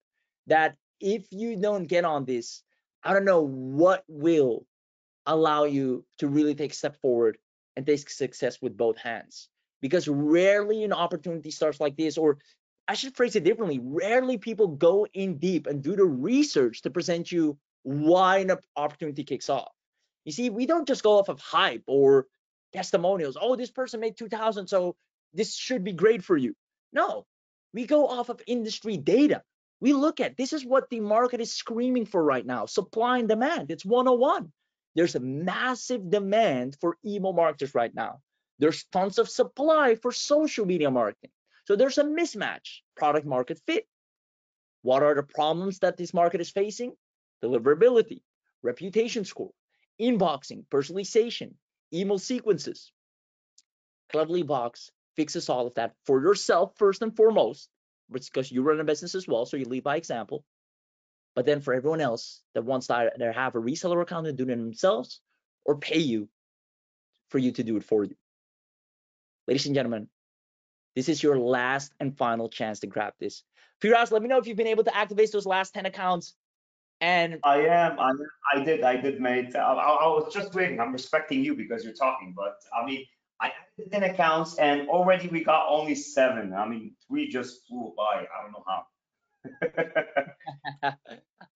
That if you don't get on this, I don't know what will allow you to really take a step forward and take success with both hands. Because rarely an opportunity starts like this, or I should phrase it differently, rarely people go in deep and do the research to present you why an opportunity kicks off. You see, we don't just go off of hype or testimonials. Oh, this person made 2,000, so this should be great for you. No, we go off of industry data. We look at, this is what the market is screaming for right now, supply and demand. It's 101. There's a massive demand for email marketers right now. There's tons of supply for social media marketing. So there's a mismatch, product market fit. What are the problems that this market is facing? Deliverability, reputation score, inboxing, personalization, email sequences. CleverlyBox fixes all of that for yourself first and foremost, because you run a business as well, so you lead by example. But then for everyone else that wants to either have a reseller account and do it themselves or pay you for you to do it for you. Ladies and gentlemen, this is your last and final chance to grab this. Firas, let me know if you've been able to activate those last 10 accounts. And I did, mate. I was just waiting. I'm respecting you because you're talking, but I mean, I added 10 accounts and already we got only 7. I mean, 3 just flew by. I don't know how.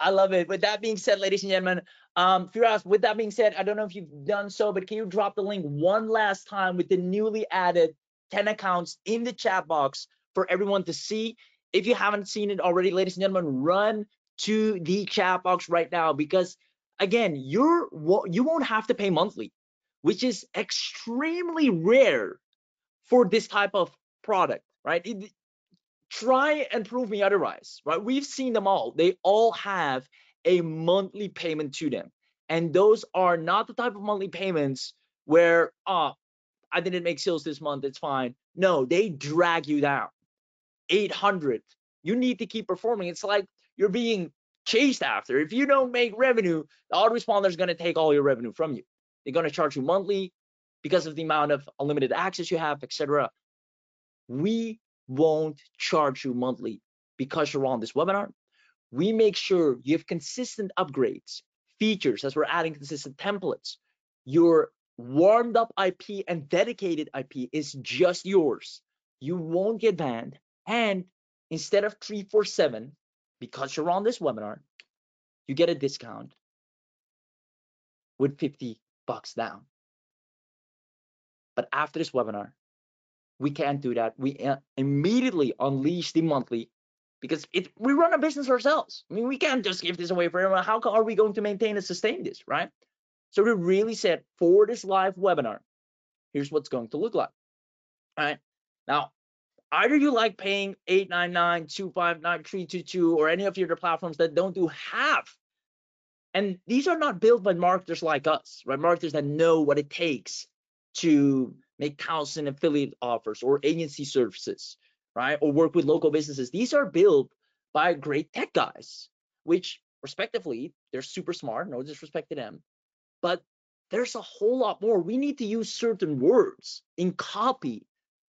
I love it. With that being said, ladies and gentlemen, Firas, with that being said, I don't know if you've done so, but can you drop the link one last time with the newly added 10 accounts in the chat box for everyone to see? If you haven't seen it already, ladies and gentlemen, run to the chat box right now, because again, you won't have to pay monthly, which is extremely rare for this type of product, right? Try and prove me otherwise, right? We've seen them all. They all have a monthly payment to them. And those are not the type of monthly payments where, I didn't make sales this month, it's fine. No, they drag you down. 800. You need to keep performing. It's like you're being chased after. If you don't make revenue, the autoresponder is going to take all your revenue from you. They're going to charge you monthly because of the amount of unlimited access you have, etc. We won't charge you monthly because you're on this webinar. We make sure you have consistent upgrades, features, as we're adding consistent templates. Your warmed up IP and dedicated IP is just yours. You won't get banned. And instead of 347, because you're on this webinar, you get a discount with $50 down. But after this webinar, we can't do that. We immediately unleash the monthly, because we run a business ourselves. I mean, we can't just give this away for everyone. How are we going to maintain and sustain this, right? So we really said, for this live webinar, here's what's going to look like. All right. Now, either you like paying $899, $259, $322, or any of your other platforms that don't do half. And these are not built by marketers like us, right? Marketers that know what it takes to make 1,000 affiliate offers or agency services, right? Or work with local businesses. These are built by great tech guys, which respectively, they're super smart, no disrespect to them, but there's a whole lot more. We need to use certain words in copy,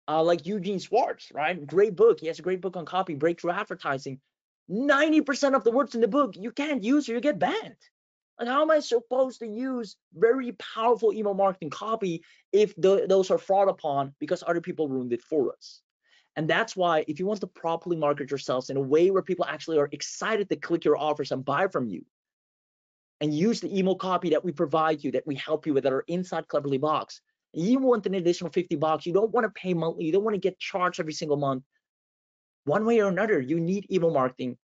like Eugene Schwartz, right? Great book. He has a great book on copy, breakthrough advertising. 90% of the words in the book you can't use or you get banned. Like, how am I supposed to use very powerful email marketing copy if those are fraud upon because other people ruined it for us? And that's why, if you want to properly market yourselves in a way where people actually are excited to click your offers and buy from you, and use the email copy that we provide you, that we help you with, that are inside CleverlyBox, you want an additional $50, you don't want to pay monthly, you don't want to get charged every single month. One way or another, you need email marketing,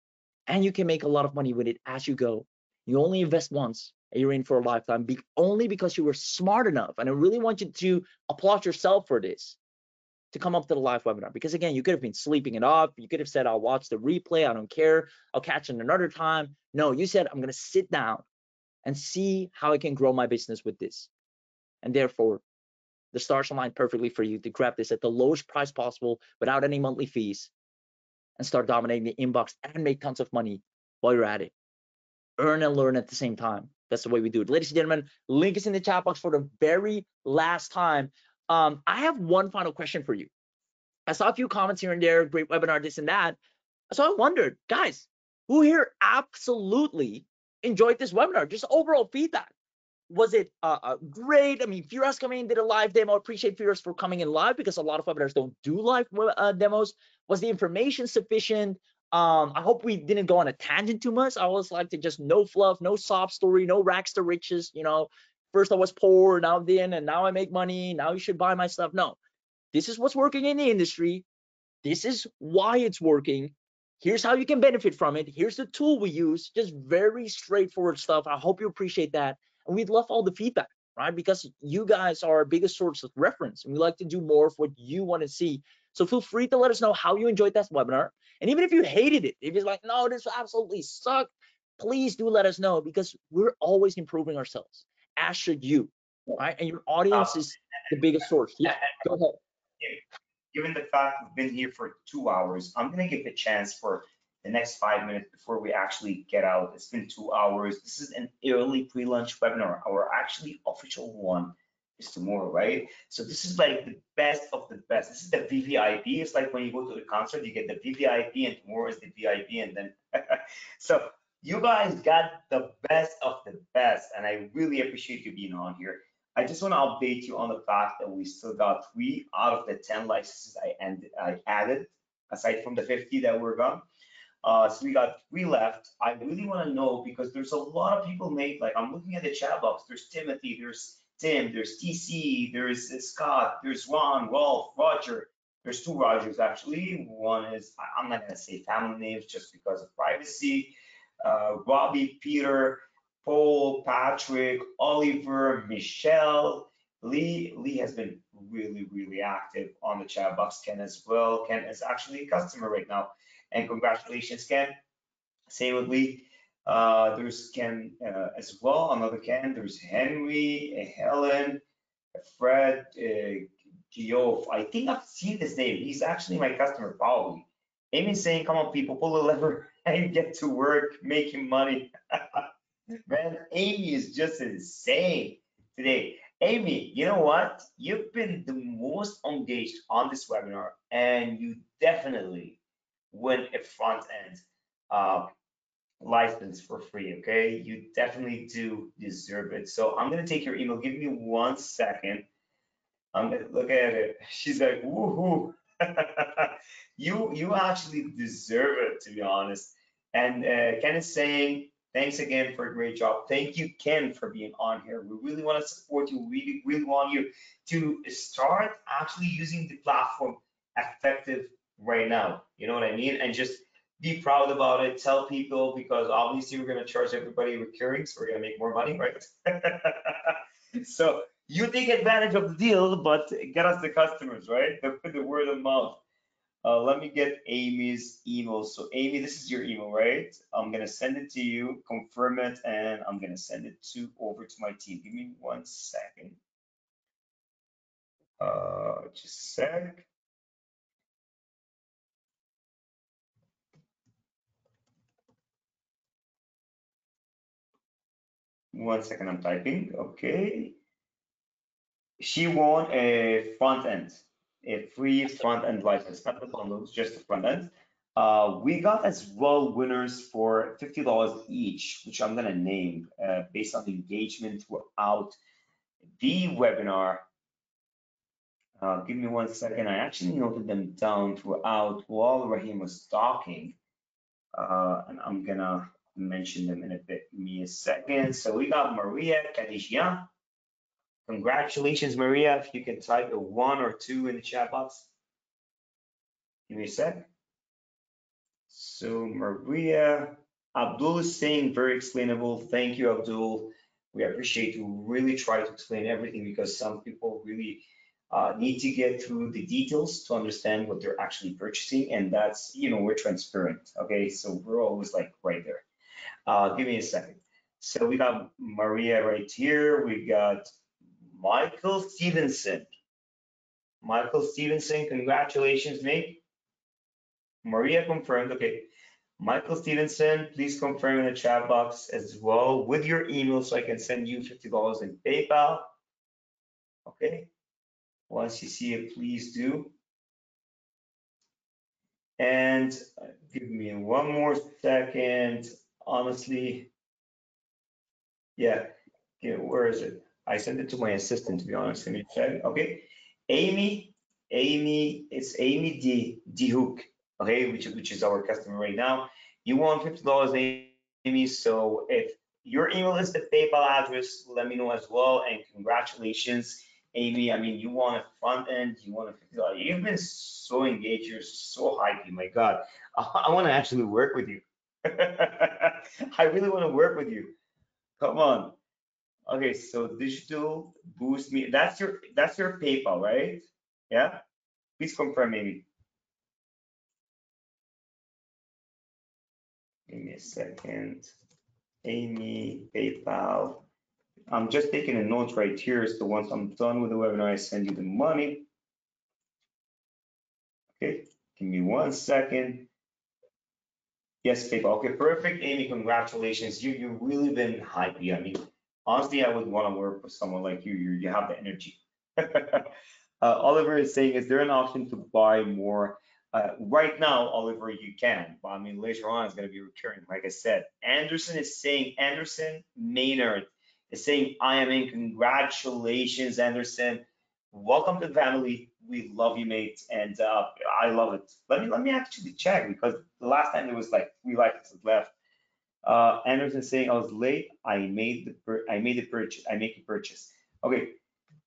and you can make a lot of money with it as you go. You only invest once, and you're in for a lifetime, only because you were smart enough. And I really want you to applaud yourself for this, to come up to the live webinar. Because again, you could have been sleeping it off. You could have said, I'll watch the replay, I don't care, I'll catch it another time. No, you said, I'm going to sit down and see how I can grow my business with this. And therefore, the stars align perfectly for you to grab this at the lowest price possible without any monthly fees, and start dominating the inbox and make tons of money while you're at it. Earn and learn at the same time. That's the way we do it. Ladies and gentlemen, link is in the chat box for the very last time. I have one final question for you. I saw a few comments here and there, great webinar, this and that. So I wondered, guys, who here absolutely enjoyed this webinar? Just overall feedback. Was it great? I mean, Firas coming in, did a live demo. Appreciate Firas for coming in live, because a lot of webinars don't do live demos. Was the information sufficient? I hope we didn't go on a tangent too much. I always like to just no fluff, no sob story, no rags to riches. You know, first I was poor, now I'm in, and now I make money. Now you should buy my stuff. No, this is what's working in the industry. This is why it's working. Here's how you can benefit from it. Here's the tool we use. Just very straightforward stuff. I hope you appreciate that. And we'd love all the feedback, right? Because you guys are our biggest source of reference. And we like to do more of what you want to see. So feel free to let us know how you enjoyed that webinar. And even if you hated it, if you're like, no, this absolutely sucked, please do let us know, because we're always improving ourselves, as should you, right? And your audience is the biggest source. Yeah, go ahead. Given the fact we've been here for 2 hours, I'm gonna give a chance for the next 5 minutes before we actually get out. It's been 2 hours. This is an early pre-lunch webinar. Our actually official one is tomorrow, right? So this is like the best of the best. This is the VVIP. It's like when you go to a concert, you get the VVIP, and tomorrow is the VIP, and then so you guys got the best of the best, and I really appreciate you being on here. I just want to update you on the fact that we still got 3 out of the 10 licenses I added, aside from the 50 that were gone. So we got 3 left. I really want to know, because there's a lot of people made, like I'm looking at the chat box. There's Timothy, there's Tim, there's TC, there's Scott, there's Ron, Rolf, Roger. There's 2 Rogers actually. One is, I'm not going to say family names just because of privacy. Robbie, Peter, Paul, Patrick, Oliver, Michelle, Lee. Lee has been really, really active on the chat box. Ken as well. Ken is actually a customer right now. And congratulations, Ken. Same with Lee. There's Ken as well, another Ken. There's Henry, Helen, Fred, Geoff. I think I've seen this name. He's actually my customer, probably. Amy's saying, come on, people, pull the lever and get to work making money. Man, Amy is just insane today. Amy, you know what? You've been the most engaged on this webinar, and you definitely win a front end uh, license for free, okay? You definitely do deserve it. So I'm gonna take your email. Give me 1 second. I'm gonna look at it. She's like, woohoo. You actually deserve it, to be honest. And Ken is saying, thanks again for a great job. Thank you, Ken, for being on here. We really want to support you. We really want you to start actually using the platform effective right now. You know what I mean? And just be proud about it. Tell people, because obviously we're going to charge everybody recurring, so we're going to make more money, right? So you take advantage of the deal, but get us the customers, right? The word of mouth. Let me get Amy's email. So Amy, this is your email, right? I'm gonna send it to you, confirm it, and I'm gonna send it over to my team. Give me 1 second. Just a sec. One second, I'm typing. Okay. She won a front end, a free front end license, not the bundles, just the front end. We got as well winners for $50 each, which I'm gonna name based on the engagement throughout the webinar. Give me 1 second. I actually noted them down throughout while Raheem was talking, and I'm gonna mention them in a bit. Give me a second. So we got Maria Kadishian. Congratulations, Maria. If you can type a 1 or 2 in the chat box. Give me a sec. So Maria, Abdul is saying very explainable. Thank you, Abdul. We appreciate you really try to explain everything, because some people really need to get through the details to understand what they're actually purchasing, and that's, we're transparent, okay? So we're always like right there. Give me a second. So we got Maria right here. We got Michael Stevenson. Michael Stevenson, congratulations, mate. Maria confirmed, okay. Michael Stevenson, please confirm in the chat box as well with your email so I can send you $50 in PayPal. Okay. Once you see it, please do. And give me one more second. Honestly, yeah. Okay, where is it? I sent it to my assistant, to be honest. Let me check. Okay. Amy, it's Amy D Hook, okay, which is our customer right now. You want $50, Amy. So if your email is the PayPal address, let me know as well. And congratulations, Amy, I mean, you want a front end, you want to, you've been so engaged, you're so hypey, my God. I want to actually work with you. I really want to work with you. Come on. Okay, so digital boost me. That's your PayPal, right? Yeah? Please confirm, Amy. Give me a second. Amy, PayPal. I'm just taking a note right here. So once I'm done with the webinar, I send you the money. Okay, give me 1 second. Yes, PayPal. Okay, perfect, Amy. Congratulations. You've really been hypey. I mean, honestly, I would want to work with someone like you. You have the energy. Oliver is saying, is there an option to buy more? Right now, Oliver, you can. But I mean, later on, it's going to be recurring. Like I said, Anderson is saying, Anderson Maynard is saying, I am in. Congratulations, Anderson. Welcome to the family. We love you, mate, and I love it. Let me actually check because the last time there was like 3 likes left. Anderson saying I was late. I made the purchase. I make the purchase. Okay,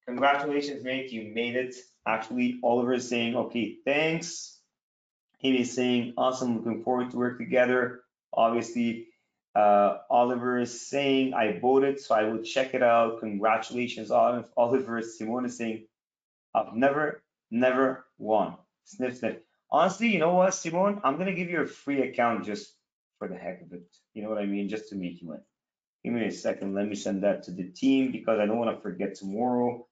congratulations, mate. You made it. Actually, Oliver is saying okay, thanks. Amy is saying awesome. Looking forward to work together. Obviously, Oliver is saying I voted, so I will check it out. Congratulations, Oliver. Simone is saying I've never won. Sniff, sniff. Honestly, you know what, Simone? I'm gonna give you a free account just for the heck of it. You know what I mean? Just to make you win. Give me a second. Let me send that to the team because I don't want to forget tomorrow.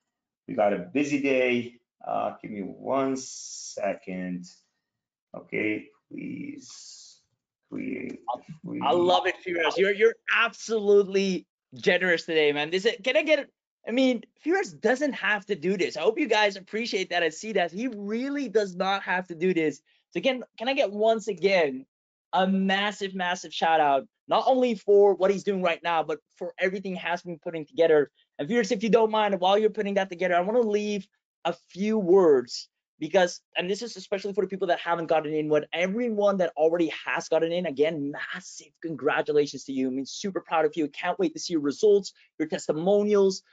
We got a busy day. Give me 1 second. Okay, please create the I free. love it, Firas. You're absolutely generous today, man. Can I get it? I mean, Firas doesn't have to do this. I hope you guys appreciate that and see that he really does not have to do this. So can I get once again a massive, massive shout out, not only for what he's doing right now, but for everything he has been putting together. And Firas, if you don't mind, while you're putting that together, I want to leave a few words because, and this is especially for the people that haven't gotten in, but everyone that already has gotten in, again, massive congratulations to you. I mean, super proud of you. Can't wait to see your results, your testimonials,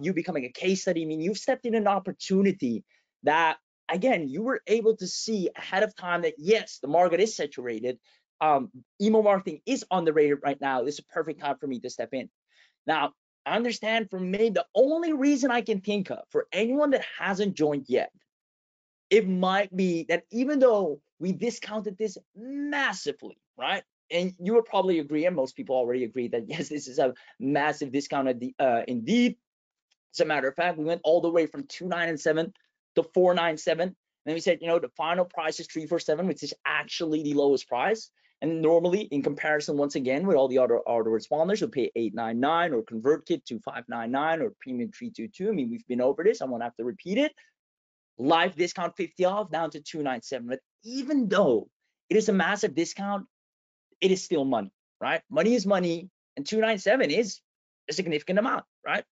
you becoming a case study. I mean, you've stepped in an opportunity that, again, you were able to see ahead of time that yes, the market is saturated. Email marketing is underrated right now. This is a perfect time for me to step in. Now, I understand for me, the only reason I can think of for anyone that hasn't joined yet, it might be that even though we discounted this massively, right? And you would probably agree, and most people already agree that yes, this is a massive discount indeed. As a matter of fact, we went all the way from 297 to 497. And then we said, you know, the final price is 347, which is actually the lowest price. And normally, in comparison, once again, with all the other responders who pay 899 or ConvertKit to 599 or Premium 322. I mean, we've been over this. I won't have to repeat it. Live discount 50 off down to 297. But even though it is a massive discount, it is still money, right? Money is money, and 297 is a significant amount, right?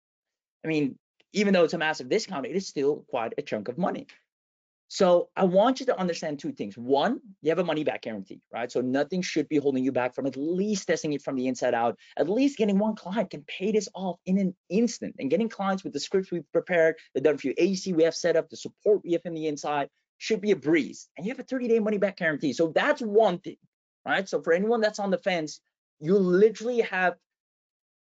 I mean, even though it's a massive discount, it is still quite a chunk of money. So I want you to understand two things. One, you have a money back guarantee, right? So nothing should be holding you back from at least testing it from the inside out. At least getting one client can pay this off in an instant. And getting clients with the scripts we've prepared, the W agency we have set up, the support we have in the inside should be a breeze. And you have a 30-day money back guarantee. So that's one thing, right? So for anyone that's on the fence, you literally have,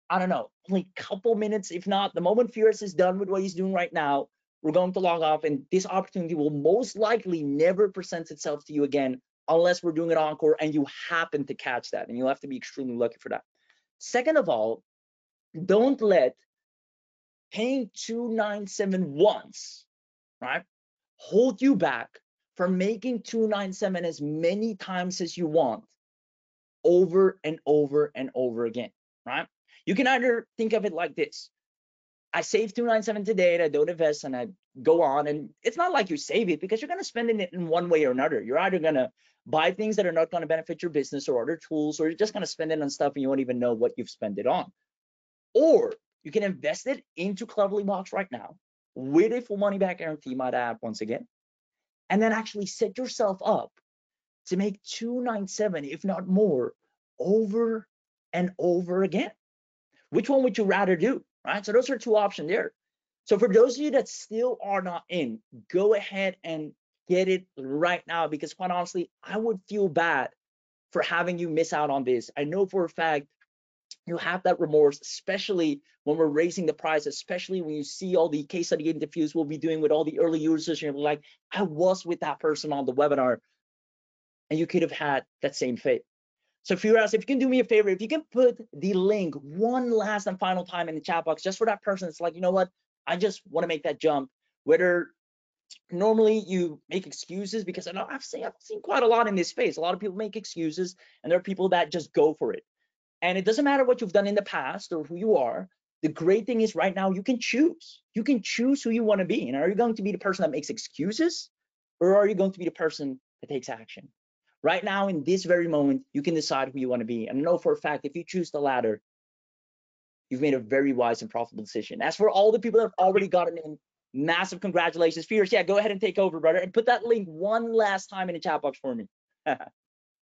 I don't know, only a couple minutes, if not, the moment Firas is done with what he's doing right now, we're going to log off, and this opportunity will most likely never present itself to you again unless we're doing an encore and you happen to catch that, and you'll have to be extremely lucky for that. Second of all, don't let paying 297 once, right, hold you back from making 297 as many times as you want over and over and over again, right? You can either think of it like this. I save 297 today and I don't invest and I go on, and it's not like you save it because you're going to spend it in one way or another. You're either going to buy things that are not going to benefit your business or other tools, or you're just going to spend it on stuff and you won't even know what you've spent it on. Or you can invest it into CleverlyBox right now with a full money back guarantee, might add once again, and then actually set yourself up to make 297, if not more, over and over again. Which one would you rather do, right? So those are two options there. So for those of you that still are not in, go ahead and get it right now, because quite honestly, I would feel bad for having you miss out on this. I know for a fact you have that remorse, especially when we're raising the price, especially when you see all the case study interviews we'll be doing with all the early users, and you're like, I was with that person on the webinar, and you could have had that same fate. So Firas, if you can do me a favor, if you can put the link one last and final time in the chat box, just for that person, it's like, you know what, I just want to make that jump. Whether normally you make excuses, because I've seen quite a lot in this space. A lot of people make excuses, and there are people that just go for it. And it doesn't matter what you've done in the past or who you are. The great thing is right now you can choose. You can choose who you want to be. And are you going to be the person that makes excuses, or are you going to be the person that takes action? Right now, in this very moment, you can decide who you want to be. And I know for a fact, if you choose the latter, you've made a very wise and profitable decision. As for all the people that have already gotten in, massive congratulations. Firas, yeah, go ahead and take over, brother. And put that link one last time in the chat box for me.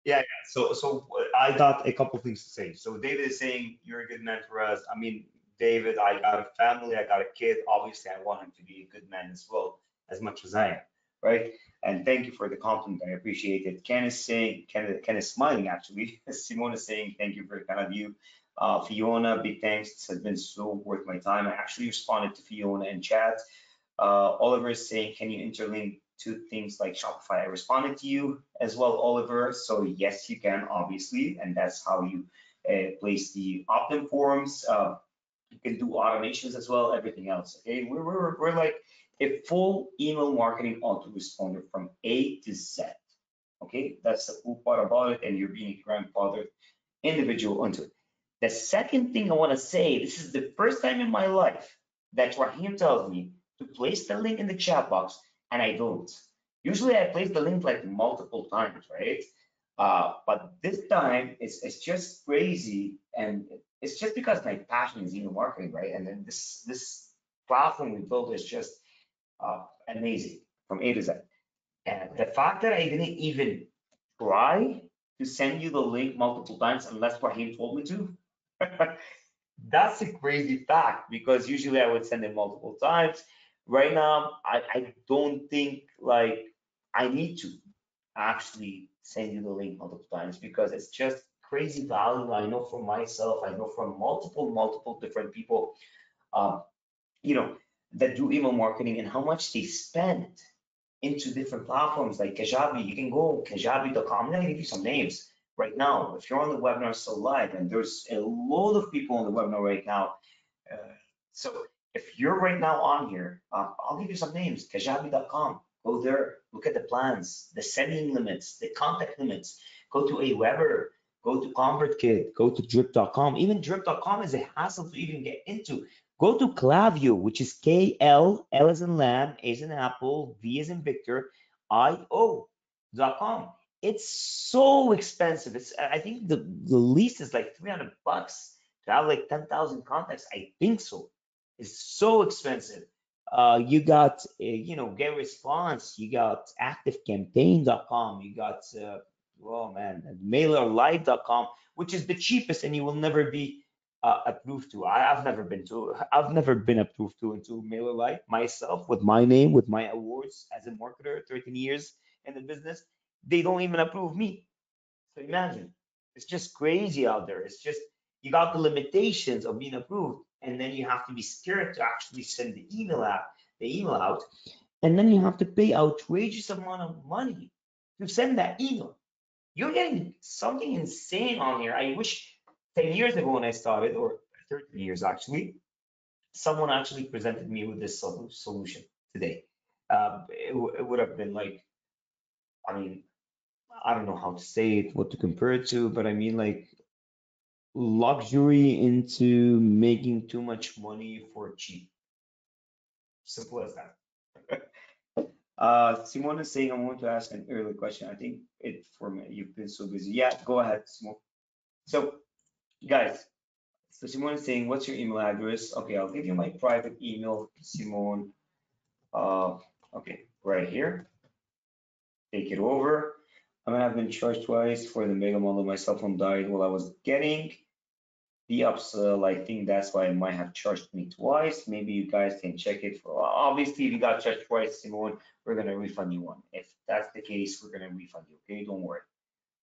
Yeah. So I got a couple things to say. So David is saying you're a good man for us. I mean, David, I got a family, I got a kid. Obviously, I want him to be a good man as well, as much as I am, right? And thank you for the compliment. I appreciate it. Ken is saying, Ken is smiling actually. Simone is saying thank you, very kind of you. Fiona, big thanks. This has been so worth my time. I actually responded to Fiona in chat. Oliver is saying, can you interlink two things like Shopify? I responded to you as well, Oliver. So yes, you can, obviously, and that's how you place the opt-in forms. You can do automations as well, everything else. Okay, we're like a full email marketing autoresponder from A to Z. Okay, that's the cool part about it, and you're being a grandfather individual onto it. The second thing I want to say, this is the first time in my life that Raheem tells me to place the link in the chat box, and I don't. Usually I place the link like multiple times, right? But this time it's just crazy, and it's just because my passion is email marketing, right? And then this platform we built is just amazing from A to Z. And the fact that I didn't even try to send you the link multiple times unless Raheem told me to, that's a crazy fact, because usually I would send it multiple times. Right now, I don't think like I need to actually send you the link multiple times, because it's just crazy value. I know from myself, I know from multiple different people, um, you know, that do email marketing, and how much they spend into different platforms like Kajabi. You can go kajabi.com. I'm gonna give you some names right now. If you're on the webinar still live, and there's a lot of people on the webinar right now. Uh, so if you're right now on here, I'll give you some names. Kajabi.com. Go there, look at the plans, the sending limits, the contact limits. Go to Aweber, go to ConvertKit, go to drip.com. Even drip.com is a hassle to even get into. Go to Klaviyo, which is KL, L as in lamb, A as in apple, V as in Victor, IO.com. It's so expensive. I think the least is like $300 to have like 10,000 contacts. I think so. It's so expensive. You got, Get Response, you got ActiveCampaign.com, you got, oh man, MailerLite.com, which is the cheapest, and you will never be approved to. I've never been approved to into MailerLite myself with my name, with my awards as a marketer, 13 years in the business. They don't even approve me. So imagine, it's just crazy out there. It's just, you got the limitations of being approved, and then you have to be scared to actually send the email out, and then you have to pay outrageous amount of money to send that email. You're getting something insane on here. I wish 10 years ago when I started, or 13 years actually, someone actually presented me with this solution today. It would have been like, I mean, I don't know how to say it, what to compare it to, but I mean like luxury into making too much money for cheap. Simple as that. Simone is saying, I want to ask an early question. I think it for me, you've been so busy. Yeah, go ahead, Simone. So, guys, so Simone is saying, what's your email address? Okay, I'll give you my private email, Simone. Uh, okay, right here. Take it over. I mean, I've been charged twice for the mega model. My cell phone died while I was getting the upsell. I think that's why it might have charged me twice. Maybe you guys can check it. For obviously, if you got charged twice, Simone, we're gonna refund you one. If that's the case, we're gonna refund you. Okay, don't worry.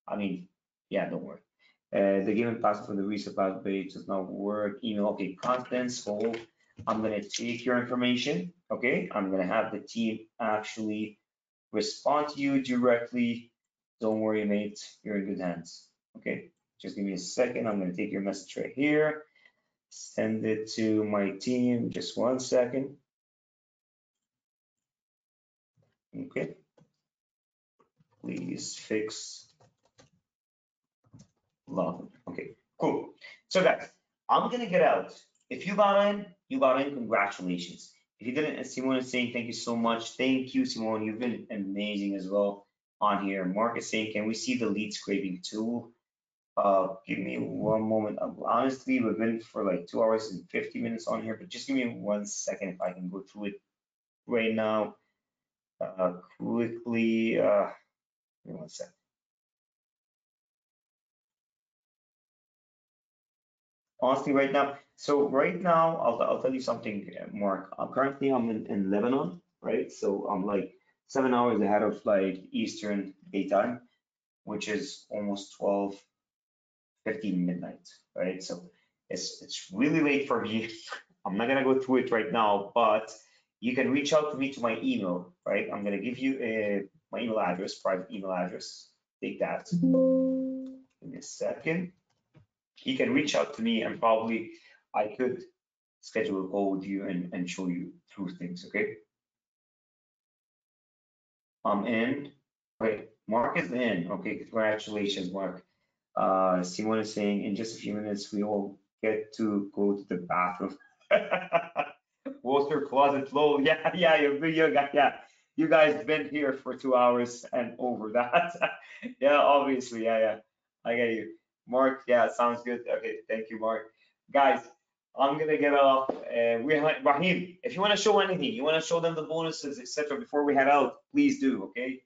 I mean, yeah, don't worry. The given password for the resupply page does not work. Email, okay, contents, hold. I'm gonna take your information, okay? I'm gonna have the team actually respond to you directly. Don't worry, mate, you're in good hands, okay? Just give me a second. I'm gonna take your message right here, send it to my team. Just 1 second, okay? Please fix login. Okay, cool. So guys, I'm gonna get out. If you got in, you got in. Congratulations. If you didn't, as Simone is saying, thank you so much. Thank you, Simone. You've been amazing as well on here. Mark is saying, can we see the lead scraping tool? Give me one moment. Honestly, we've been for like 2 hours and 50 minutes on here, but just give me 1 second if I can go through it right now. Quickly, give me 1 second. Honestly, right now, so right now, I'll tell you something, Mark. Currently, I'm in Lebanon, right? So I'm like 7 hours ahead of like Eastern daytime, which is almost 12:15 midnight, right? So it's really late for me. I'm not gonna go through it right now, but you can reach out to me to my email, right? I'm gonna give you my email address, private email address. Take that. Give me a second. You can reach out to me and probably I could schedule a call with you and show you through things, okay? I'm in. Wait, Mark is in. Okay, congratulations, Mark. Simone is saying in just a few minutes we will get to go to the bathroom. Water closet low. Yeah, yeah, yeah. You guys been here for 2 hours and over that. Yeah, obviously, yeah. I get you. Mark, yeah, sounds good. Okay, thank you, Mark. Guys, I'm gonna get off. Raheem, if you want to show anything, you want to show them the bonuses, etc. before we head out, please do. Okay.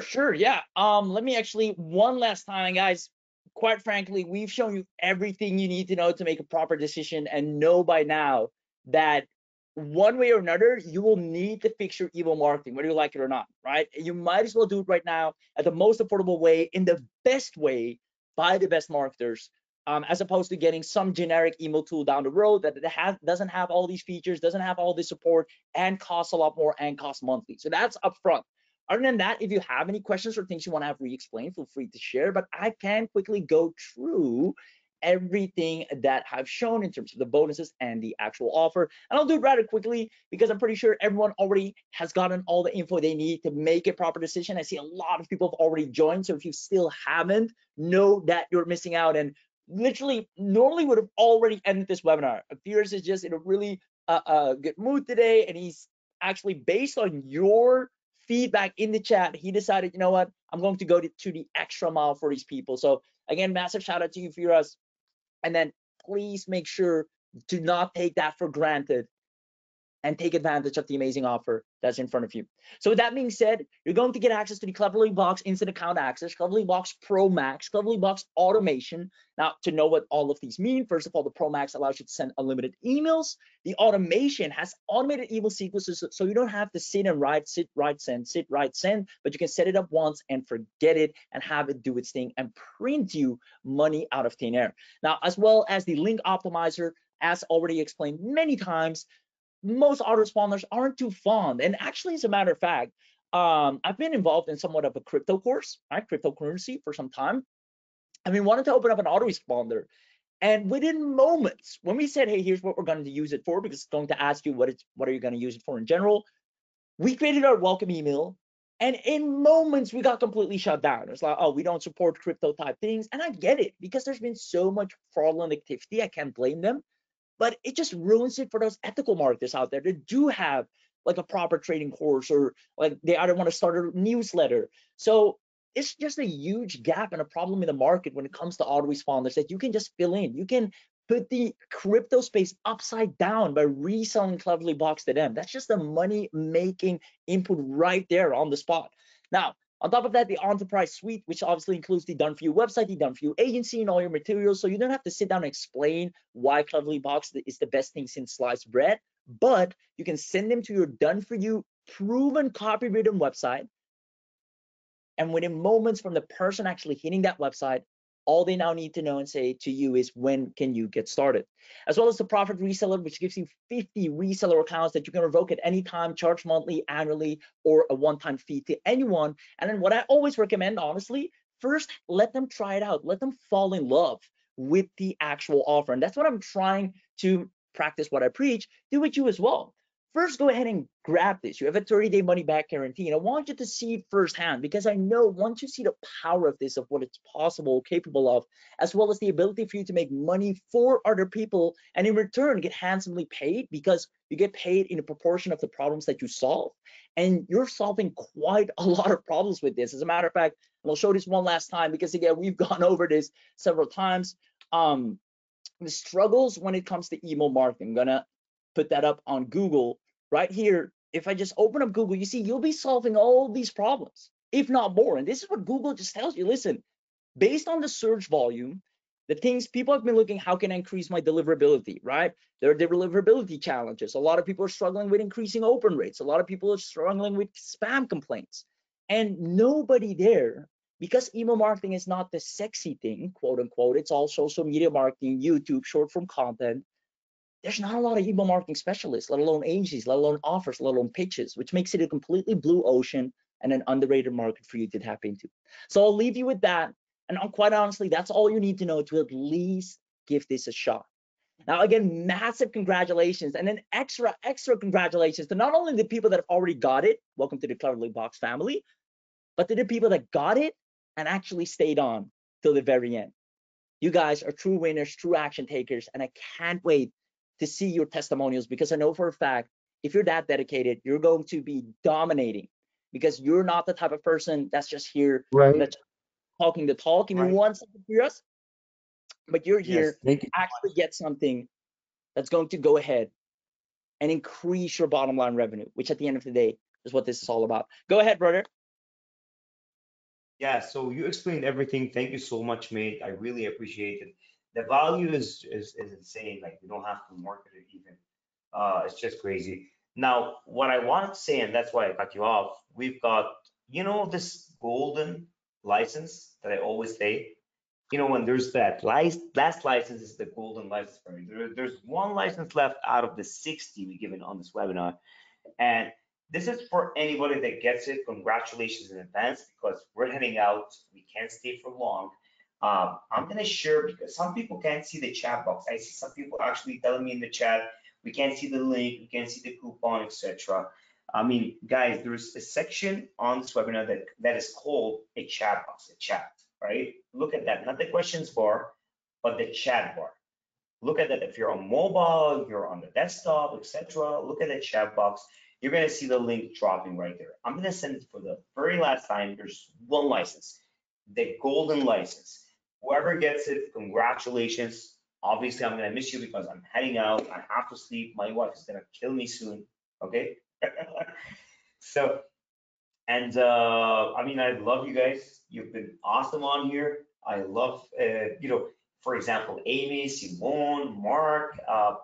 Sure, yeah. Let me actually one last time, guys. Quite frankly, we've shown you everything you need to know to make a proper decision, and know by now that one way or another, you will need to fix your email marketing, whether you like it or not, right? You might as well do it right now at the most affordable way, in the best way, by the best marketers, as opposed to getting some generic email tool down the road that doesn't have all these features, doesn't have all this support, and costs a lot more and costs monthly. So that's upfront. Other than that, if you have any questions or things you want to have re-explained, feel free to share. But I can quickly go through everything that I've shown in terms of the bonuses and the actual offer. And I'll do it rather quickly because I'm pretty sure everyone already has gotten all the info they need to make a proper decision. I see a lot of people have already joined. So if you still haven't, know that you're missing out. And literally, normally would have already ended this webinar. Firas is just in a really good mood today. And he's actually, based on your feedback in the chat, he decided, you know what, I'm going to go to the extra mile for these people. So again, massive shout out to you, Firas. And then please make sure to not take that for granted and take advantage of the amazing offer that's in front of you. So with that being said, you're going to get access to the CleverlyBox Instant Account Access, CleverlyBox Pro Max, CleverlyBox Automation. Now, to know what all of these mean, first of all, the Pro Max allows you to send unlimited emails. The automation has automated email sequences, so you don't have to sit and write, sit, write, send, but you can set it up once and forget it and have it do its thing and print you money out of thin air. Now, as well as the link optimizer, as already explained many times, most autoresponders aren't too fond. And actually, as a matter of fact, I've been involved in somewhat of a crypto course, right? Cryptocurrency for some time. And we wanted to open up an autoresponder. And within moments, when we said, hey, here's what we're going to use it for, because it's going to ask you what are you going to use it for in general, we created our welcome email. And in moments, we got completely shut down. It's like, oh, we don't support crypto type things. And I get it, because there's been so much fraudulent activity. I can't blame them. But it just ruins it for those ethical marketers out there that do have like a proper trading course, or like they either want to start a newsletter. So it's just a huge gap and a problem in the market when it comes to autoresponders that you can just fill in. You can put the crypto space upside down by reselling CleverlyBox to them. That's just a money making input right there on the spot. Now, On top of that, the enterprise suite, which obviously includes the done for you website, the done for you agency, and all your materials. So you don't have to sit down and explain why CleverlyBox is the best thing since sliced bread, but you can send them to your done for you proven copywritten website. And within moments from the person actually hitting that website, all they now need to know and say to you is, when can you get started? As well as the profit reseller, which gives you 50 reseller accounts that you can revoke at any time, charge monthly, annually, or a one-time fee to anyone. And then what I always recommend, honestly, first let them try it out. Let them fall in love with the actual offer. And that's what I'm trying to practice what I preach. Do it you as well. First, go ahead and grab this. You have a 30-day money-back guarantee, and I want you to see it firsthand, because I know once you see the power of this, of what it's possible, capable of, as well as the ability for you to make money for other people, and in return get handsomely paid, because you get paid in a proportion of the problems that you solve, and you're solving quite a lot of problems with this. As a matter of fact, and I'll show this one last time, because again, we've gone over this several times. The struggles when it comes to email marketing. I'm gonna put that up on Google right here. If I just open up Google, you see you'll be solving all these problems, if not more. And this is what Google just tells you. Listen, based on the search volume, the things people have been looking, how can I increase my deliverability, right? There are deliverability challenges. A lot of people are struggling with increasing open rates. A lot of people are struggling with spam complaints. And nobody there, because email marketing is not the sexy thing, quote unquote, it's all social media marketing, YouTube, short form content. There's not a lot of email marketing specialists, let alone agencies, let alone offers, let alone pitches, which makes it a completely blue ocean and an underrated market for you to tap into. So I'll leave you with that. And quite honestly, that's all you need to know to at least give this a shot. Now, again, massive congratulations, and then extra congratulations to not only the people that have already got it, welcome to the CleverlyBox family, but to the people that got it and actually stayed on till the very end. You guys are true winners, true action takers, and I can't wait to see your testimonials, because I know for a fact, if you're that dedicated, you're going to be dominating, because you're not the type of person that's just here, Right. that's talking the talk. Give me Right. 1 second, Firas. But you're Yes. here Thank to you so actually much. get something that's going to go ahead and increase your bottom line revenue, which at the end of the day is what this is all about. Go ahead, brother. Yeah, so you explained everything. Thank you so much, mate. I really appreciate it. The value is insane. Like you don't have to market it even. It's just crazy. Now, what I wanted to say, and that's why I cut you off, we've got, this golden license that I always say. When there's that last license is the golden license for me. There's one license left out of the 60 we given on this webinar. And this is for anybody that gets it. Congratulations in advance, because we're heading out. We can't stay for long. I'm gonna share, because some people can't see the chat box. I see some people actually telling me in the chat, we can't see the link, we can't see the coupon, etc. I mean, guys, there's a section on this webinar that is called a chat box, a chat, right? Look at that, not the questions bar, but the chat bar. Look at that. If you're on mobile, you're on the desktop, etc. Look at the chat box. You're gonna see the link dropping right there. I'm gonna send it for the very last time. There's one license, the golden license. Whoever gets it, congratulations. Obviously, I'm gonna miss you because I'm heading out. I have to sleep. My wife is gonna kill me soon. Okay. So, and I mean, I love you guys. You've been awesome on here. I love, for example, Amy, Simone, Mark.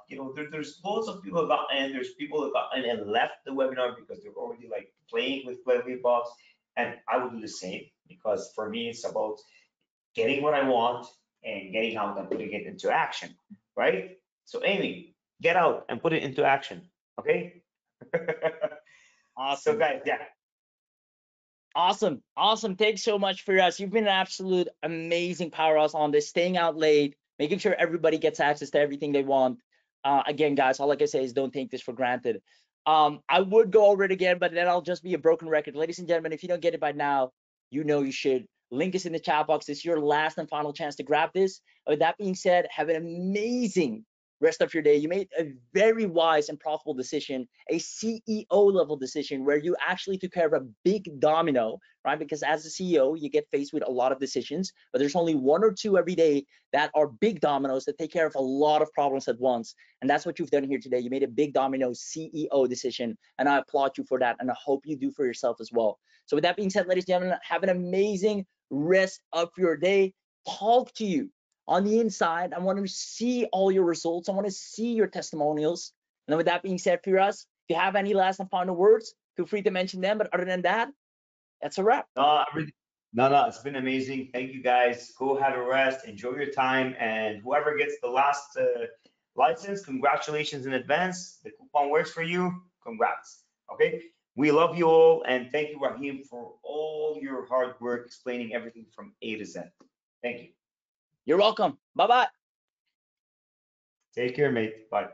There's loads of people that got in. There's people that got in and left the webinar because they're already like playing with CleverlyBox, and I would do the same, because for me it's about getting what I want and getting out and putting it into action, right? So Amy, get out and put it into action, okay? So Awesome. guys, yeah. Awesome. Awesome. Thanks so much, Firas. You've been an absolute amazing powerhouse on this, staying out late, making sure everybody gets access to everything they want. Again, guys, all I can say is don't take this for granted. I would go over it again, but then I'll just be a broken record. Ladies and gentlemen, if you don't get it by now, you know you should. Link is in the chat box. It's your last and final chance to grab this. With that being said, have an amazing rest of your day. You made a very wise and profitable decision, a CEO level decision where you actually took care of a big domino, right? Because as a CEO, you get faced with a lot of decisions, but there's only one or two every day that are big dominoes that take care of a lot of problems at once. And that's what you've done here today. You made a big domino CEO decision, and I applaud you for that, and I hope you do for yourself as well. So with that being said, ladies and gentlemen, have an amazing rest of your day. Talk to you on the inside. I want to see all your results. I want to see your testimonials. And with that being said, Firas, if you have any last and final words, feel free to mention them. But other than that, that's a wrap. No, no, it's been amazing. Thank you guys. Go have a rest, enjoy your time, and whoever gets the last license, congratulations in advance. The coupon works for you. Congrats. Okay. We love you all, and thank you, Raheem, for all your hard work explaining everything from A to Z. Thank you. You're welcome. Bye-bye. Take care, mate. Bye.